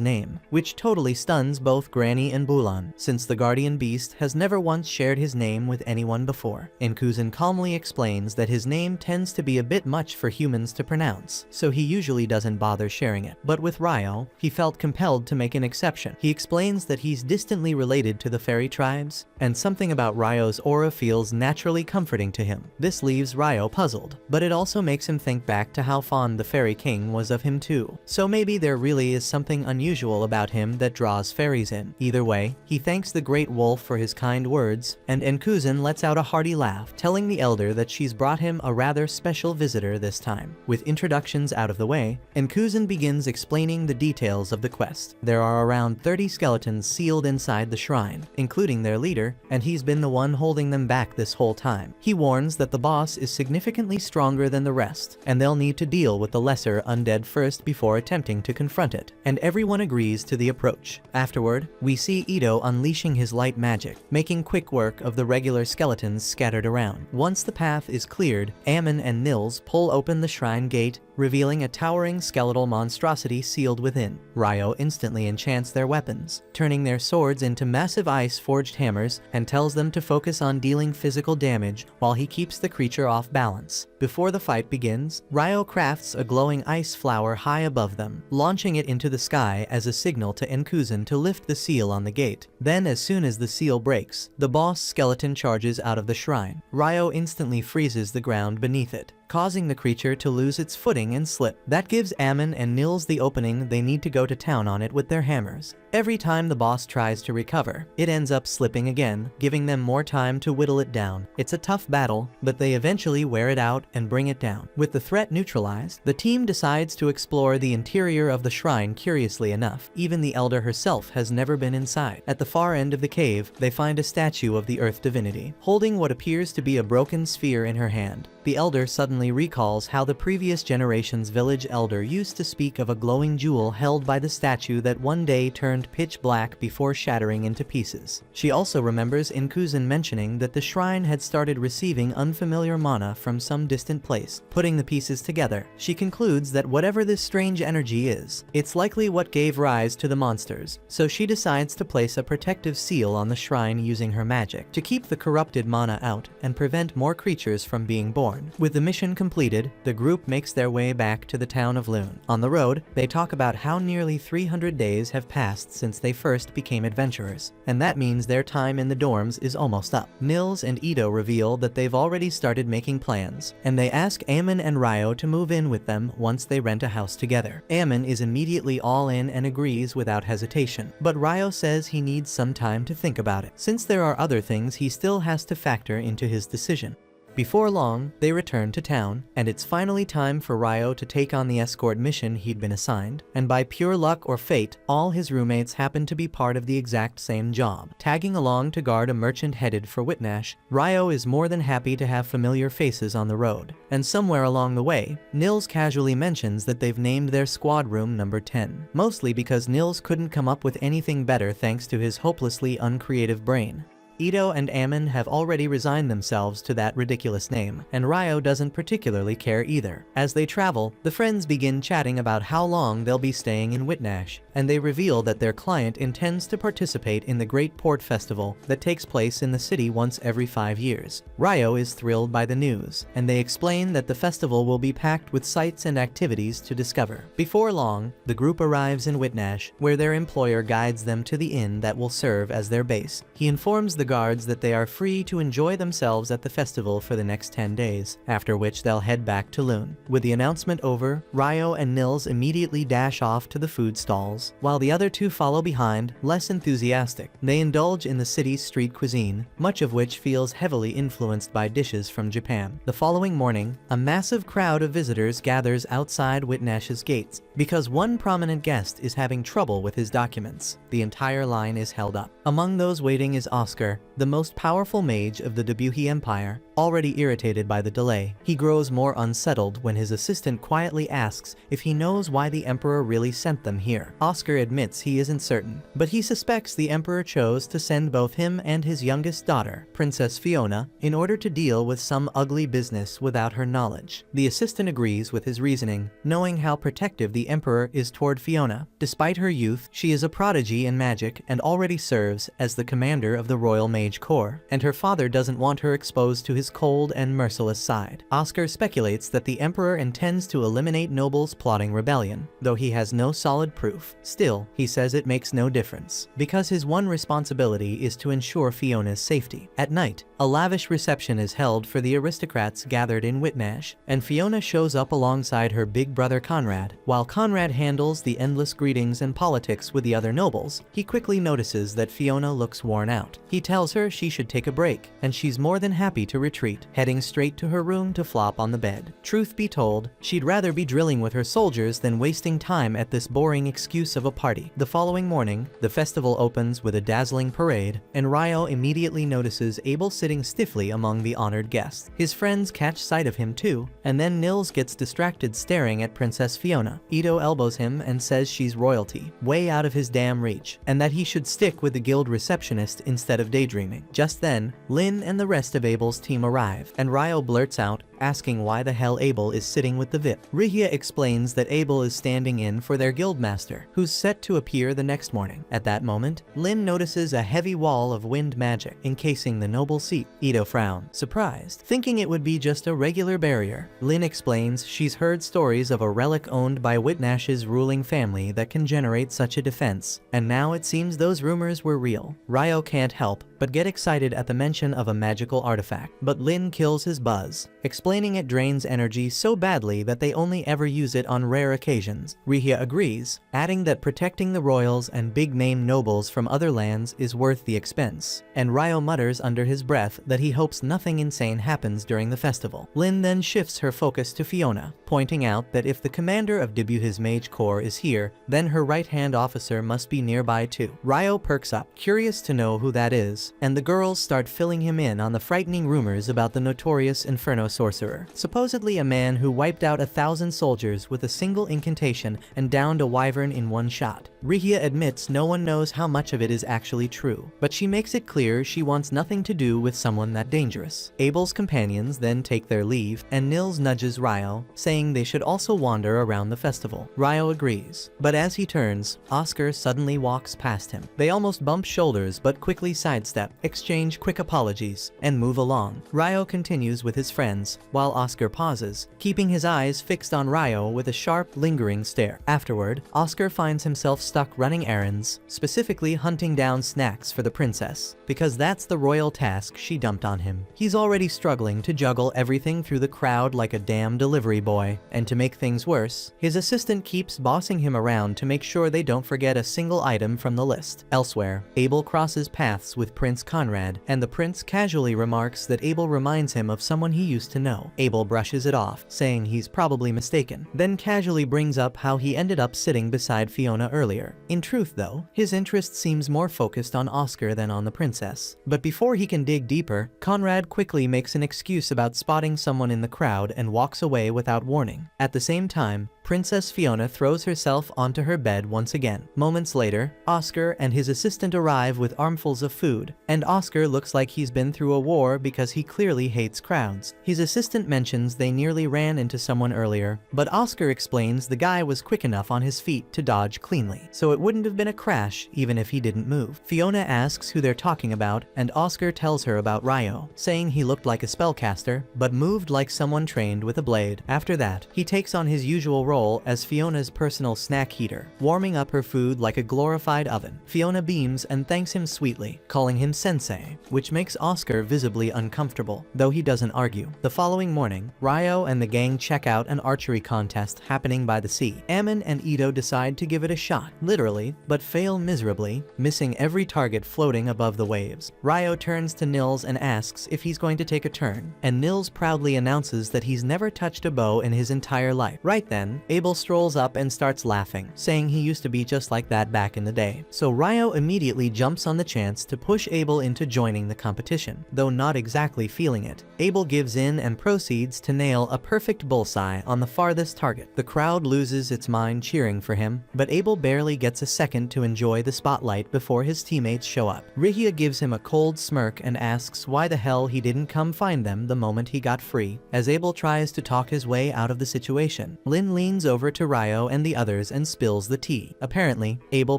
name, which totally stuns both Granny and Bulan, since the guardian beast has never once shared his name with anyone before. Enkuzin calmly explains that his name tends to be a bit much for humans to pronounce, so he usually doesn't bother sharing it. But with Ryo, he felt compelled to make an exception. He explains that he's distantly related to the fairy tribes, and something about Ryo's aura feels naturally comforting to him. This leaves Ryo puzzled, but it also makes him think back to how fond the fairy king was of him too. So maybe there really is something unusual about him that draws fairies in. Either way, he thanks the great wolf for his kind words, and Enkuzin lets out a hearty laugh, telling the elder that she's brought him a rather special visitor this time. With introductions out of the way, Enkuzin begins explaining the details of the quest. There are around 30 skeletons sealed inside the shrine, including their leader, and he's been the one holding them back this whole time. He warns that the boss is significantly stronger than the rest, and they'll need to deal with the lesser undead first before attempting to confront it, and everyone agrees to the approach. Afterward, we see Ito unleashing his light magic, making quick work of the regular skeletons scattered around. Once the path is cleared, Ammon and Nils pull open the shrine gate, revealing a towering skeletal monstrosity sealed within. Ryo instantly enchants their weapons, turning their swords into massive ice-forged hammers, and tells them to focus on dealing physical damage while he keeps the creature off balance. Before the fight begins, Ryo crafts a glowing ice flower high above them, launching it into the sky as a signal to Enkuzan to lift the seal on the gate. Then, as soon as the seal breaks, the boss skeleton charges out of the shrine. Ryo instantly freezes the ground beneath it, causing the creature to lose its footing and slip. That gives Ammon and Nils the opening they need to go to town on it with their hammers. Every time the boss tries to recover, it ends up slipping again, giving them more time to whittle it down. It's a tough battle, but they eventually wear it out and bring it down. With the threat neutralized, the team decides to explore the interior of the shrine. Curiously enough, even the Elder herself has never been inside. At the far end of the cave, they find a statue of the Earth divinity, holding what appears to be a broken sphere in her hand. The Elder suddenly recalls how the previous generation's village elder used to speak of a glowing jewel held by the statue that one day turned pitch black before shattering into pieces. She also remembers Enkuzan mentioning that the shrine had started receiving unfamiliar mana from some distant place. Putting the pieces together, she concludes that whatever this strange energy is, it's likely what gave rise to the monsters, so she decides to place a protective seal on the shrine using her magic to keep the corrupted mana out and prevent more creatures from being born. With the mission completed, the group makes their way back to the town of Lune. On the road, they talk about how nearly 300 days have passed since they first became adventurers, and that means their time in the dorms is almost up. Nils and Ito reveal that they've already started making plans, and they ask Ammon and Ryo to move in with them once they rent a house together. Ammon is immediately all in and agrees without hesitation, but Ryo says he needs some time to think about it, since there are other things he still has to factor into his decision. Before long, they return to town, and it's finally time for Ryo to take on the escort mission he'd been assigned, and by pure luck or fate, all his roommates happen to be part of the exact same job. Tagging along to guard a merchant headed for Whitnash, Ryo is more than happy to have familiar faces on the road, and somewhere along the way, Nils casually mentions that they've named their squad room number 10, mostly because Nils couldn't come up with anything better thanks to his hopelessly uncreative brain. Ito and Ammon have already resigned themselves to that ridiculous name, and Ryo doesn't particularly care either. As they travel, the friends begin chatting about how long they'll be staying in Whitnash, and they reveal that their client intends to participate in the Great Port Festival that takes place in the city once every 5 years. Ryo is thrilled by the news, and they explain that the festival will be packed with sights and activities to discover. Before long, the group arrives in Whitnash, where their employer guides them to the inn that will serve as their base. He informs the guards that they are free to enjoy themselves at the festival for the next 10 days, after which they'll head back to Lune. With the announcement over, Ryo and Nils immediately dash off to the food stalls, while the other two follow behind, less enthusiastic. They indulge in the city's street cuisine, much of which feels heavily influenced by dishes from Japan. The following morning, a massive crowd of visitors gathers outside Whitnash's gates, because one prominent guest is having trouble with his documents. The entire line is held up. Among those waiting is Oscar, the most powerful mage of the Debuhi Empire. Already irritated by the delay, he grows more unsettled when his assistant quietly asks if he knows why the Emperor really sent them here. Oscar admits he isn't certain, but he suspects the Emperor chose to send both him and his youngest daughter, Princess Fiona, in order to deal with some ugly business without her knowledge. The assistant agrees with his reasoning, knowing how protective the Emperor is toward Fiona. Despite her youth, she is a prodigy in magic and already serves as the commander of the Royal Mage Corps, and her father doesn't want her exposed to his cold and merciless side. Oscar speculates that the Emperor intends to eliminate nobles plotting rebellion, though he has no solid proof. Still, he says it makes no difference, because his one responsibility is to ensure Fiona's safety. At night, a lavish reception is held for the aristocrats gathered in Whitnash, and Fiona shows up alongside her big brother Conrad. While Conrad handles the endless greetings and politics with the other nobles, he quickly notices that Fiona looks worn out. He tells her she should take a break, and she's more than happy to retreat, heading straight to her room to flop on the bed. Truth be told, she'd rather be drilling with her soldiers than wasting time at this boring excuse of a party. The following morning, the festival opens with a dazzling parade, and Ryo immediately notices Abel sitting stiffly among the honored guests. His friends catch sight of him too, and then Nils gets distracted staring at Princess Fiona. Ito elbows him and says she's royalty, way out of his damn reach, and that he should stick with the guild receptionist instead of daydreaming. Just then, Lynn and the rest of Abel's team arrive, and Ryo blurts out, asking why the hell Abel is sitting with the VIP. Rihia explains that Abel is standing in for their guildmaster, who's set to appear the next morning. At that moment, Lin notices a heavy wall of wind magic encasing the noble seat. Ito frowns, surprised, thinking it would be just a regular barrier. Lin explains she's heard stories of a relic owned by Whitnash's ruling family that can generate such a defense, and now it seems those rumors were real. Ryo can't help but get excited at the mention of a magical artifact, but Lin kills his buzz, explaining it drains energy so badly that they only ever use it on rare occasions. Rihia agrees, adding that protecting the royals and big-name nobles from other lands is worth the expense, and Ryo mutters under his breath that he hopes nothing insane happens during the festival. Lin then shifts her focus to Fiona, pointing out that if the commander of Debuh's Mage Corps is here, then her right-hand officer must be nearby too. Ryo perks up, curious to know who that is, and the girls start filling him in on the frightening rumors about the notorious Inferno sorcerer, supposedly a man who wiped out 1,000 soldiers with a single incantation and downed a wyvern in one shot. Rihia admits no one knows how much of it is actually true, but she makes it clear she wants nothing to do with someone that dangerous. Abel's companions then take their leave, and Nils nudges Ryo, saying they should also wander around the festival. Ryo agrees, but as he turns, Oscar suddenly walks past him. They almost bump shoulders but quickly sidestep, exchange quick apologies, and move along. Ryo continues with his friends, while Oscar pauses, keeping his eyes fixed on Ryo with a sharp, lingering stare. Afterward, Oscar finds himself stuck running errands, specifically hunting down snacks for the princess, because that's the royal task she dumped on him. He's already struggling to juggle everything through the crowd like a damn delivery boy, and to make things worse, his assistant keeps bossing him around to make sure they don't forget a single item from the list. Elsewhere, Abel crosses paths with Prince Conrad, and the prince casually remarks that Abel reminds him of someone he used to know. Abel brushes it off, saying he's probably mistaken, then casually brings up how he ended up sitting beside Fiona earlier. In truth though, his interest seems more focused on Oscar than on the princess. But before he can dig deeper, Conrad quickly makes an excuse about spotting someone in the crowd and walks away without warning. At the same time, Princess Fiona throws herself onto her bed once again. Moments later, Oscar and his assistant arrive with armfuls of food, and Oscar looks like he's been through a war because he clearly hates crowds. His assistant mentions they nearly ran into someone earlier, but Oscar explains the guy was quick enough on his feet to dodge cleanly, so it wouldn't have been a crash even if he didn't move. Fiona asks who they're talking about, and Oscar tells her about Ryo, saying he looked like a spellcaster, but moved like someone trained with a blade. After that, he takes on his usual role as Fiona's personal snack heater, warming up her food like a glorified oven. Fiona beams and thanks him sweetly, calling him sensei, which makes Oscar visibly uncomfortable, though he doesn't argue. The following morning, Ryo and the gang check out an archery contest happening by the sea. Ammon and Ito decide to give it a shot, literally, but fail miserably, missing every target floating above the waves. Ryo turns to Nils and asks if he's going to take a turn, and Nils proudly announces that he's never touched a bow in his entire life. Right then, Abel strolls up and starts laughing, saying he used to be just like that back in the day. So Ryo immediately jumps on the chance to push Abel into joining the competition, though not exactly feeling it. Abel gives in and proceeds to nail a perfect bullseye on the farthest target. The crowd loses its mind cheering for him, but Abel barely gets a second to enjoy the spotlight before his teammates show up. Rihia gives him a cold smirk and asks why the hell he didn't come find them the moment he got free, as Abel tries to talk his way out of the situation. Lin leans over to Ryo and the others and spills the tea. Apparently, Abel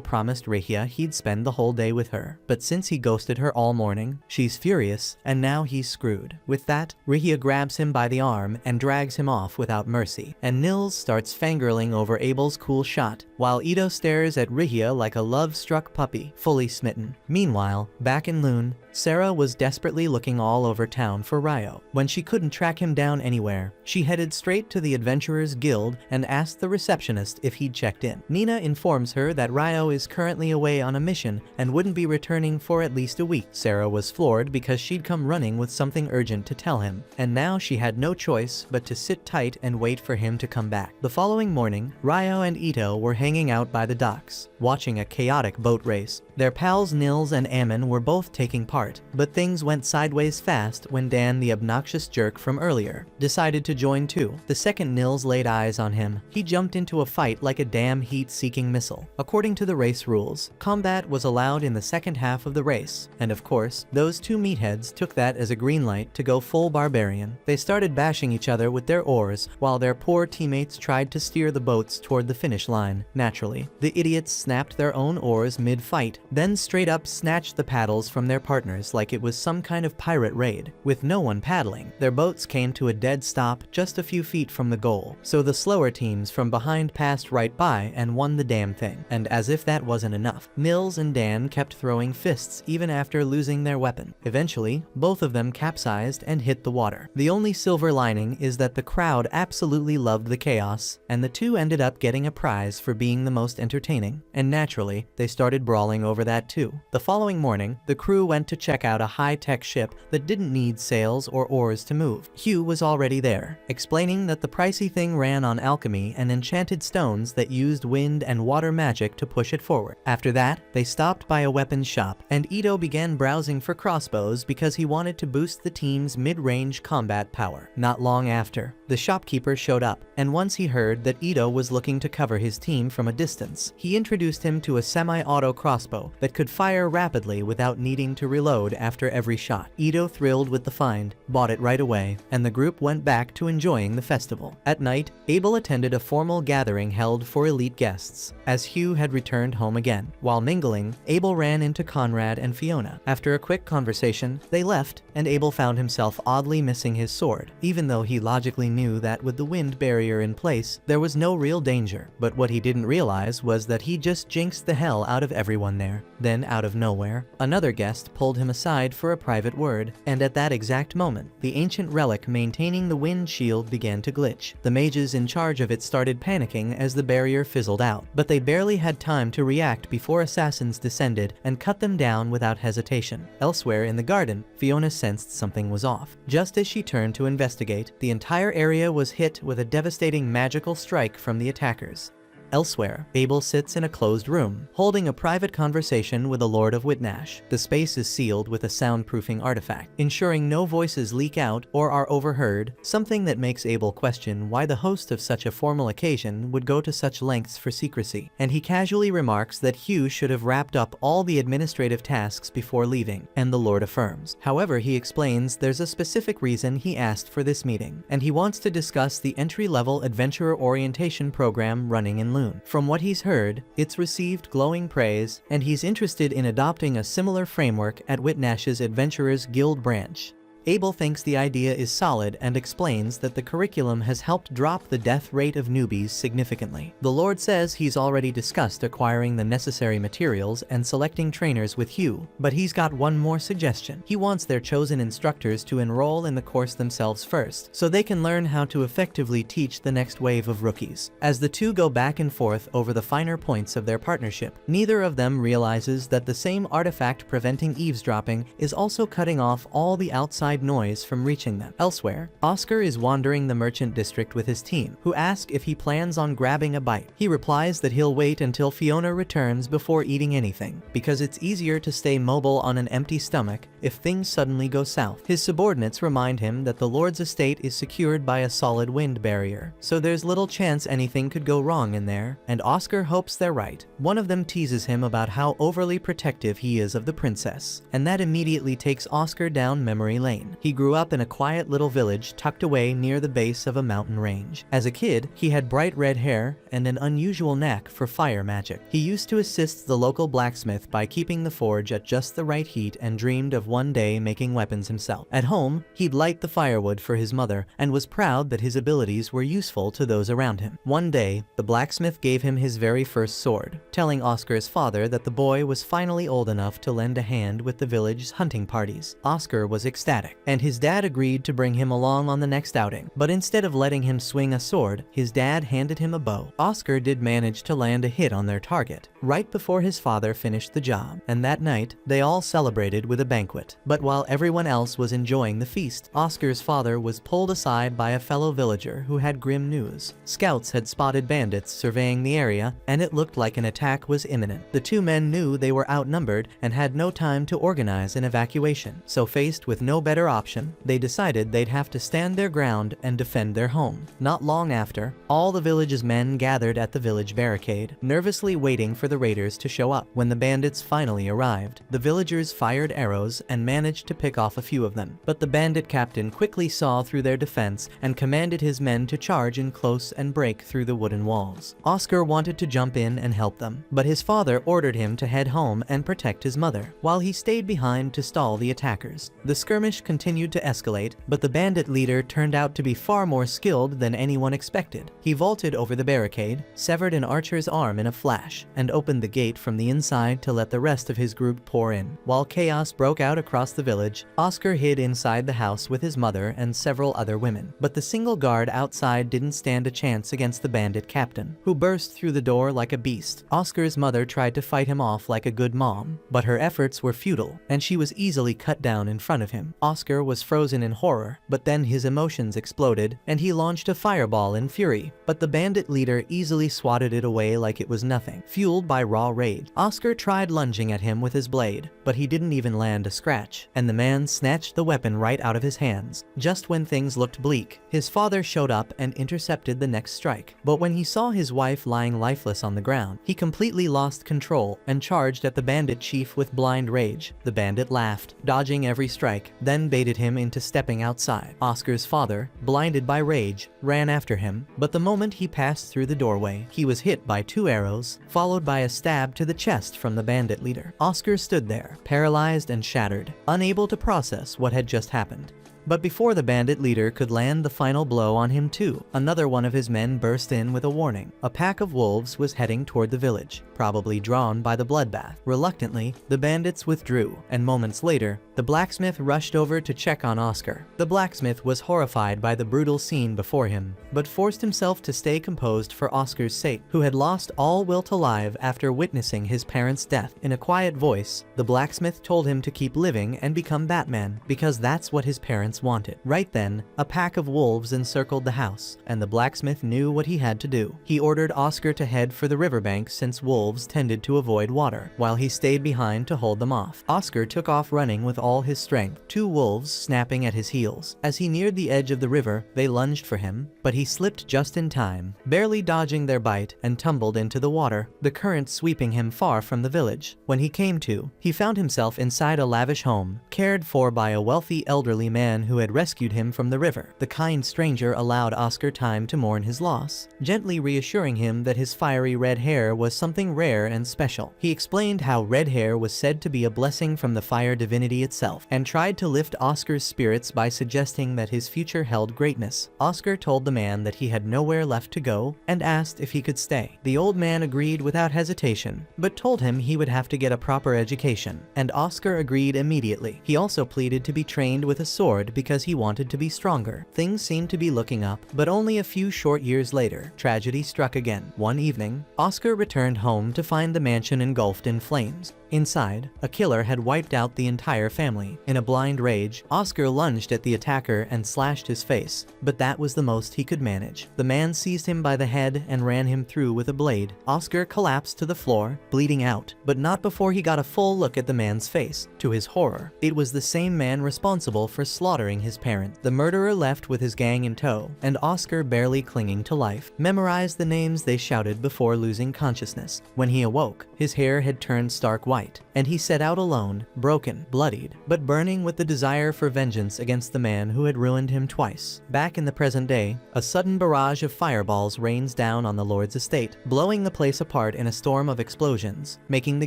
promised Rihia he'd spend the whole day with her, but since he ghosted her all morning, she's furious, and now he's screwed. With that, Rihia grabs him by the arm and drags him off without mercy, and Nils starts fangirling over Abel's cool shot, while Ito stares at Rihia like a love-struck puppy, fully smitten. Meanwhile, back in Lune, Sarah was desperately looking all over town for Ryo. When she couldn't track him down anywhere, she headed straight to the Adventurers Guild and asked the receptionist if he'd checked in. Nina informs her that Ryo is currently away on a mission and wouldn't be returning for at least a week. Sarah was floored because she'd come running with something urgent to tell him, and now she had no choice but to sit tight and wait for him to come back. The following morning, Ryo and Ito were hanging hanging out by the docks, watching a chaotic boat race. Their pals Nils and Ammon were both taking part, but things went sideways fast when Dan, the obnoxious jerk from earlier, decided to join too. The second Nils laid eyes on him, he jumped into a fight like a damn heat-seeking missile. According to the race rules, combat was allowed in the second half of the race, and of course, those two meatheads took that as a green light to go full barbarian. They started bashing each other with their oars, while their poor teammates tried to steer the boats toward the finish line. Naturally, the idiots snapped their own oars mid-fight, then straight up snatched the paddles from their partners like it was some kind of pirate raid. With no one paddling, their boats came to a dead stop just a few feet from the goal, so the slower teams from behind passed right by and won the damn thing. And as if that wasn't enough, Nils and Dan kept throwing fists even after losing their weapon. Eventually, both of them capsized and hit the water. The only silver lining is that the crowd absolutely loved the chaos, and the two ended up getting a prize for being the most entertaining. And naturally, they started brawling over that too. The following morning, the crew went to check out a high-tech ship that didn't need sails or oars to move. Hugh was already there, explaining that the pricey thing ran on alchemy and enchanted stones that used wind and water magic to push it forward. After that, they stopped by a weapons shop, and Ito began browsing for crossbows because he wanted to boost the team's mid-range combat power. Not long after, the shopkeeper showed up, and once he heard that Ito was looking to cover his team from a distance, he introduced him to a semi-auto crossbow that could fire rapidly without needing to reload after every shot. Ito, thrilled with the find, bought it right away, and the group went back to enjoying the festival. At night, Abel attended a formal gathering held for elite guests, as Hugh had returned home again. While mingling, Abel ran into Conrad and Fiona. After a quick conversation, they left, and Abel found himself oddly missing his sword, even though he logically knew that with the wind barrier in place, there was no real danger. But what he didn't realize was that he just jinxed the hell out of everyone there. Then, out of nowhere, another guest pulled him aside for a private word, and at that exact moment, the ancient relic maintaining the wind shield began to glitch. The mages in charge of it started panicking as the barrier fizzled out, but they barely had time to react before assassins descended and cut them down without hesitation. Elsewhere in the garden, Fiona sensed something was off. Just as she turned to investigate, the entire area was hit with a devastating magical strike from the attackers. Elsewhere, Abel sits in a closed room, holding a private conversation with the Lord of Whitnash. The space is sealed with a soundproofing artifact, ensuring no voices leak out or are overheard, something that makes Abel question why the host of such a formal occasion would go to such lengths for secrecy. And he casually remarks that Hugh should have wrapped up all the administrative tasks before leaving, and the Lord affirms. However, he explains there's a specific reason he asked for this meeting, and he wants to discuss the entry-level adventurer orientation program running in Loon. From what he's heard, it's received glowing praise, and he's interested in adopting a similar framework at Whitnash's Adventurers Guild branch. Abel thinks the idea is solid and explains that the curriculum has helped drop the death rate of newbies significantly. The Lord says he's already discussed acquiring the necessary materials and selecting trainers with Hugh, but he's got one more suggestion. He wants their chosen instructors to enroll in the course themselves first, so they can learn how to effectively teach the next wave of rookies. As the two go back and forth over the finer points of their partnership, neither of them realizes that the same artifact preventing eavesdropping is also cutting off all the outside noise from reaching them. Elsewhere, Oscar is wandering the merchant district with his team, who ask if he plans on grabbing a bite. He replies that he'll wait until Fiona returns before eating anything, because it's easier to stay mobile on an empty stomach if things suddenly go south. His subordinates remind him that the Lord's estate is secured by a solid wind barrier, so there's little chance anything could go wrong in there, and Oscar hopes they're right. One of them teases him about how overly protective he is of the princess, and that immediately takes Oscar down memory lane. He grew up in a quiet little village tucked away near the base of a mountain range. As a kid, he had bright red hair and an unusual knack for fire magic. He used to assist the local blacksmith by keeping the forge at just the right heat and dreamed of one day making weapons himself. At home, he'd light the firewood for his mother and was proud that his abilities were useful to those around him. One day, the blacksmith gave him his very first sword, telling Oscar's father that the boy was finally old enough to lend a hand with the village's hunting parties. Oscar was ecstatic. panic, and his dad agreed to bring him along on the next outing. But instead of letting him swing a sword, his dad handed him a bow. Oscar did manage to land a hit on their target, right before his father finished the job, and that night, they all celebrated with a banquet. But while everyone else was enjoying the feast, Oscar's father was pulled aside by a fellow villager who had grim news. Scouts had spotted bandits surveying the area, and it looked like an attack was imminent. The two men knew they were outnumbered and had no time to organize an evacuation, so faced with no better option, they decided they'd have to stand their ground and defend their home. Not long after, all the village's men gathered at the village barricade, nervously waiting for the raiders to show up. When the bandits finally arrived, the villagers fired arrows and managed to pick off a few of them. But the bandit captain quickly saw through their defense and commanded his men to charge in close and break through the wooden walls. Oscar wanted to jump in and help them, but his father ordered him to head home and protect his mother, while he stayed behind to stall the attackers. The skirmish continued to escalate, but the bandit leader turned out to be far more skilled than anyone expected. He vaulted over the barricade, severed an archer's arm in a flash, and opened the gate from the inside to let the rest of his group pour in. While chaos broke out across the village, Oscar hid inside the house with his mother and several other women. But the single guard outside didn't stand a chance against the bandit captain, who burst through the door like a beast. Oscar's mother tried to fight him off like a good mom, but her efforts were futile, and she was easily cut down in front of him. Oscar was frozen in horror, but then his emotions exploded, and he launched a fireball in fury, but the bandit leader easily swatted it away like it was nothing. Fueled by raw rage, Oscar tried lunging at him with his blade, but he didn't even land a scratch, and the man snatched the weapon right out of his hands. Just when things looked bleak, his father showed up and intercepted the next strike. But when he saw his wife lying lifeless on the ground, he completely lost control and charged at the bandit chief with blind rage. The bandit laughed, dodging every strike, then baited him into stepping outside. Oscar's father, blinded by rage, ran after him, but the moment he passed through the doorway, he was hit by 2 arrows, followed by a stab to the chest from the bandit leader. Oscar stood there, paralyzed and shattered, unable to process what had just happened. But before the bandit leader could land the final blow on him too, another one of his men burst in with a warning. A pack of wolves was heading toward the village, probably drawn by the bloodbath. Reluctantly, the bandits withdrew, and moments later, the blacksmith rushed over to check on Oscar. The blacksmith was horrified by the brutal scene before him, but forced himself to stay composed for Oscar's sake, who had lost all will to live after witnessing his parents' death. In a quiet voice, the blacksmith told him to keep living and become Batman, because that's what his parents wanted. Right then, a pack of wolves encircled the house, and the blacksmith knew what he had to do. He ordered Oscar to head for the riverbank since wolves tended to avoid water, while he stayed behind to hold them off. Oscar took off running with all his strength, 2 wolves snapping at his heels. As he neared the edge of the river, they lunged for him, but he slipped just in time, barely dodging their bite, and tumbled into the water, the current sweeping him far from the village. When he came to, he found himself inside a lavish home, cared for by a wealthy elderly man who had rescued him from the river. The kind stranger allowed Oscar time to mourn his loss, gently reassuring him that his fiery red hair was something rare and special. He explained how red hair was said to be a blessing from the fire divinity itself, and tried to lift Oscar's spirits by suggesting that his future held greatness. Oscar told the man that he had nowhere left to go, and asked if he could stay. The old man agreed without hesitation, but told him he would have to get a proper education, and Oscar agreed immediately. He also pleaded to be trained with a sword because he wanted to be stronger. Things seemed to be looking up, but only a few short years later, tragedy struck again. One evening, Oscar returned home to find the mansion engulfed in flames. Inside, a killer had wiped out the entire family. In a blind rage, Oscar lunged at the attacker and slashed his face, but that was the most he could manage. The man seized him by the head and ran him through with a blade. Oscar collapsed to the floor, bleeding out, but not before he got a full look at the man's face. To his horror, it was the same man responsible for slaughtering his parent. The murderer left with his gang in tow, and Oscar barely clinging to life, memorized the names they shouted before losing consciousness. When he awoke, his hair had turned stark white, and he set out alone, broken, bloodied, but burning with the desire for vengeance against the man who had ruined him twice. Back in the present day, a sudden barrage of fireballs rains down on the Lord's estate, blowing the place apart in a storm of explosions, making the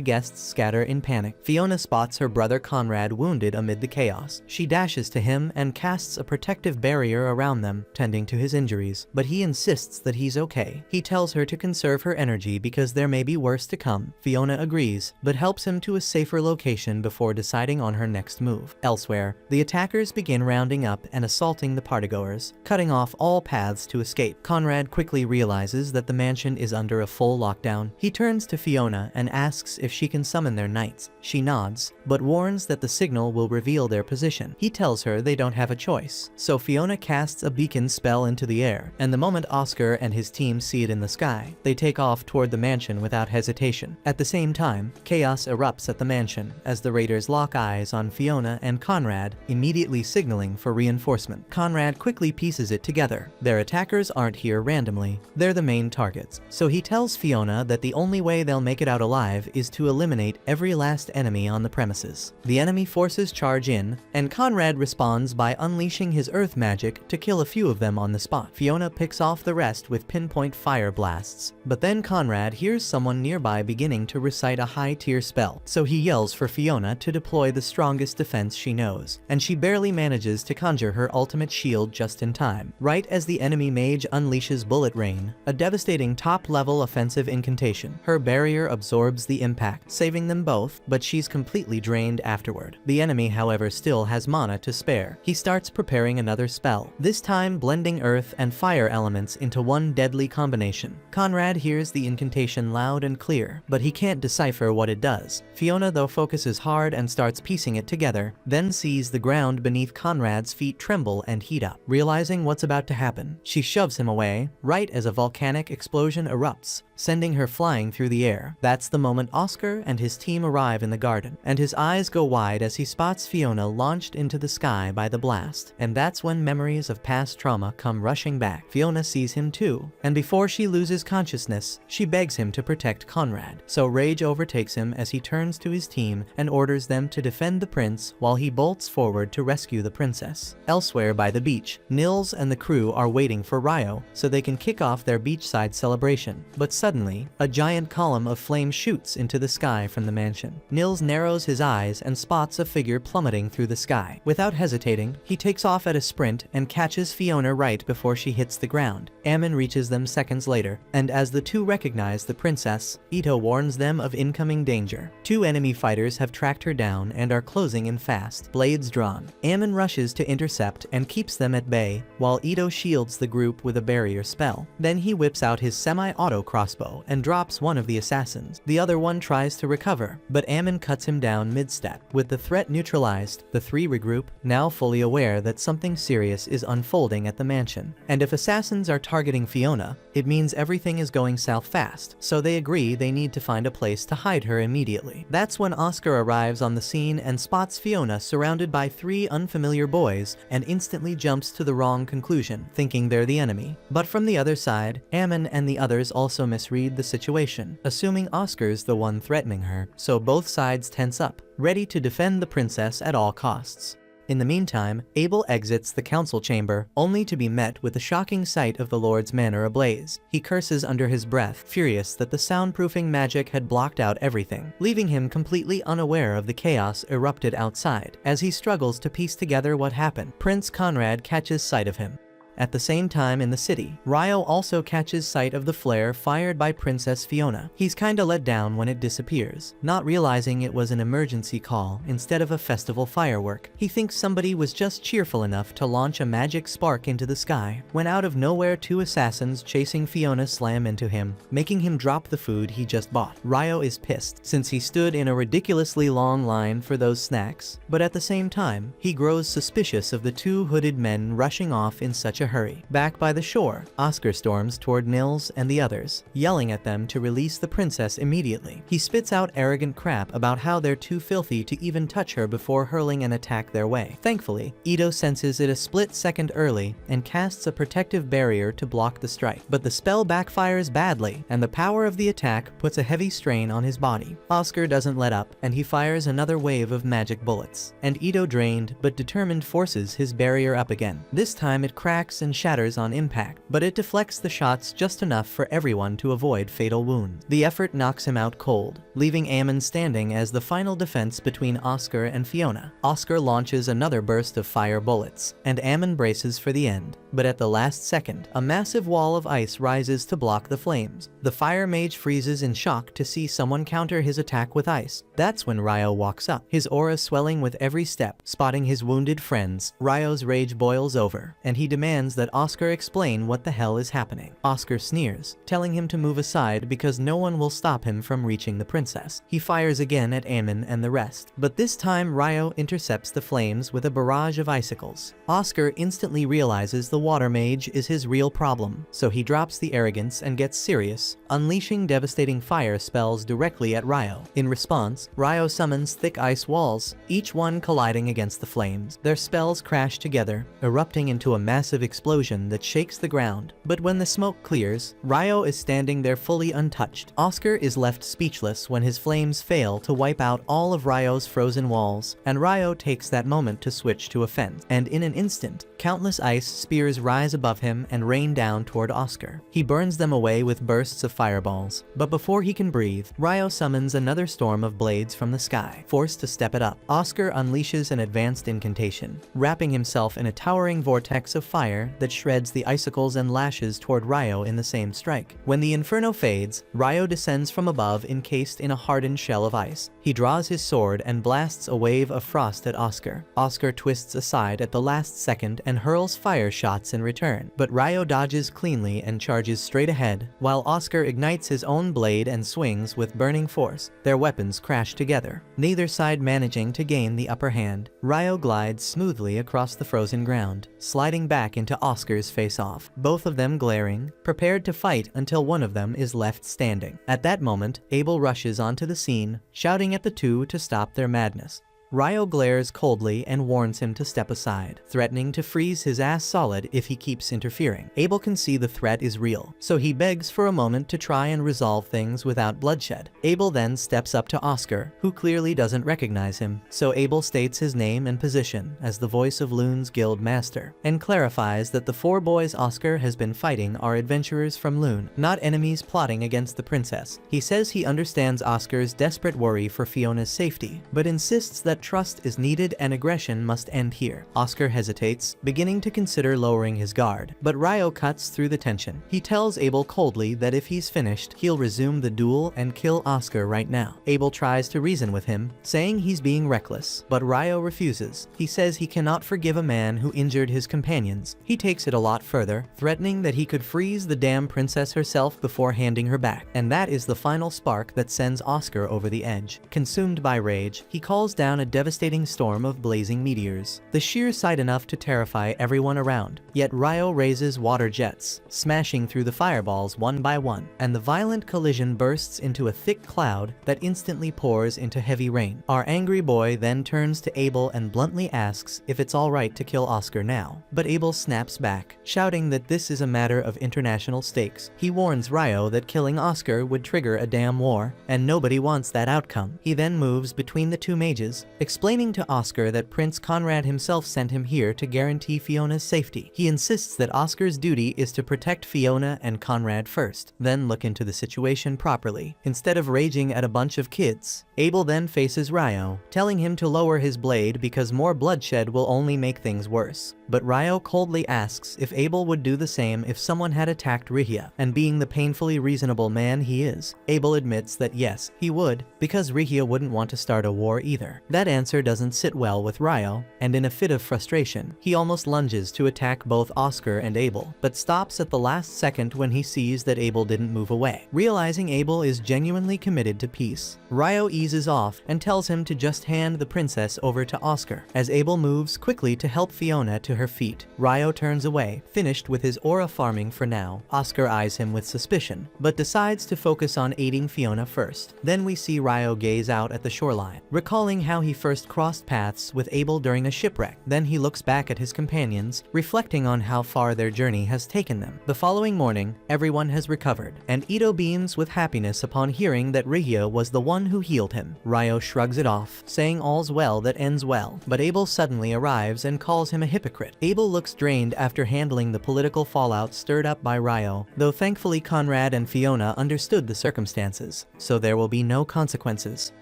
guests scatter in panic. Fiona spots her brother Conrad wounded amid the chaos. She dashes to him and casts a protective barrier around them, tending to his injuries, but he insists that he's okay. He tells her to conserve her energy because there may be worse to come. Fiona agrees, but helps walks him to a safer location before deciding on her next move. Elsewhere, the attackers begin rounding up and assaulting the partygoers, cutting off all paths to escape. Conrad quickly realizes that the mansion is under a full lockdown. He turns to Fiona and asks if she can summon their knights. She nods, but warns that the signal will reveal their position. He tells her they don't have a choice, so Fiona casts a beacon spell into the air, and the moment Oscar and his team see it in the sky, they take off toward the mansion without hesitation. At the same time, chaos erupts at the mansion as the raiders lock eyes on Fiona and Conrad, immediately signaling for reinforcement. Conrad quickly pieces it together. Their attackers aren't here randomly, they're the main targets. So he tells Fiona that the only way they'll make it out alive is to eliminate every last enemy on the premises. The enemy forces charge in, and Conrad responds by unleashing his earth magic to kill a few of them on the spot. Fiona picks off the rest with pinpoint fire blasts, but then Conrad hears someone nearby beginning to recite a high-tier spell, so he yells for Fiona to deploy the strongest defense she knows, and she barely manages to conjure her ultimate shield just in time. Right as the enemy mage unleashes Bullet Rain, a devastating top-level offensive incantation, her barrier absorbs the impact, saving them both, but she's completely drained afterward. The enemy, however, still has mana to spare. He starts preparing another spell, this time blending earth and fire elements into one deadly combination. Conrad hears the incantation loud and clear, but he can't decipher what it does. Fiona, though, focuses hard and starts piecing it together, then sees the ground beneath Conrad's feet tremble and heat up. Realizing what's about to happen, she shoves him away, right as a volcanic explosion erupts, sending her flying through the air. That's the moment Oscar and his team arrive in the garden, and his eyes go wide as he spots Fiona launched into the sky by the blast. And that's when memories of past trauma come rushing back. Fiona sees him too, and before she loses consciousness, she begs him to protect Conrad. So rage overtakes him as he turns to his team and orders them to defend the prince while he bolts forward to rescue the princess. Elsewhere by the beach, Nils and the crew are waiting for Ryo so they can kick off their beachside celebration, but suddenly, a giant column of flame shoots into the sky from the mansion. Nils narrows his eyes and spots a figure plummeting through the sky. Without hesitating, he takes off at a sprint and catches Fiona right before she hits the ground. Ammon reaches them seconds later, and as the two recognize the princess, Ito warns them of incoming danger. Two enemy fighters have tracked her down and are closing in fast, blades drawn. Ammon rushes to intercept and keeps them at bay, while Ito shields the group with a barrier spell. Then he whips out his semi-auto crossbow and drops one of the assassins. The other one tries to recover, but Ammon cuts him down mid-step. With the threat neutralized, the three regroup, now fully aware that something serious is unfolding at the mansion. And if assassins are targeting Fiona, it means everything is going south fast, so they agree they need to find a place to hide her immediately. That's when Oscar arrives on the scene and spots Fiona surrounded by three unfamiliar boys and instantly jumps to the wrong conclusion, thinking they're the enemy. But from the other side, Ammon and the others also misread the situation, assuming Oscar's the one threatening her, so both sides tense up, ready to defend the princess at all costs. In the meantime, Abel exits the council chamber, only to be met with the shocking sight of the Lord's manor ablaze. He curses under his breath, furious that the soundproofing magic had blocked out everything, leaving him completely unaware of the chaos erupted outside. As he struggles to piece together what happened, Prince Conrad catches sight of him. At the same time in the city, Ryo also catches sight of the flare fired by Princess Fiona. He's kinda let down when it disappears, not realizing it was an emergency call instead of a festival firework. He thinks somebody was just cheerful enough to launch a magic spark into the sky, when out of nowhere two assassins chasing Fiona slam into him, making him drop the food he just bought. Ryo is pissed, since he stood in a ridiculously long line for those snacks, but at the same time, he grows suspicious of the two hooded men rushing off in such a hurry. Back by the shore, Oscar storms toward Nils and the others, yelling at them to release the princess immediately. He spits out arrogant crap about how they're too filthy to even touch her before hurling an attack their way. Thankfully, Ito senses it a split second early and casts a protective barrier to block the strike. But the spell backfires badly, and the power of the attack puts a heavy strain on his body. Oscar doesn't let up, and he fires another wave of magic bullets. And Ito, drained but determined, forces his barrier up again. This time it cracks cracks and shatters on impact, but it deflects the shots just enough for everyone to avoid fatal wounds. The effort knocks him out cold, leaving Ammon standing as the final defense between Oscar and Fiona. Oscar launches another burst of fire bullets, and Ammon braces for the end. But at the last second, a massive wall of ice rises to block the flames. The fire mage freezes in shock to see someone counter his attack with ice. That's when Ryo walks up, his aura swelling with every step. Spotting his wounded friends, Ryo's rage boils over, and he demands that Oscar explain what the hell is happening. Oscar sneers, telling him to move aside because no one will stop him from reaching the princess. He fires again at Ammon and the rest, but this time Ryo intercepts the flames with a barrage of icicles. Oscar instantly realizes the water mage is his real problem, so he drops the arrogance and gets serious, unleashing devastating fire spells directly at Ryo. In response, Ryo summons thick ice walls, each one colliding against the flames. Their spells crash together, erupting into a massive explosion that shakes the ground. But when the smoke clears, Ryo is standing there fully untouched. Oscar is left speechless when his flames fail to wipe out all of Ryo's frozen walls, and Ryo takes that moment to switch to offense. And in an instant, countless ice spears rise above him and rain down toward Oscar. He burns them away with bursts of fireballs, but before he can breathe, Ryo summons another storm of blades from the sky. Forced to step it up, Oscar unleashes an advanced incantation, wrapping himself in a towering vortex of fire that shreds the icicles and lashes toward Ryo in the same strike. When the inferno fades, Ryo descends from above encased in a hardened shell of ice. He draws his sword and blasts a wave of frost at Oscar. Oscar twists aside at the last second and hurls fire shots in return, but Ryo dodges cleanly and charges straight ahead, while Oscar ignites his own blade and swings with burning force. Their weapons crash together, neither side managing to gain the upper hand. Ryo glides smoothly across the frozen ground, sliding back into Oscar's face-off, both of them glaring, prepared to fight until one of them is left standing. At that moment, Abel rushes onto the scene, shouting at the two to stop their madness. Ryo glares coldly and warns him to step aside, threatening to freeze his ass solid if he keeps interfering. Abel can see the threat is real, so he begs for a moment to try and resolve things without bloodshed. Abel then steps up to Oscar, who clearly doesn't recognize him, so Abel states his name and position as the voice of Loon's guild master, and clarifies that the four boys Oscar has been fighting are adventurers from Loon, not enemies plotting against the princess. He says he understands Oscar's desperate worry for Fiona's safety, but insists that trust is needed and aggression must end here. Oscar hesitates, beginning to consider lowering his guard, but Ryo cuts through the tension. He tells Abel coldly that if he's finished, he'll resume the duel and kill Oscar right now. Abel tries to reason with him, saying he's being reckless, but Ryo refuses. He says he cannot forgive a man who injured his companions. He takes it a lot further, threatening that he could freeze the damn princess herself before handing her back. And that is the final spark that sends Oscar over the edge. Consumed by rage, he calls down a devastating storm of blazing meteors, the sheer sight enough to terrify everyone around. Yet Ryo raises water jets, smashing through the fireballs one by one, and the violent collision bursts into a thick cloud that instantly pours into heavy rain. Our angry boy then turns to Abel and bluntly asks if it's alright to kill Oscar now, but Abel snaps back, shouting that this is a matter of international stakes. He warns Ryo that killing Oscar would trigger a damn war, and nobody wants that outcome. He then moves between the two mages, explaining to Oscar that Prince Conrad himself sent him here to guarantee Fiona's safety. He insists that Oscar's duty is to protect Fiona and Conrad first, then look into the situation properly, instead of raging at a bunch of kids. Abel then faces Ryo, telling him to lower his blade because more bloodshed will only make things worse. But Ryo coldly asks if Abel would do the same if someone had attacked Rihia, and being the painfully reasonable man he is, Abel admits that yes, he would, because Rihia wouldn't want to start a war either. That answer doesn't sit well with Ryo, and in a fit of frustration, he almost lunges to attack both Oscar and Abel, but stops at the last second when he sees that Abel didn't move away. Realizing Abel is genuinely committed to peace, Ryo eases off and tells him to just hand the princess over to Oscar. As Abel moves quickly to help Fiona to her feet, Ryo turns away, finished with his aura farming for now. Oscar eyes him with suspicion, but decides to focus on aiding Fiona first. Then we see Ryo gaze out at the shoreline, recalling how he first crossed paths with Abel during a shipwreck. Then he looks back at his companions, reflecting on how far their journey has taken them. The following morning, everyone has recovered, and Ito beams with happiness upon hearing that Rihia was the one who healed him. Ryo shrugs it off, saying all's well that ends well, but Abel suddenly arrives and calls him a hypocrite. secret. Abel looks drained after handling the political fallout stirred up by Ryo, though thankfully Conrad and Fiona understood the circumstances, so there will be no consequences.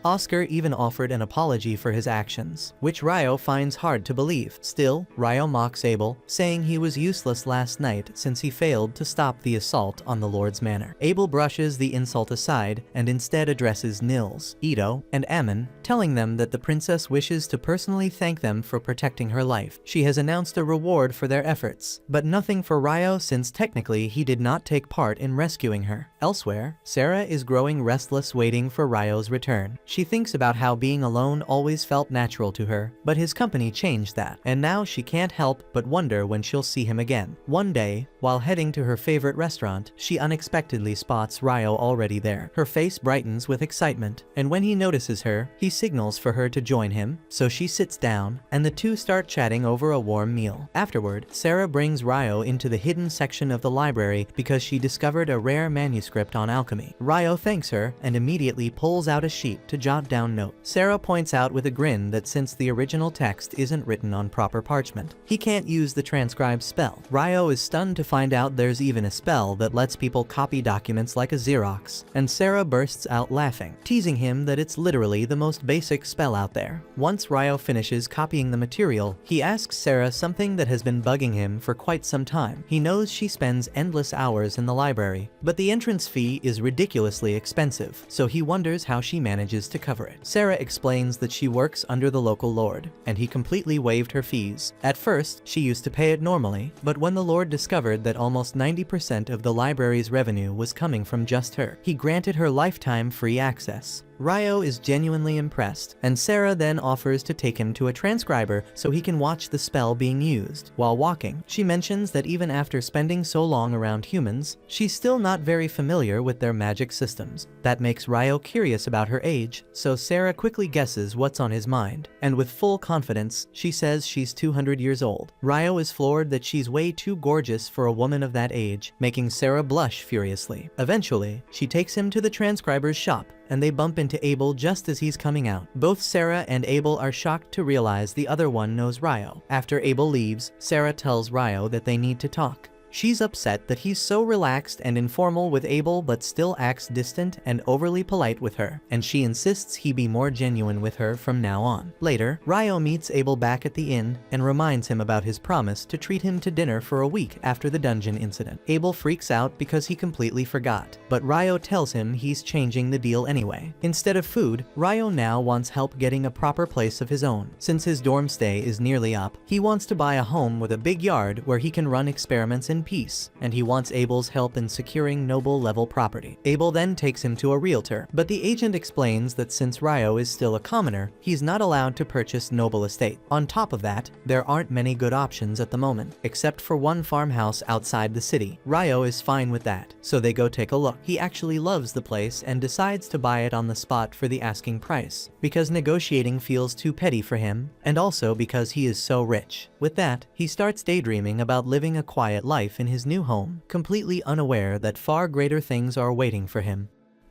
Oscar even offered an apology for his actions, which Ryo finds hard to believe. Still, Ryo mocks Abel, saying he was useless last night since he failed to stop the assault on the Lord's manor. Abel brushes the insult aside and instead addresses Nils, Ito, and Ammon, telling them that the princess wishes to personally thank them for protecting her life. She has announced a reward for their efforts, but nothing for Ryo since technically he did not take part in rescuing her. Elsewhere, Sarah is growing restless waiting for Ryo's return. She thinks about how being alone always felt natural to her, but his company changed that, and now she can't help but wonder when she'll see him again. One day, while heading to her favorite restaurant, she unexpectedly spots Ryo already there. Her face brightens with excitement, and when he notices her, he signals for her to join him, so she sits down, and the two start chatting over a warm meal. Afterward, Sarah brings Ryo into the hidden section of the library because she discovered a rare manuscript on alchemy. Ryo thanks her and immediately pulls out a sheet to jot down notes. Sarah points out with a grin that since the original text isn't written on proper parchment, he can't use the transcribe spell. Ryo is stunned to find out there's even a spell that lets people copy documents like a Xerox, and Sarah bursts out laughing, teasing him that it's literally the most basic spell out there. Once Ryo finishes copying the material, he asks Sarah something that has been bugging him for quite some time. He knows she spends endless hours in the library, but the entrance fee is ridiculously expensive, so he wonders how she manages to cover it. Sarah explains that she works under the local lord, and he completely waived her fees. At first, she used to pay it normally, but when the lord discovered that almost 90% of the library's revenue was coming from just her, he granted her lifetime free access. Ryo is genuinely impressed, and Sarah then offers to take him to a transcriber so he can watch the spell being used. While walking, she mentions that even after spending so long around humans, she's still not very familiar with their magic systems. That makes Ryo curious about her age, so Sarah quickly guesses what's on his mind, and with full confidence, she says she's 200 years old. Ryo is floored that she's way too gorgeous for a woman of that age, making Sarah blush furiously. Eventually, she takes him to the transcriber's shop, and they bump into Abel just as he's coming out. Both Sarah and Abel are shocked to realize the other one knows Ryo. After Abel leaves, Sarah tells Ryo that they need to talk. She's upset that he's so relaxed and informal with Abel but still acts distant and overly polite with her, and she insists he be more genuine with her from now on. Later, Ryo meets Abel back at the inn and reminds him about his promise to treat him to dinner for a week after the dungeon incident. Abel freaks out because he completely forgot, but Ryo tells him he's changing the deal anyway. Instead of food, Ryo now wants help getting a proper place of his own. Since his dorm stay is nearly up, he wants to buy a home with a big yard where he can run experiments in peace, and he wants Abel's help in securing noble-level property. Abel then takes him to a realtor, but the agent explains that since Ryo is still a commoner, he's not allowed to purchase noble estate. On top of that, there aren't many good options at the moment, except for one farmhouse outside the city. Ryo is fine with that, so they go take a look. He actually loves the place and decides to buy it on the spot for the asking price, because negotiating feels too petty for him, and also because he is so rich. With that, he starts daydreaming about living a quiet life in his new home, completely unaware that far greater things are waiting for him.